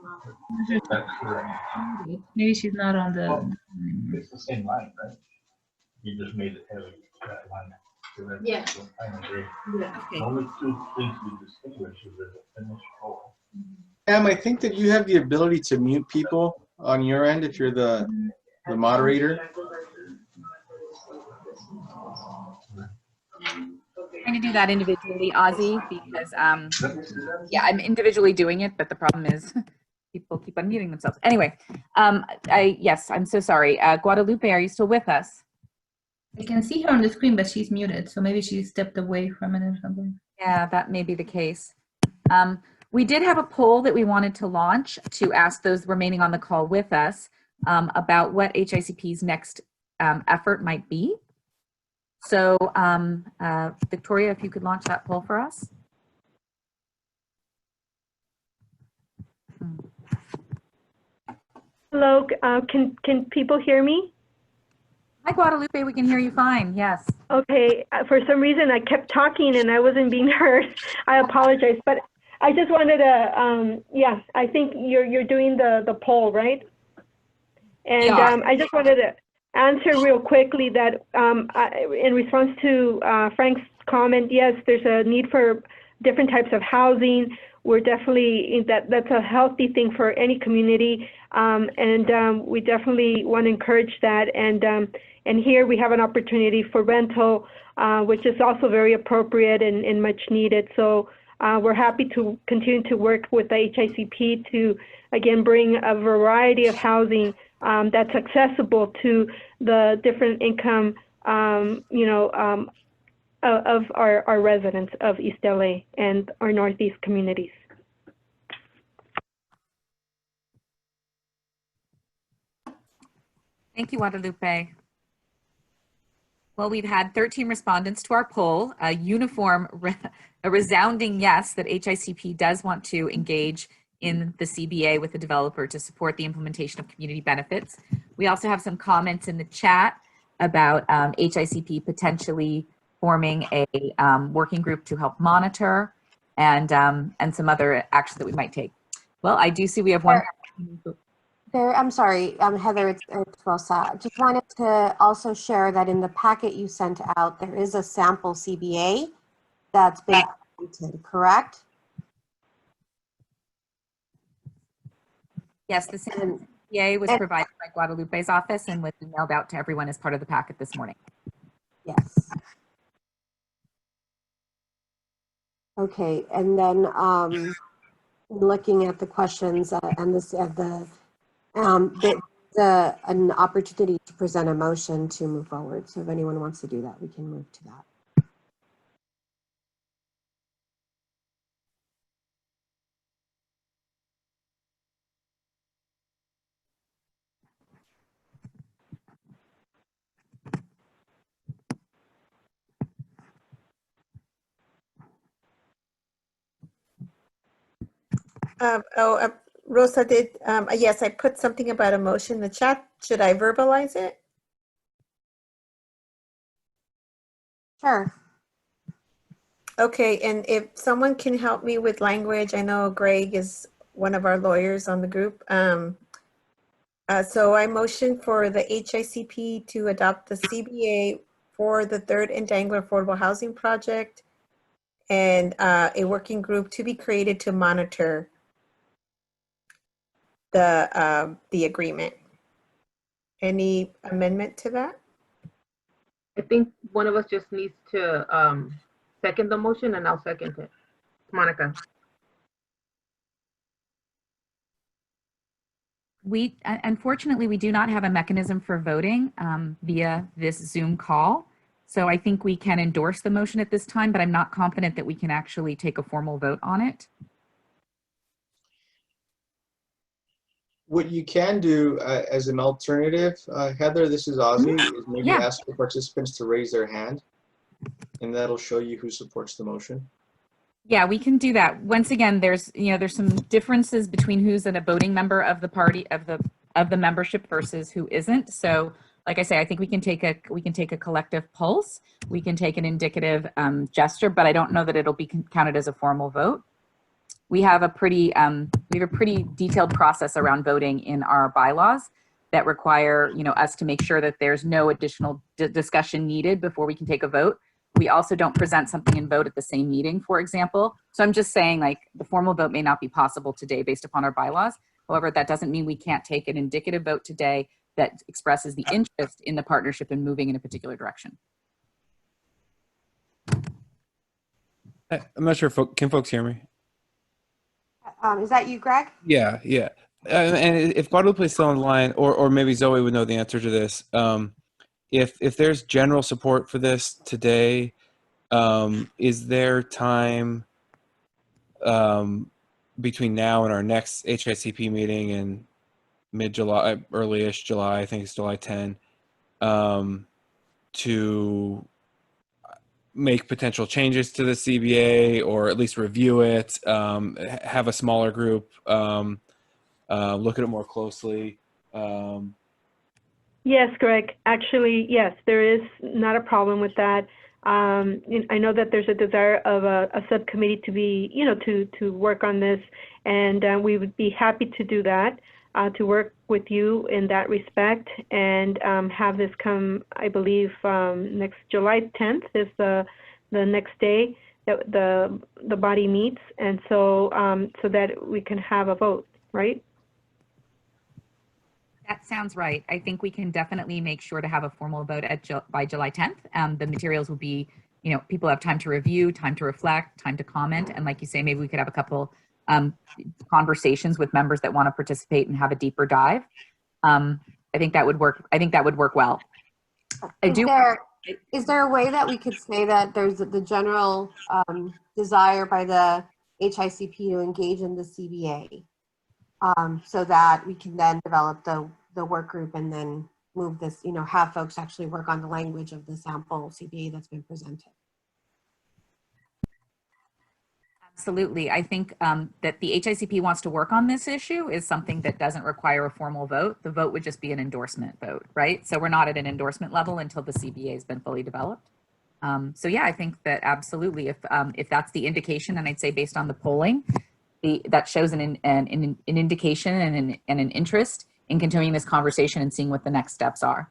That's correct. Maybe she's not on the. It's the same line, right? You just made it heavy, that line. So that's- Yeah. I agree. Yeah. The only two things we distinguish is the finish hole. I think that you have the ability to mute people on your end if you're the moderator. I'm trying to do that individually, Ozzy, because yeah, I'm individually doing it, but the problem is people keep unmuting themselves. Anyway, yes, I'm so sorry. Guadalupe, are you still with us? I can see her on the screen, but she's muted, so maybe she stepped away from it or something. Yeah, that may be the case. We did have a poll that we wanted to launch to ask those remaining on the call with us about what HICP's next effort might be. So, Victoria, if you could launch that poll for us. Hello, can people hear me? Hi, Guadalupe, we can hear you fine, yes. Okay, for some reason I kept talking and I wasn't being heard. I apologize, but I just wanted to, yeah, I think you're doing the poll, right? And Yeah. I just wanted to answer real quickly that in response to Frank's comment, yes, there's a need for different types of housing. We're definitely, that's a healthy thing for any community. We definitely want to encourage that. And here we have an opportunity for rental, which is also very appropriate and much needed. So we're happy to continue to work with the HICP to, again, bring a variety of housing that's accessible to the different income, of our residents of East LA and our Northeast communities. Thank you, Guadalupe. Well, we've had 13 respondents to our poll, a resounding yes that HICP does want to engage in the CBA with the developer to support the implementation of community benefits. We also have some comments in the chat about HICP potentially forming a working group to help monitor and some other actions that we might take. Well, I do see we have one. I'm sorry, Heather, it's Rosa. Just wanted to also share that in the packet you sent out, there is a sample CBA that's been completed, correct? Yes, the sample CBA was provided by Guadalupe's office and was emailed out to everyone as part of the packet this morning. Yes. Okay, and then looking at the questions and this an opportunity to present a motion to move forward. So if anyone wants to do that, we can move to that. Rosa did, yes, I put something about a motion in the chat. Should I verbalize it? Sure. Okay, and if someone can help me with language, I know Greg is one of our lawyers on the group. So I motion for the HICP to adopt the CBA for the third and Dangler Affordable Housing Project and a working group to be created to monitor the agreement. Any amendment to that? I think one of us just needs to second the motion, and I'll second it. Monica. Unfortunately, we do not have a mechanism for voting via this Zoom call. So I think we can endorse the motion at this time, but I'm not confident that we can actually take a formal vote on it. What you can do as an alternative, Heather, this is Ozzy, is maybe ask the participants to raise their hand, and that'll show you who supports the motion. Yeah, we can do that. Once again, there's some differences between who's a voting member of the party of the membership versus who isn't. So, like I say, I think we can take a collective pulse. We can take an indicative gesture, but I don't know that it'll be counted as a formal vote. We have a pretty detailed process around voting in our bylaws that require us to make sure that there's no additional discussion needed before we can take a vote. We also don't present something and vote at the same meeting, for example. So I'm just saying, like, the formal vote may not be possible today based upon our bylaws. However, that doesn't mean we can't take an indicative vote today that expresses the interest in the partnership and moving in a particular direction. I'm not sure, can folks hear me? Is that you, Greg? Yeah. And if Guadalupe is still online, or maybe Zoe would know the answer to this, if there's general support for this today, is there time between now and our next HICP meeting in mid-July, early-ish July, I think it's July 10, to make potential changes to the CBA, or at least review it, have a smaller group look at it more closely? Yes, Greg. Actually, yes, there is not a problem with that. I know that there's a desire of a subcommittee to be, to work on this, and we would be happy to do that, to work with you in that respect, and have this come, I believe, next July 10th is the next day the body meets, and so so that we can have a vote, right? That sounds right. I think we can definitely make sure to have a formal vote by July 10th. The materials will be, you know, people have time to review, time to reflect, time to comment. And like you say, maybe we could have a couple conversations with members that want to participate and have a deeper dive. I think that would work. I think that would work well. Is there a way that we could say that there's the general desire by the HICP to engage in the CBA, so that we can then develop the work group and then move this, you know, have folks actually work on the language of the sample CBA that's been presented? Absolutely. I think that the HICP wants to work on this issue is something that doesn't require a formal vote. The vote would just be an endorsement vote, right? So we're not at an endorsement level until the CBA has been fully developed. So yeah, I think that absolutely, if that's the indication, and I'd say based on the polling, that shows an indication and an interest in continuing this conversation and seeing what the next steps are.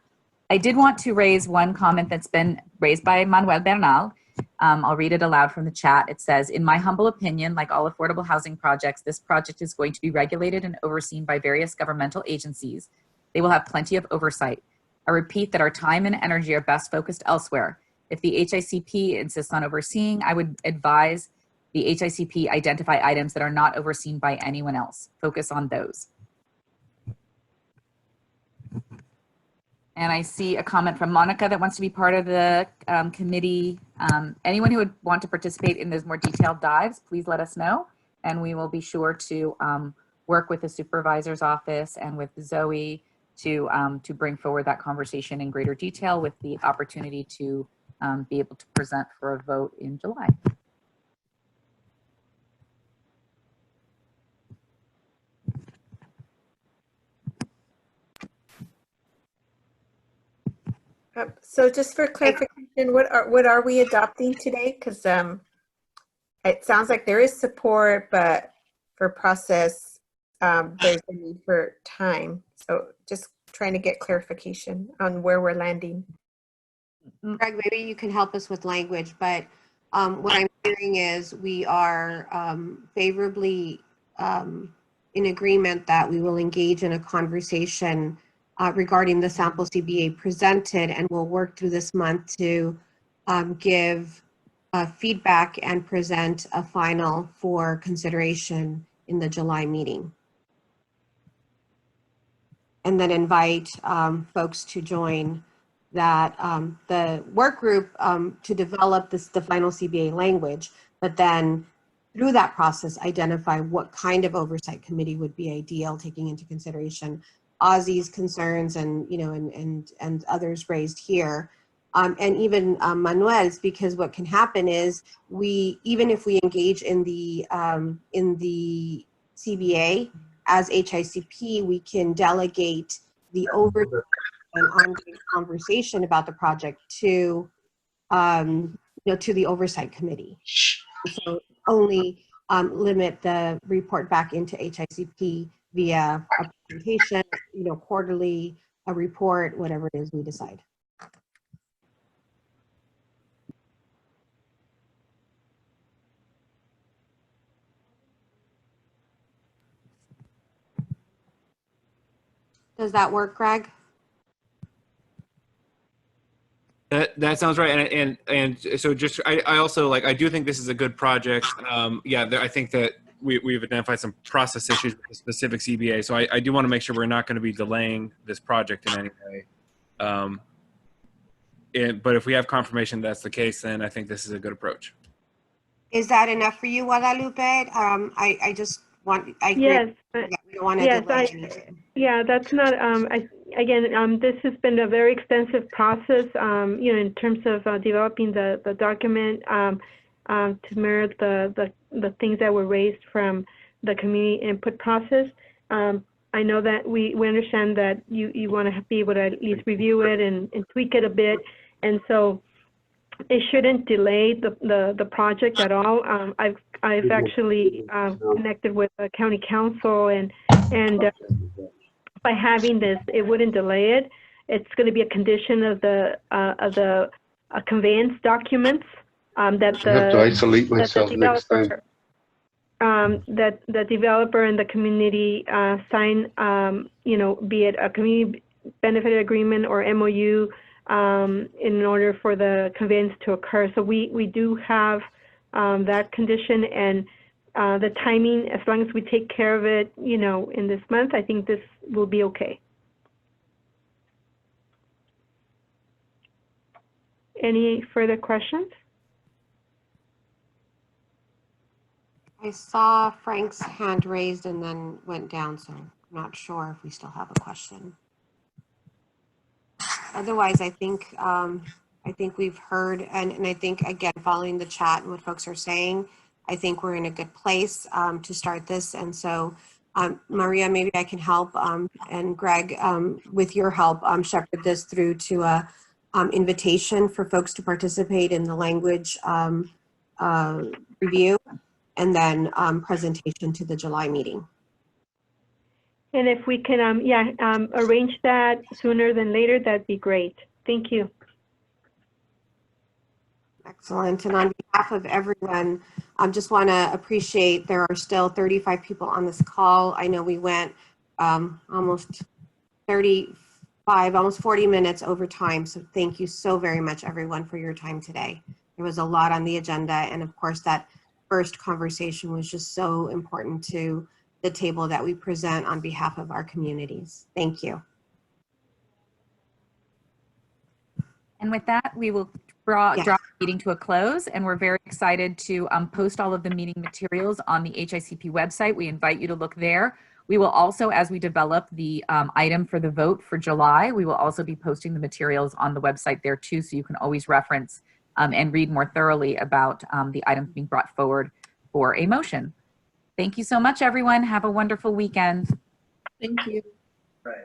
I did want to raise one comment that's been raised by Manuel Bernal. I'll read it aloud from the chat. It says, in my humble opinion, like all affordable housing projects, this project is going to be regulated and overseen by various governmental agencies. They will have plenty of oversight. I repeat that our time and energy are best focused elsewhere. If the HICP insists on overseeing, I would advise the HICP identify items that are not overseen by anyone else. Focus on those. And I see a comment from Monica that wants to be part of the committee. Anyone who would want to participate in those more detailed dives, please let us know. And we will be sure to work with the supervisor's office and with Zoe to bring forward that conversation in greater detail with the opportunity to be able to present for a vote in July. So just for clarification, what are we adopting today? Because it sounds like there is support, but for process, there's a need for time. So just trying to get clarification on where we're landing. Greg, maybe you can help us with language, but what I'm hearing is we are favorably in agreement that we will engage in a conversation regarding the sample CBA presented, and we'll work through this month to give feedback and present a final for consideration in the July meeting. And then invite folks to join that the work group to develop the final CBA language, but then through that process identify what kind of oversight committee would be ideal, taking into consideration Ozzy's concerns and, you know, and others raised here, and even Manuel's, because what can happen is even if we engage in the CBA as HICP, we can delegate the oversight and ongoing conversation about the project to, you know, to the oversight committee. So only limit the report back into HICP via a presentation, you know, quarterly, a report, whatever it is we decide. Does that work, Greg? That sounds right, and so just I also I do think this is a good project. Yeah, I think that we've identified some process issues with the specific CBA, so I do want to make sure we're not going to be delaying this project in any way. But if we have confirmation that's the case, then I think this is a good approach. Is that enough for you, Guadalupe? I just want, I agree. Yes. We don't want to delay anything. Yeah, that's not, again, this has been a very extensive process, you know, in terms of developing the document to mirror the things that were raised from the community input process. I know that we understand that you want to be able to at least review it and tweak it a bit. And so it shouldn't delay the project at all. I've actually connected with the county council, and by having this, it wouldn't delay it. It's going to be a condition of the conveyance documents that I have to the isolate that the myself next time. developer that the developer and the community sign, be it a community benefit agreement or MOU, in order for the conveyance to occur. So we do have that condition, and the timing, as long as we take care of it, in this month, I think this will be okay. Any further questions? I saw Frank's hand raised and then went down, so I'm not sure if we still have a question. Otherwise, I think we've heard, and I think, again, following the chat and what folks are saying, I think we're in a good place to start this. And so, Maria, maybe I can help, and Greg, with your help, shepherd this through to a invitation for folks to participate in the language review, and then presentation to the July meeting. And if we can, arrange that sooner than later, that'd be great. Thank you. Excellent. And on behalf of everyone, I just want to appreciate there are still 35 people on this call. I know we went almost 35, almost 40 minutes over time. So thank you so very much, everyone, for your time today. There was a lot on the agenda. And of course, that first conversation was just so important to the table that we present on behalf of our communities. Thank you. And with that, we will draw the meeting to a close, and we're very excited to post all of the meeting materials on the HICP website. We invite you to look there. We will also, as we develop the item for the vote for July, we will also be posting the materials on the website there too, so you can always reference and read more thoroughly about the items being brought forward for a motion. Thank you so much, everyone. Have a wonderful weekend. Thank you. Right.